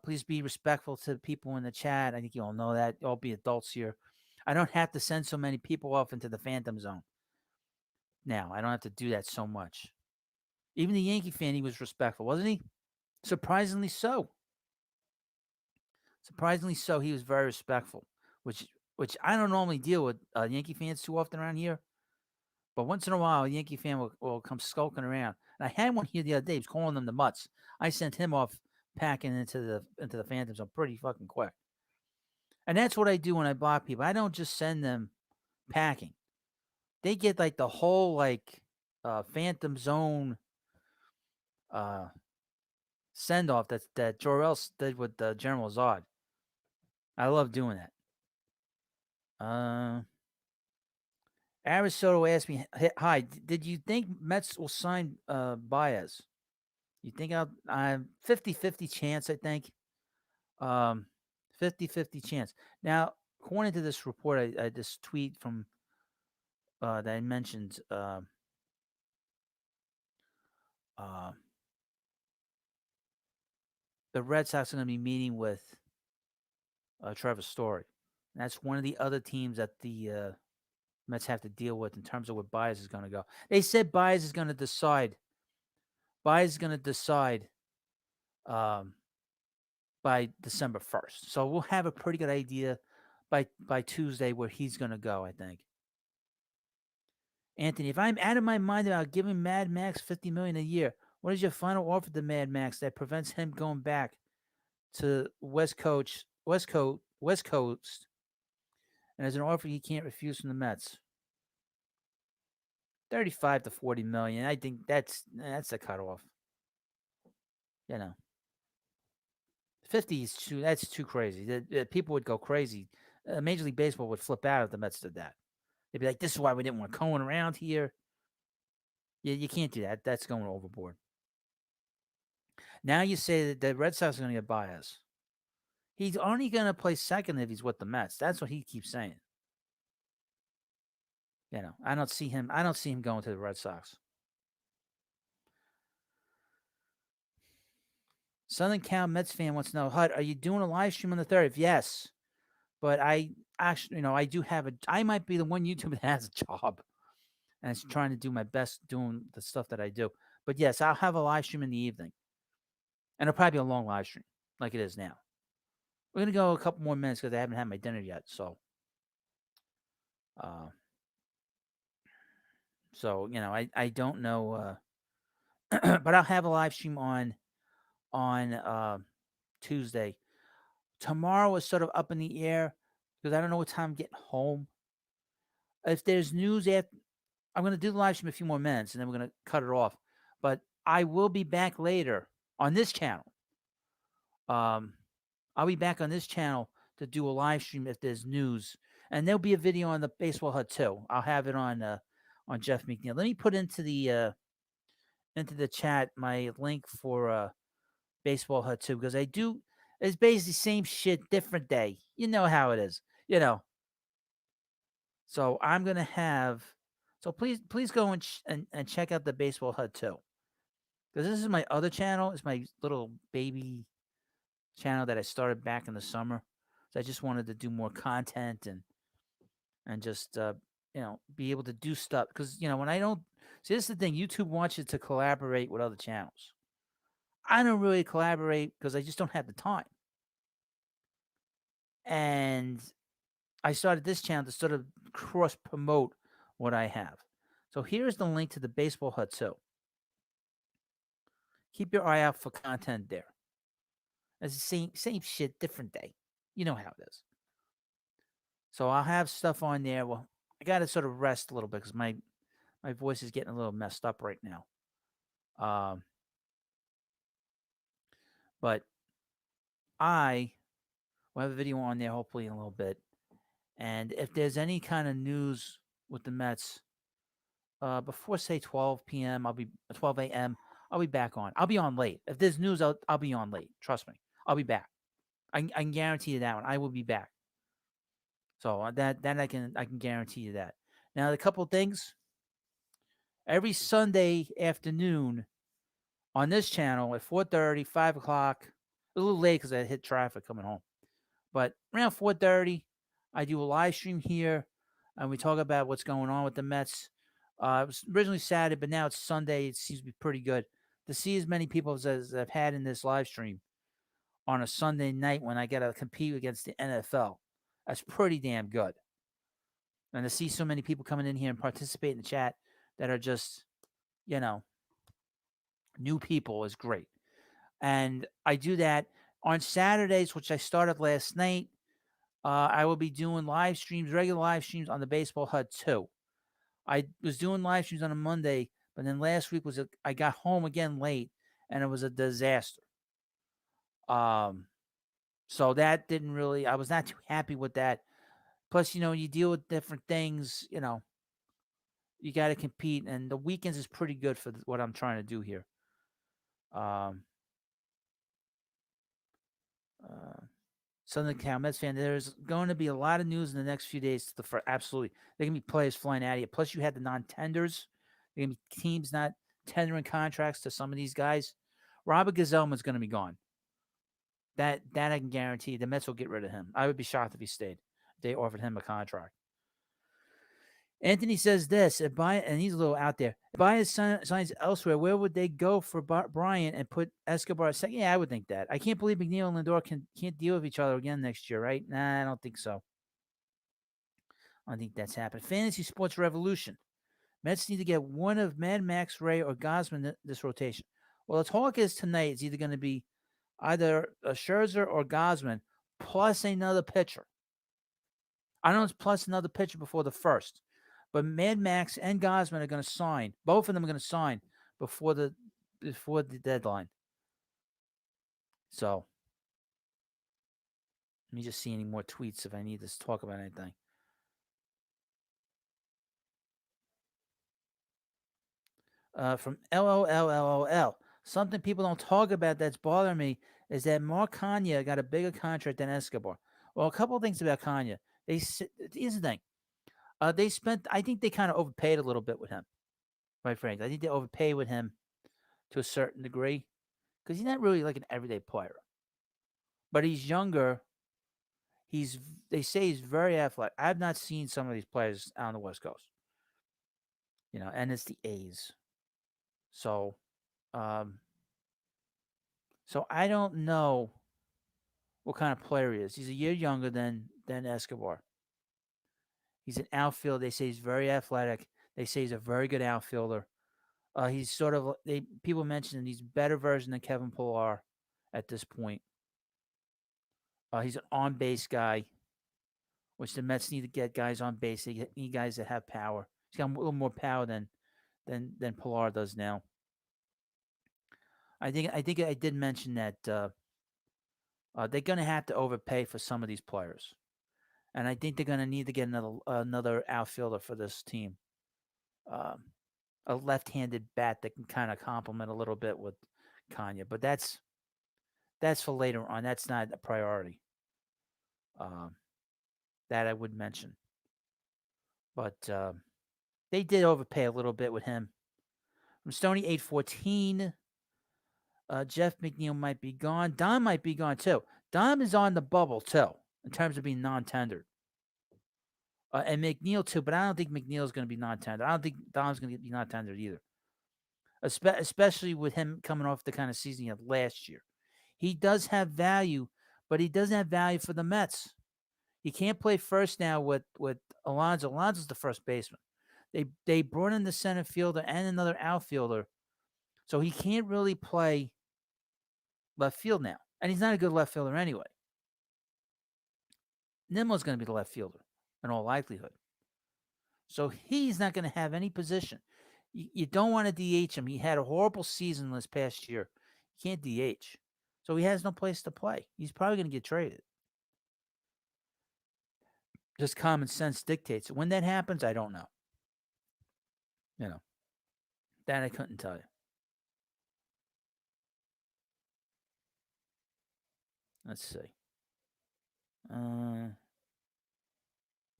Please be respectful to the people in the chat. I think you all know that. All be adults here. I don't have to send so many people off into the phantom zone. Now, I don't have to do that so much. Even the Yankee fan, he was respectful, wasn't he? Surprisingly so. Surprisingly so, he was very respectful, which I don't normally deal with Yankee fans too often around here. But once in a while, a Yankee fan will come skulking around. And I had one here the other day. He was calling them the Mutts. I sent him off packing into the phantom zone pretty fucking quick. And that's what I do when I block people. I don't just send them packing. They get like the whole phantom zone send off that Jor-El did with General Zod. I love doing that. Aristotle asked me, "Hi, did you think Mets will sign Baez? You think I'm 50-50 chance, I think. 50-50 chance. Now, according to this report, this tweet from that I mentioned, the Red Sox are going to be meeting with Trevor Story. That's one of the other teams that the Mets have to deal with in terms of where Baez is going to go. They said Baez is going to decide. Baez is going to decide by December 1st. So we'll have a pretty good idea by Tuesday where he's going to go, I think. Anthony, if I'm out of my mind about giving Mad Max $50 million a year, what is your final offer to Mad Max that prevents him going back to West Coast, and as an offer he can't refuse from the Mets? 35 to 40 million. I think that's a cutoff. 50 is that's too crazy. The people would go crazy. Major League Baseball would flip out if the Mets did that. They'd be like, "This is why we didn't want Cohen around here." Yeah, you can't do that. That's going overboard. Now you say that the Red Sox are going to get Baez. He's only going to play second if he's with the Mets. That's what he keeps saying. I don't see him. I don't see him going to the Red Sox. Southern Cal Mets fan wants to know, Hud, are you doing a live stream on the 30th? Yes, but I actually, I do have a. I might be the one YouTuber that has a job, and it's trying to do my best doing the stuff that I do. But yes, I'll have a live stream in the evening, and it'll probably be a long live stream like it is now. We're gonna go a couple more minutes because I haven't had my dinner yet. Uh, I don't know, but I'll have a live stream on Tuesday. Tomorrow is sort of up in the air because I don't know what time I'm getting home. If there's news after, I'm going to do the live stream a few more minutes and then we're going to cut it off. But I will be back later on this channel. I'll be back on this channel to do a live stream if there's news, and there'll be a video on the Baseball Hut too. I'll have it on Jeff Mcneil. Let me put into the chat my link for Baseball Hut too, because I do. It's basically same shit, different day. You know how it is. So I'm gonna have. So please go and check out the Baseball Hut too, because this is my other channel. It's my little baby channel that I started back in the summer. So I just wanted to do more content and just be able to do stuff because when I don't see, this is the thing. YouTube wants you to collaborate with other channels. I don't really collaborate because I just don't have the time. And I started this channel to sort of cross promote what I have. So here's the link to the Baseball Hut too. Keep your eye out for content there. It's the same shit, different day. You know how it is. So I'll have stuff on there. Well, I got to sort of rest a little bit because my voice is getting a little messed up right now. But I will have a video on there hopefully in a little bit. And if there's any kind of news with the Mets, before say 12 p.m., 12 a.m. I'll be back on. I'll be on late. If there's news, I'll be on late. Trust me, I'll be back. I can guarantee you that one. I will be back. So that I can guarantee you that. Now, a couple things. Every Sunday afternoon on this channel at 4:30, 5 o'clock. A little late because I hit traffic coming home. But around 4:30, I do a live stream here, and we talk about what's going on with the Mets. It was originally Saturday, but now it's Sunday. It seems to be pretty good. To see as many people as I've had in this live stream on a Sunday night when I got to compete against the NFL, that's pretty damn good. And to see so many people coming in here and participate in the chat that are just, new people is great. And I do that on Saturdays, which I started last night. I will be doing live streams, regular live streams on the Baseball Hut too. I was doing live streams on a Monday, but then last week I got home again late, and it was a disaster. So that didn't really. I was not too happy with that. Plus, you deal with different things. You got to compete, and the weekends is pretty good for what I'm trying to do here. Southern Cal Mets fan, there's going to be a lot of news in the next few days. For absolutely, there can be players flying out of here. Plus, you had the non-tenders. There can be teams not tendering contracts to some of these guys. Robert Gazelman's going to be gone. That I can guarantee. The Mets will get rid of him. I would be shocked if he stayed. They offered him a contract. Anthony says this, and he's a little out there. If Baez signs elsewhere, where would they go for Bryant and put Escobar second? Yeah, I would think that. I can't believe Mcneil and Lindor can't deal with each other again next year, right? Nah, I don't think so. I don't think that's happened. Fantasy Sports Revolution. Mets need to get one of Mad Max, Ray, or Gausman this rotation. Well, the talk is tonight it's either going to be either a Scherzer or Gausman plus another pitcher. I don't know it's plus another pitcher before the first. But Mad Max and Gausman are going to sign. Both of them are going to sign before the deadline. So let me just see any more tweets if I need to talk about anything. From LOLLOL. Something people don't talk about that's bothering me is that Mark Kanya got a bigger contract than Escobar. Well, a couple of things about Kanya. Here's the thing. They spent. I think they kind of overpaid a little bit with him. Quite frankly, I think they overpaid with him to a certain degree because he's not really like an everyday player. But he's younger. He's. They say he's very athletic. I've not seen some of these players out on the West Coast. And it's the A's. So, um, so I don't know what kind of player he is. He's a year younger than Escobar. He's an outfielder. They say he's very athletic. They say he's a very good outfielder. He's sort of people mention he's a better version than Kevin Pillar at this point. He's an on base guy, which the Mets need to get guys on base. They need guys that have power. He's got a little more power than Pillar does now. I think I did mention that they're going to have to overpay for some of these players, and I think they're going to need to get another outfielder for this team. Um, a left-handed bat that can kind of complement a little bit with Kanya, but that's for later on. That's not a priority. Um, that I would mention, but they did overpay a little bit with him. From Stony 814, Jeff McNeil might be gone. Dom might be gone too. Dom is on the bubble too in terms of being non-tendered. And McNeil too, but I don't think McNeil is going to be non-tendered. I don't think Dom's going to be non-tendered either. Especially with him coming off the kind of season he had last year. He does have value, but he doesn't have value for the Mets. He can't play first now with Alonzo. Alonzo's the first baseman. They brought in the center fielder and another outfielder, so he can't really play left field now. And he's not a good left fielder anyway. Nimmo's going to be the left fielder in all likelihood. So he's not going to have any position. You don't want to DH him. He had a horrible season this past year. You can't DH. So he has no place to play. He's probably going to get traded. Just common sense dictates it. When that happens, I don't know. That I couldn't tell you. Let's see.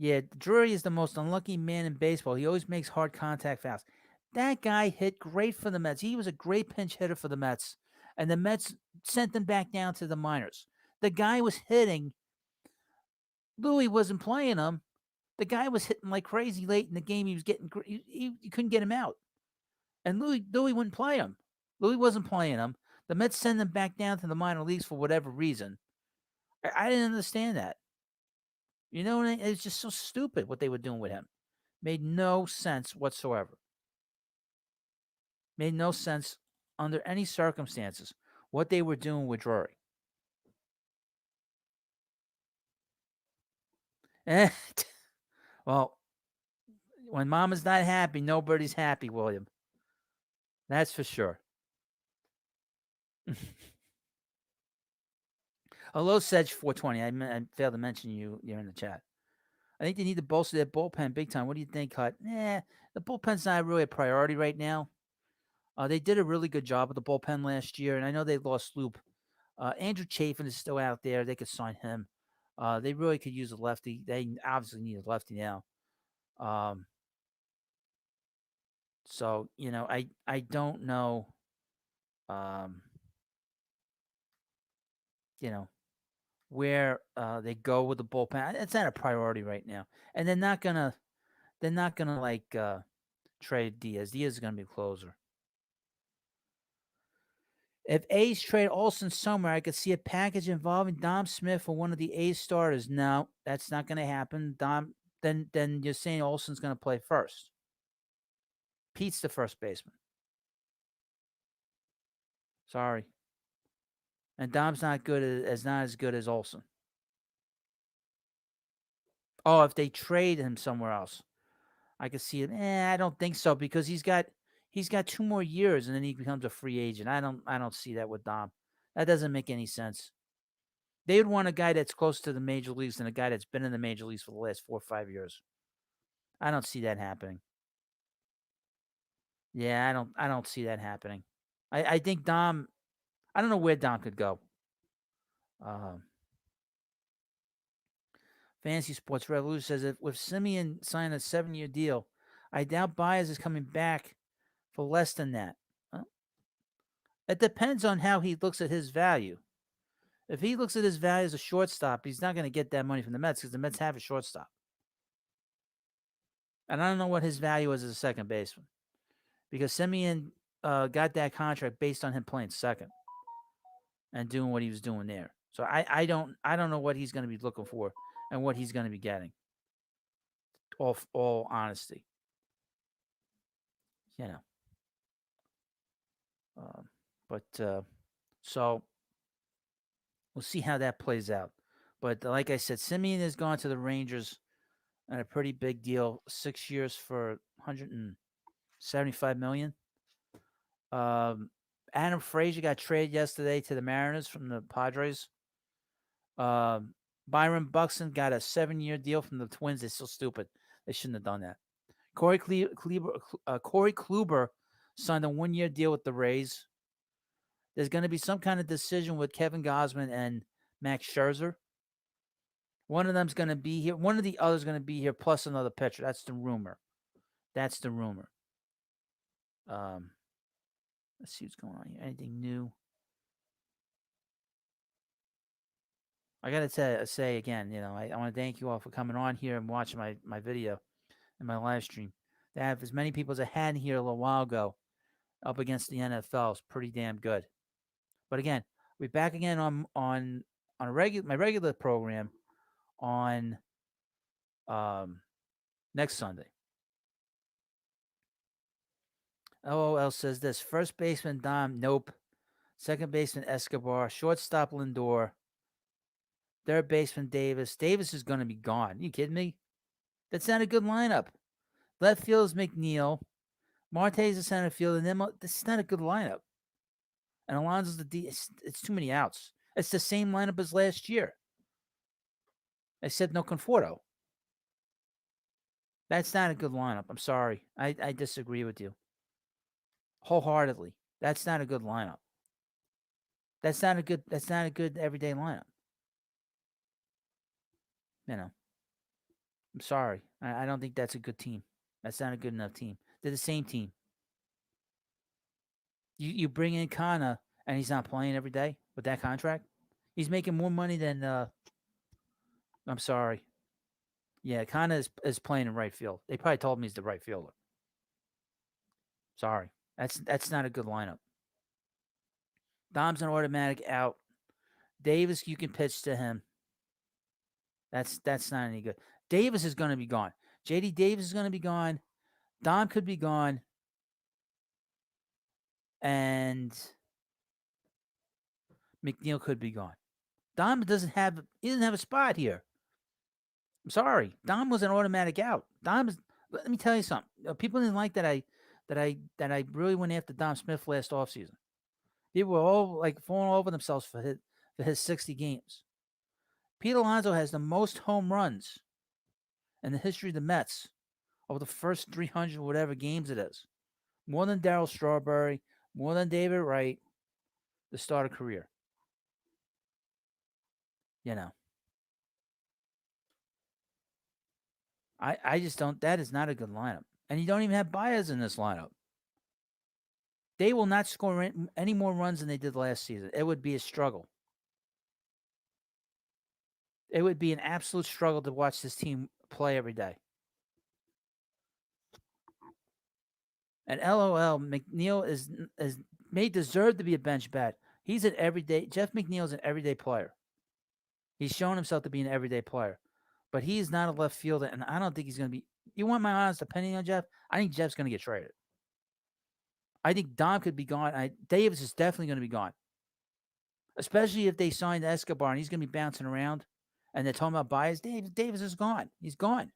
Yeah, Drury is the most unlucky man in baseball. He always makes hard contact fouls. That guy hit great for the Mets. He was a great pinch hitter for the Mets. And the Mets sent him back down to the minors. The guy was hitting. Louis wasn't playing him. The guy was hitting like crazy late in the game. He was getting. You couldn't get him out. And Louis wouldn't play him. Louis wasn't playing him. The Mets sent him back down to the minor leagues for whatever reason. I didn't understand that. It's just so stupid what they were doing with him. Made no sense whatsoever. Made no sense under any circumstances what they were doing with Drury. Well, when Mama's not happy, nobody's happy, William. That's for sure. Hello, Sedge 420. I failed to mention you're in the chat. I think they need to bolster their bullpen big time. What do you think, Hut? The bullpen's not really a priority right now. They did a really good job with the bullpen last year, and I know they lost Loop. Andrew Chafin is still out there. They could sign him. They really could use a lefty. They obviously need a lefty now. So I don't know. Where they go with the bullpen. It's not a priority right now, and they're not gonna like trade Diaz. Diaz is gonna be a closer. If A's trade Olsen somewhere, I could see a package involving Dom Smith for one of the A's starters. No, that's not going to happen. Then you're saying Olsen's going to play first. Pete's the first baseman. Sorry. And Dom's not as good as Olsen. Oh, if they trade him somewhere else, I could see it. I don't think so because he's got 2 more years and then he becomes a free agent. I don't see that with Dom. That doesn't make any sense. They would want a guy that's close to the major leagues than a guy that's been in the major leagues for the last 4 or 5 years. I don't see that happening. Yeah, I don't see that happening. I think Dom. I don't know where Dom could go. Um, Fantasy Sports Revolution says if with Simeon signing a 7-year deal, I doubt Baez is coming back for less than that. Well, it depends on how he looks at his value. If he looks at his value as a shortstop, he's not going to get that money from the Mets because the Mets have a shortstop. And I don't know what his value is as a second baseman because Simeon got that contract based on him playing second and doing what he was doing there. So I don't know what he's going to be looking for and what he's going to be getting. All honesty, you know. But so we'll see how that plays out. But like I said, Simeon has gone to the Rangers on a pretty big deal, 6 years for $175 million. Adam Frazier got traded yesterday to the Mariners from the Padres. Byron Buxton got a 7-year deal from the Twins. They're so stupid. They shouldn't have done that. Corey Kluber signed a 1-year deal with the Rays. There's going to be some kind of decision with Kevin Gausman and Max Scherzer. One of them's going to be here. One of the others going to be here, plus another pitcher. That's the rumor. Let's see what's going on here. Anything new? I got to say again, I want to thank you all for coming on here and watching my video and my live stream. To have as many people as I had here a little while ago up against the NFL is pretty damn good. But again, we'll be back again on my regular program on next Sunday. LOL says this: first baseman Dom, nope. Second baseman Escobar, shortstop Lindor, third baseman Davis. Davis is going to be gone. You kidding me? That's not a good lineup. Left field is Mcneil. Marte's the center field, and then this is not a good lineup. And Alonzo's the D. It's too many outs. It's the same lineup as last year, except no Conforto. That's not a good lineup. I'm sorry. I disagree with you wholeheartedly. That's not a good lineup. That's not a good everyday lineup. I'm sorry. I don't think that's a good team. That's not a good enough team. They're the same team. You bring in Kana and he's not playing every day with that contract. He's making more money than I'm sorry. Yeah, Kana is playing in right field. They probably told me he's the right fielder. Sorry. That's not a good lineup. Dom's an automatic out. Davis, you can pitch to him. That's not any good. Davis is going to be gone. JD Davis is going to be gone. Dom could be gone. And Mcneil could be gone. Dom doesn't have a spot here. I'm sorry. Dom was an automatic out. Let me tell you something. People didn't like that I really went after Dom Smith last offseason. People were all like falling over themselves for his 60 games. Pete Alonso has the most home runs in the history of the Mets over the first 300 whatever games it is. More than Darryl Strawberry, more than David Wright, the start of career. I just don't. That is not a good lineup. And you don't even have Baez in this lineup. They will not score any more runs than they did last season. It would be a struggle. It would be an absolute struggle to watch this team play every day. And LOL, Mcneil may deserve to be a bench bat. He's an everyday. Jeff McNeil is an everyday player. He's shown himself to be an everyday player, but he's not a left fielder, and I don't think he's going to be. You want my honest opinion on Jeff? I think Jeff's going to get traded. I think Dom could be gone. Davis is definitely going to be gone, especially if they signed Escobar and he's going to be bouncing around, and they're talking about Baez. Davis is gone. He's gone.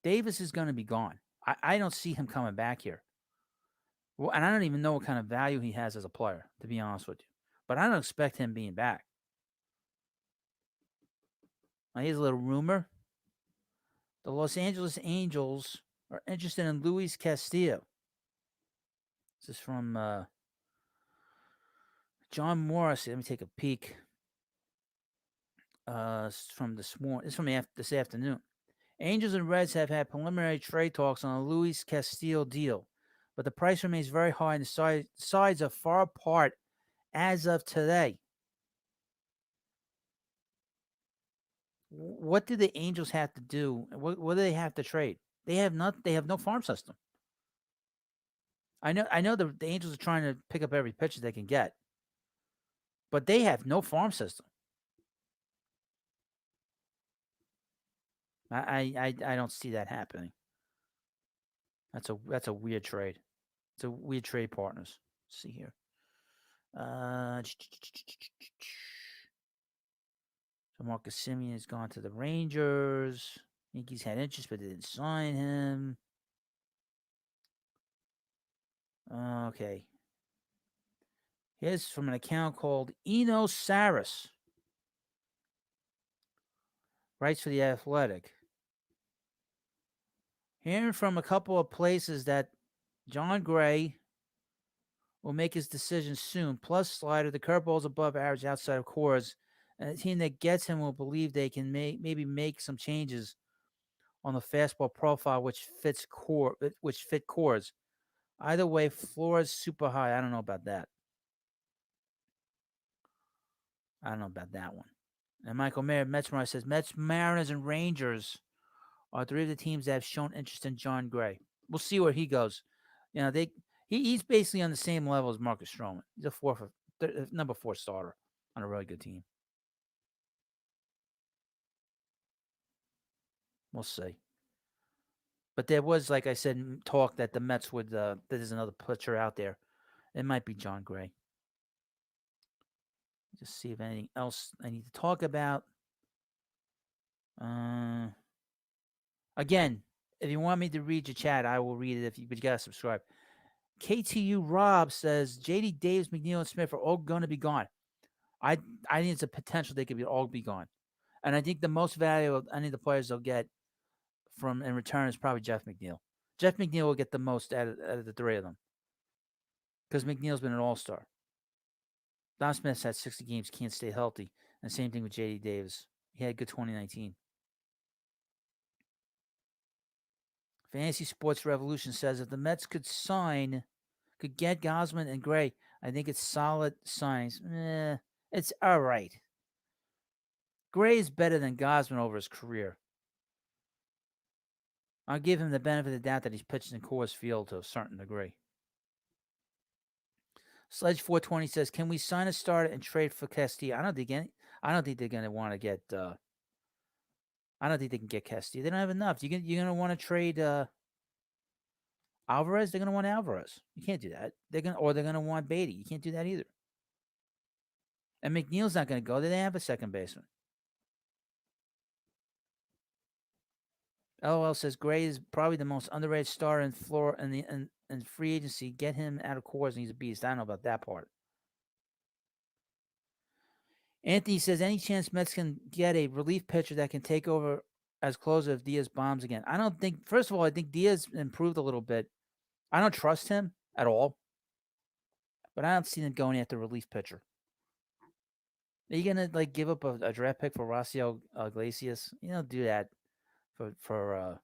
Davis is going to be gone. I don't see him coming back here. Well, and I don't even know what kind of value he has as a player, to be honest with you. But I don't expect him being back. Now, here's a little rumor. The Los Angeles Angels are interested in Louise Castillo. This is from John Morris. Let me take a peek. From this morning. It's from this afternoon. Angels and Reds have had preliminary trade talks on a Luis Castillo deal, but the price remains very high and the sides are far apart as of today. What do the Angels have to do? What do they have to trade? They have not. They have no farm system. I know the Angels are trying to pick up every pitcher they can get, but they have no farm system. I don't see that happening. That's a weird trade. It's a weird trade partners. Let's see here. So Marcus Semien has gone to the Rangers. Yankees had interest, but they didn't sign him. Okay. Here's from an account called Eno Saris. Writes for The Athletic. Hearing from a couple of places that John Gray will make his decision soon. Plus slider, the curveball's above average outside of cores. And a team that gets him will believe they can maybe make some changes on the fastball profile, which fit cores. Either way, floor is super high. I don't know about that. I don't know about that one. And Michael Mayer, Mets says Mets, Mariners, and Rangers are three of the teams that have shown interest in John Gray. We'll see where he goes. You know, he's basically on the same level as Marcus Stroman. He's a number 4 starter on a really good team. We'll see. But there was, like I said, talk that the Mets would. There's another pitcher out there. It might be John Gray. Just see if anything else I need to talk about. Again, if you want me to read your chat, I will read it. But you gotta subscribe. KTU Rob says JD Davis, Mcneil, and Smith are all going to be gone. I think it's a potential they could all be gone, and I think the most value of any of the players they'll get from in return is probably Jeff McNeil. Jeff McNeil will get the most out of the three of them because McNeil's been an all-star. Don Smith's had 60 games, can't stay healthy, and same thing with JD Davis. He had a good 2019. Fantasy Sports Revolution says if the Mets could get Gausman and Gray, I think it's solid signings. It's all right. Gray is better than Gausman over his career. I'll give him the benefit of the doubt that he's pitched in Coors Field to a certain degree. Sledge 420 says, "Can we sign a starter and trade for Castillo?" I don't think they're going to want to get. I don't think they can get Castillo. They don't have enough. You're going to want to trade Alvarez. They're going to want Alvarez. You can't do that. They're going to want Beatty. You can't do that either. And McNeil's not going to go. They didn't have a second baseman. LOL says Gray is probably the most underrated star in floor in free agency. Get him out of Coors and he's a beast. I don't know about that part. Anthony says any chance Mets can get a relief pitcher that can take over as closer if Diaz bombs again. I don't think. First of all, I think Diaz improved a little bit. I don't trust him at all, but I don't see them going after relief pitcher. Are you gonna give up a draft pick for Rocio Iglesias? You don't do that for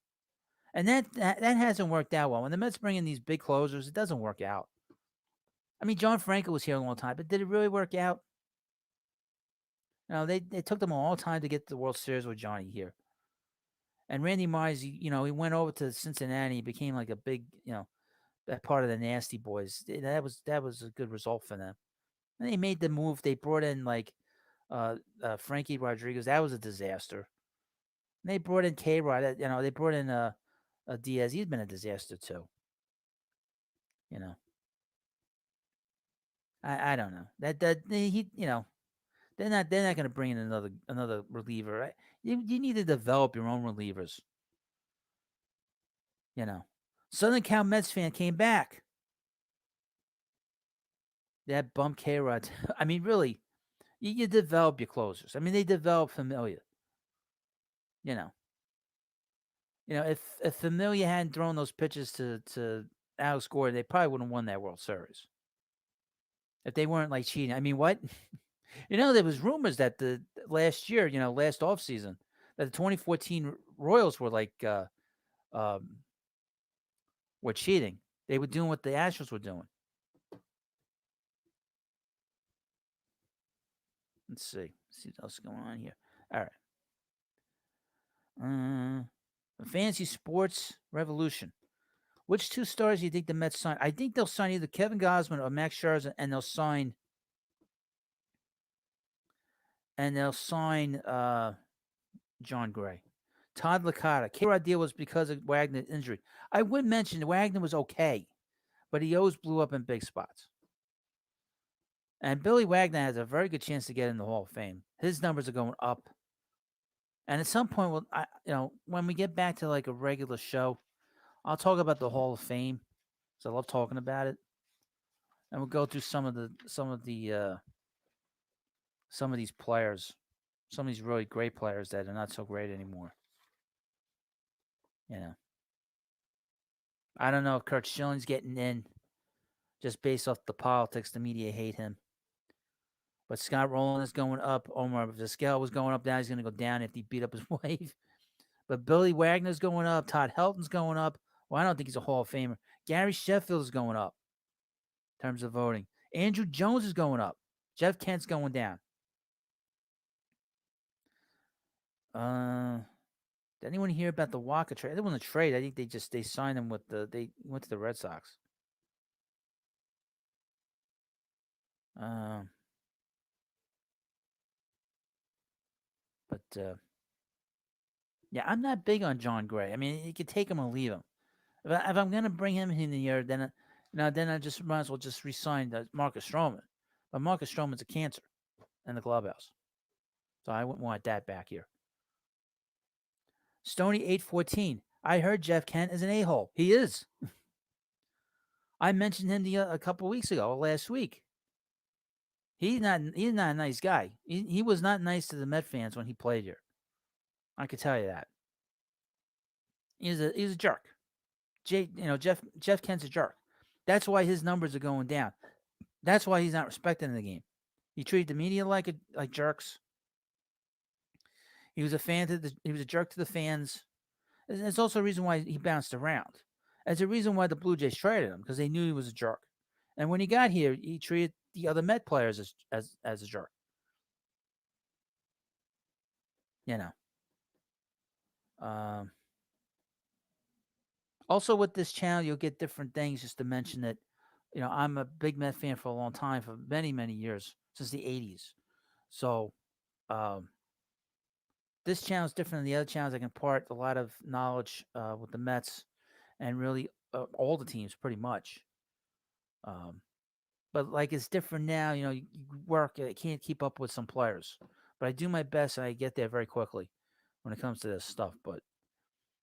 and that hasn't worked out well. When the Mets bring in these big closers, it doesn't work out. I mean, John Franco was here a long time, but did it really work out? No, they took them a long time to get the World Series with Johnny here. And Randy Mize, he went over to Cincinnati, he became like a big, that part of the Nasty Boys. That was a good result for them. And they made the move. They brought in Frankie Rodriguez. That was a disaster. And they brought in K-Rod. They brought in Diaz. He's been a disaster too. I don't know that he they're not going to bring in another reliever. Right? You need to develop your own relievers. Southern Cal Mets fan came back. That bump K-Rod. I mean, really, you develop your closers. I mean, they develop familiar. If Familia hadn't thrown those pitches to Alex Gordon, they probably wouldn't have won that World Series. If they weren't like cheating, I mean, what? There was rumors that the last year, last offseason, that the 2014 Royals were like um, were cheating. They were doing what the Astros were doing. Let's see what else is going on here. All right. Fantasy Sports Revolution. Which two stars do you think the Mets sign? I think they'll sign either Kevin Gausman or Max Scherzer, and they'll sign John Gray. Todd Licata. K-Rod deal was because of Wagner's injury. I would mention Wagner was okay, but he always blew up in big spots. And Billy Wagner has a very good chance to get in the Hall of Fame. His numbers are going up. And at some point, when we get back to like a regular show, I'll talk about the Hall of Fame. So I love talking about it. And we'll go through some of these players, some of these really great players that are not so great anymore. I don't know if Kurt Schilling's getting in just based off the politics. The media hate him. But Scott Rowland is going up. Omar Vizquel was going up. Now he's going to go down if he beat up his wife. But Billy Wagner's going up. Todd Helton's going up. Well, I don't think he's a Hall of Famer. Gary Sheffield is going up in terms of voting. Andrew Jones is going up. Jeff Kent's going down. Did anyone hear about the Walker trade? They wasn't a trade. I think they signed him they went to the Red Sox. But yeah, I'm not big on John Gray. I mean, you could take him or leave him. If I'm going to bring him in the year, then I just might as well just resign Marcus Stroman. But Marcus Stroman's a cancer in the clubhouse, so I wouldn't want that back here. Stony 814. I heard Jeff Kent is an a-hole. He is. I mentioned him a couple weeks ago, last week. He's not a nice guy. He was not nice to the Met fans when he played here. I could tell you that. He's a jerk. Jeff Kent's a jerk. That's why his numbers are going down. That's why he's not respected in the game. He treated the media like jerks. He was a jerk to the fans. It's also a reason why he bounced around. It's a reason why the Blue Jays traded him, because they knew he was a jerk. And when he got here, he treated the other Met players as a jerk. Also, with this channel, you'll get different things. Just to mention that, I'm a big Met fan for a long time, for many, many years, since the 80s. So, this channel is different than the other channels. I can impart a lot of knowledge with the Mets and really all the teams, pretty much. But like it's different now. You work. I can't keep up with some players, but I do my best and I get there very quickly when it comes to this stuff. But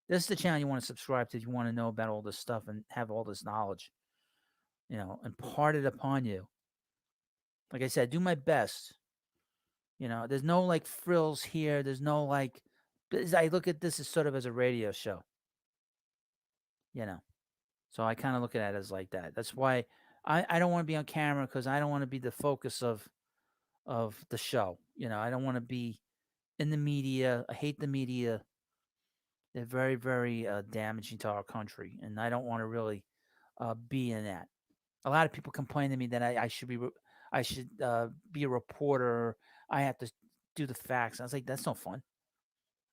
this is the channel you want to subscribe to if you want to know about all this stuff and have all this knowledge, imparted upon you. Like I said, I do my best. There's no like frills here. There's no like. I look at this as sort of as a radio show. So I kind of look at it as like that. That's why I don't want to be on camera, because I don't want to be the focus of the show. I don't want to be in the media. I hate the media. They're very, very damaging to our country, and I don't want to really be in that. A lot of people complain to me that I should be a reporter. I have to do the facts. I was like, that's no fun.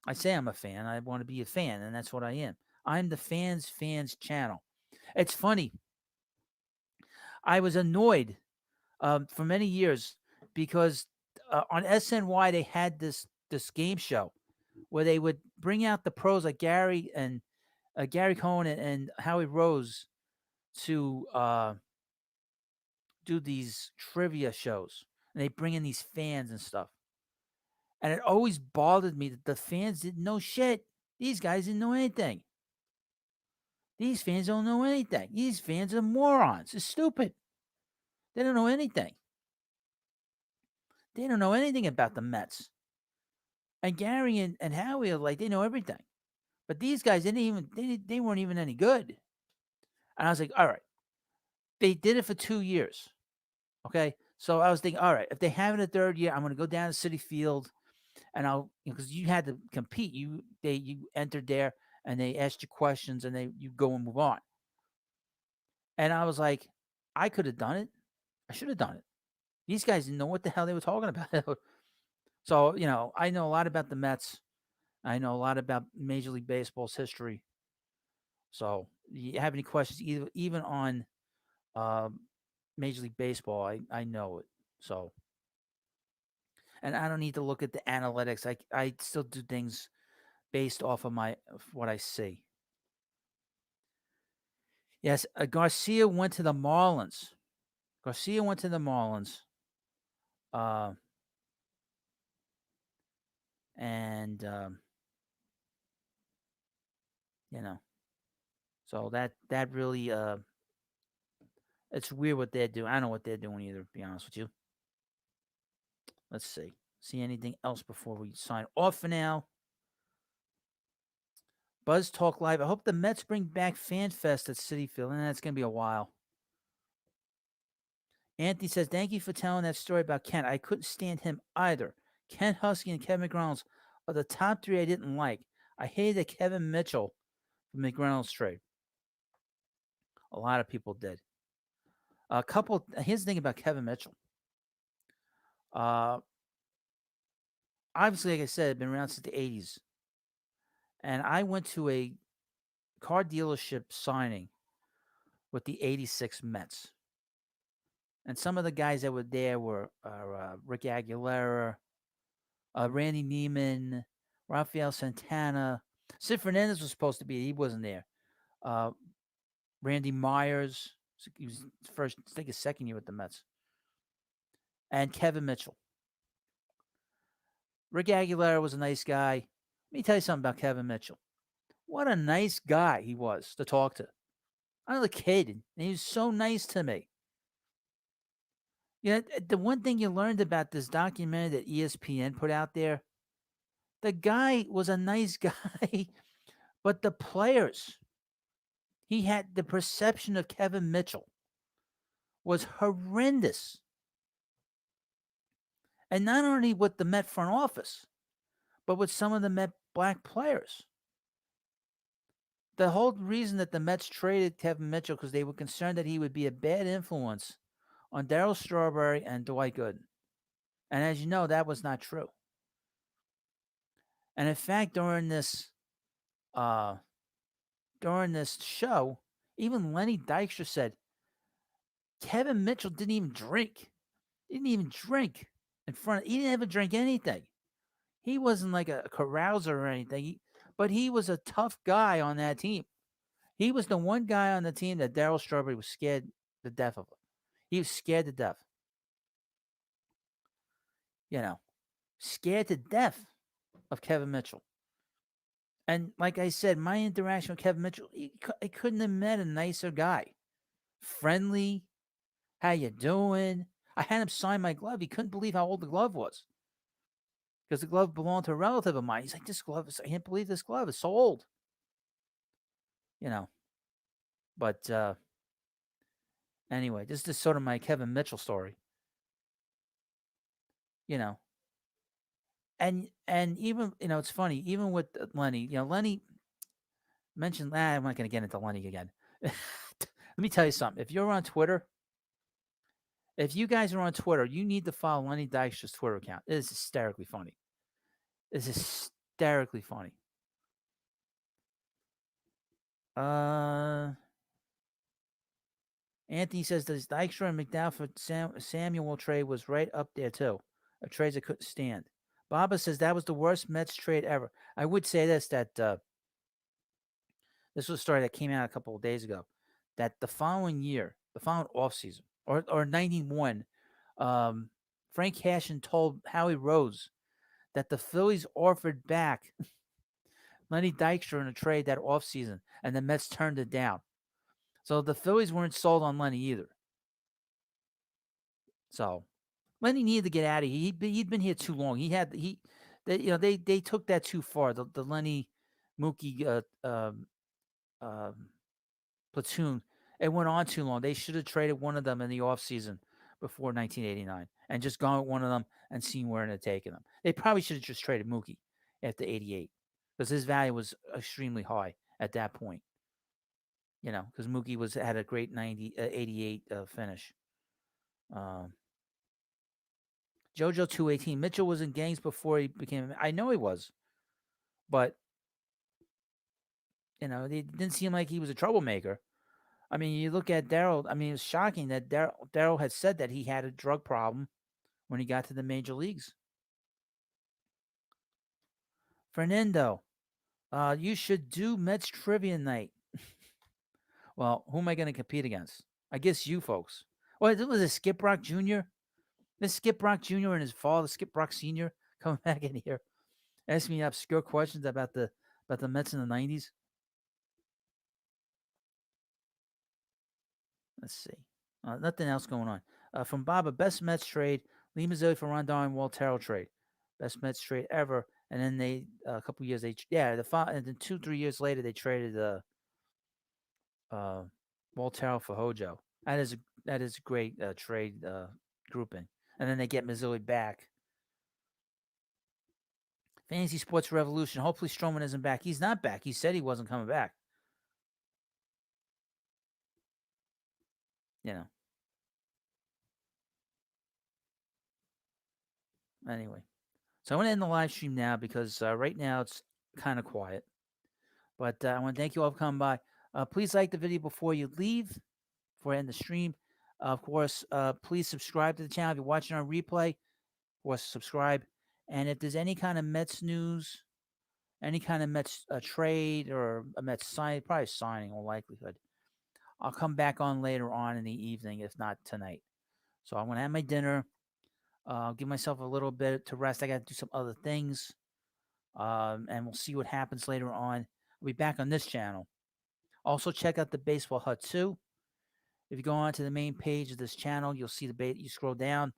I say I'm a fan. I want to be a fan, and that's what I am. I'm the fans channel. It's funny. I was annoyed for many years because on SNY they had this game show where they would bring out the pros like Gary Cohen and Howie Rose to do these trivia shows, and they bring in these fans and stuff. And it always bothered me that the fans didn't know shit. These guys didn't know anything. These fans don't know anything. These fans are morons. It's stupid. They don't know anything. They don't know anything about the Mets. And Gary and Howie are like, they know everything. But these guys didn't even they weren't even any good. And I was like, all right, they did it for 2 years. Okay. So I was thinking, all right, if they have it a third year, I'm going to go down to City Field and I'll, because you had to compete. You entered there and they asked you questions and you go and move on. And I was like, I could have done it. I should have done it. These guys didn't know what the hell they were talking about. So, I know a lot about the Mets. I know a lot about Major League Baseball's history. So, you have any questions, even on um, Major League Baseball? I know it. So, and I don't need to look at the analytics. I still do things based off of what I see. Yes, Garcia went to the Marlins. Garcia went to the Marlins. Uh, and you know, so that really it's weird what they're doing. I don't know what they're doing either, to be honest with you. Let's see. See anything else before we sign off for now? Buzz Talk Live. I hope the Mets bring back Fan Fest at Citi Field, and that's gonna be a while. Anthony says, thank you for telling that story about Kent. I couldn't stand him either. Kent Husky and Kevin McGreynolds are the top three I didn't like. I hated Kevin Mitchell from McGreynolds trade. A lot of people did. Here's the thing about Kevin Mitchell. Uh, Obviously, like I said, I've been around since the 80s. And I went to a car dealership signing with the 86 Mets. And some of the guys that were there were Rick Aguilera, Randy Neiman, Rafael Santana. Sid Fernandez was supposed to be. He wasn't there. Uh, Randy Myers. He was first, I think his second year with the Mets. And Kevin Mitchell. Rick Aguilera was a nice guy. Let me tell you something about Kevin Mitchell. What a nice guy he was to talk to. I was a kid, and he was so nice to me. The one thing you learned about this documentary that ESPN put out there, the guy was a nice guy, but the players, he had the perception of Kevin Mitchell was horrendous. And not only with the Met front office, but with some of the Met black players. The whole reason that the Mets traded Kevin Mitchell because they were concerned that he would be a bad influence on Darryl Strawberry and Dwight Gooden. And as you know, that was not true. And in fact, during this show, even Lenny Dykstra said Kevin Mitchell didn't even drink. He didn't even drink in front. He didn't ever drink anything. He wasn't like a carouser or anything. But he was a tough guy on that team. He was the one guy on the team that Darryl Strawberry was scared to death of. He was scared to death. Scared to death of Kevin Mitchell. And like I said, my interaction with Kevin Mitchell, I couldn't have met a nicer guy. Friendly. How you doing? I had him sign my glove. He couldn't believe how old the glove was. Because the glove belonged to a relative of mine. He's like, I can't believe this glove is so old. But anyway, this is sort of my Kevin Mitchell story. And even, it's funny, even with Lenny, Lenny mentioned, I'm not going to get into Lenny again. Let me tell you something. If you're on Twitter, if you guys are on Twitter, you need to follow Lenny Dykstra's Twitter account. It is hysterically funny. It's hysterically funny. Anthony says the Dykstra and McDowell for Samuel trade was right up there too. A trade I couldn't stand. Baba says that was the worst Mets trade ever. I would say this, that this was a story that came out a couple of days ago, that the following year, the following offseason, or 91, Frank Cashin told Howie Rose that the Phillies offered back Lenny Dykstra in a trade that offseason, and the Mets turned it down. So the Phillies weren't sold on Lenny either. So Lenny needed to get out of here. He'd been here too long. They took that too far. The Lenny Mookie platoon. It went on too long. They should have traded one of them in the offseason before 1989 and just gone with one of them and seen where it had taken them. They probably should have just traded Mookie after 88 because his value was extremely high at that point. Because Mookie had a great 88 finish. JoJo 218. Mitchell was in games before he became. I know he was, but it didn't seem like he was a troublemaker. I mean, you look at Darryl. I mean, it's shocking that Darryl had said that he had a drug problem when he got to the major leagues. Fernando, you should do Mets trivia night. Well, who am I going to compete against? I guess you folks. Well, was it Skip Brock Jr.? This Skip Brock Jr. and his father, Skip Brock Sr., coming back in here, asking me obscure questions about the Mets in the 90s. Let's see. Nothing else going on. From Baba, best Mets trade, Lee Mazzilli for Rondon and Waltero trade. Best Mets trade ever. And then they, a couple years, and then 2-3 years later, they traded Waltero for Hojo. That is a great trade grouping. And then they get Mazzilli back. Fantasy Sports Revolution. Hopefully Stroma isn't back. He's not back. He said he wasn't coming back. Anyway. So I want to end the live stream now because right now it's kind of quiet. But I want to thank you all for coming by. Please like the video before you leave, before I end the stream. Of course, please subscribe to the channel. If you're watching on replay, of course, subscribe. And if there's any kind of Mets news, any kind of Mets trade or a Mets sign, probably signing in all likelihood, I'll come back on later on in the evening, if not tonight. So I'm going to have my dinner. I'll give myself a little bit to rest. I got to do some other things. And we'll see what happens later on. I'll be back on this channel. Also, check out the Baseball Hut too. If you go on to the main page of this channel, you'll see you scroll down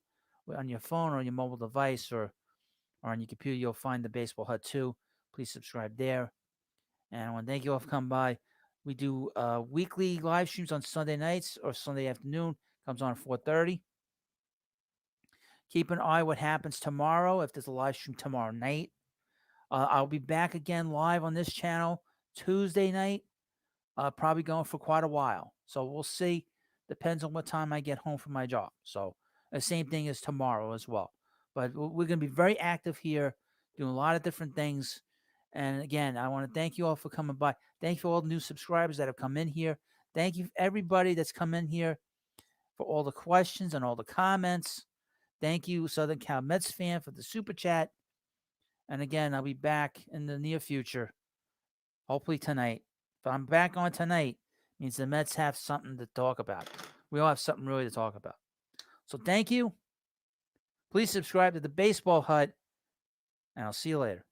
on your phone or your mobile device or on your computer, you'll find the Baseball Hut too. Please subscribe there. And I want to thank you all for coming by. We do weekly live streams on Sunday nights or Sunday afternoon. Comes on at 4:30. Keep an eye what happens tomorrow if there's a live stream tomorrow night. I'll be back again live on this channel Tuesday night, probably going for quite a while. So we'll see. Depends on what time I get home from my job. So the same thing as tomorrow as well. But we're going to be very active here, doing a lot of different things. And again, I want to thank you all for coming by. Thank you for all the new subscribers that have come in here. Thank you everybody that's come in here for all the questions and all the comments. Thank you, Southern Cal Mets fan, for the super chat. And again, I'll be back in the near future, hopefully tonight. If I'm back on tonight, it means the Mets have something to talk about. We all have something really to talk about. So thank you. Please subscribe to the Baseball Hut, and I'll see you later.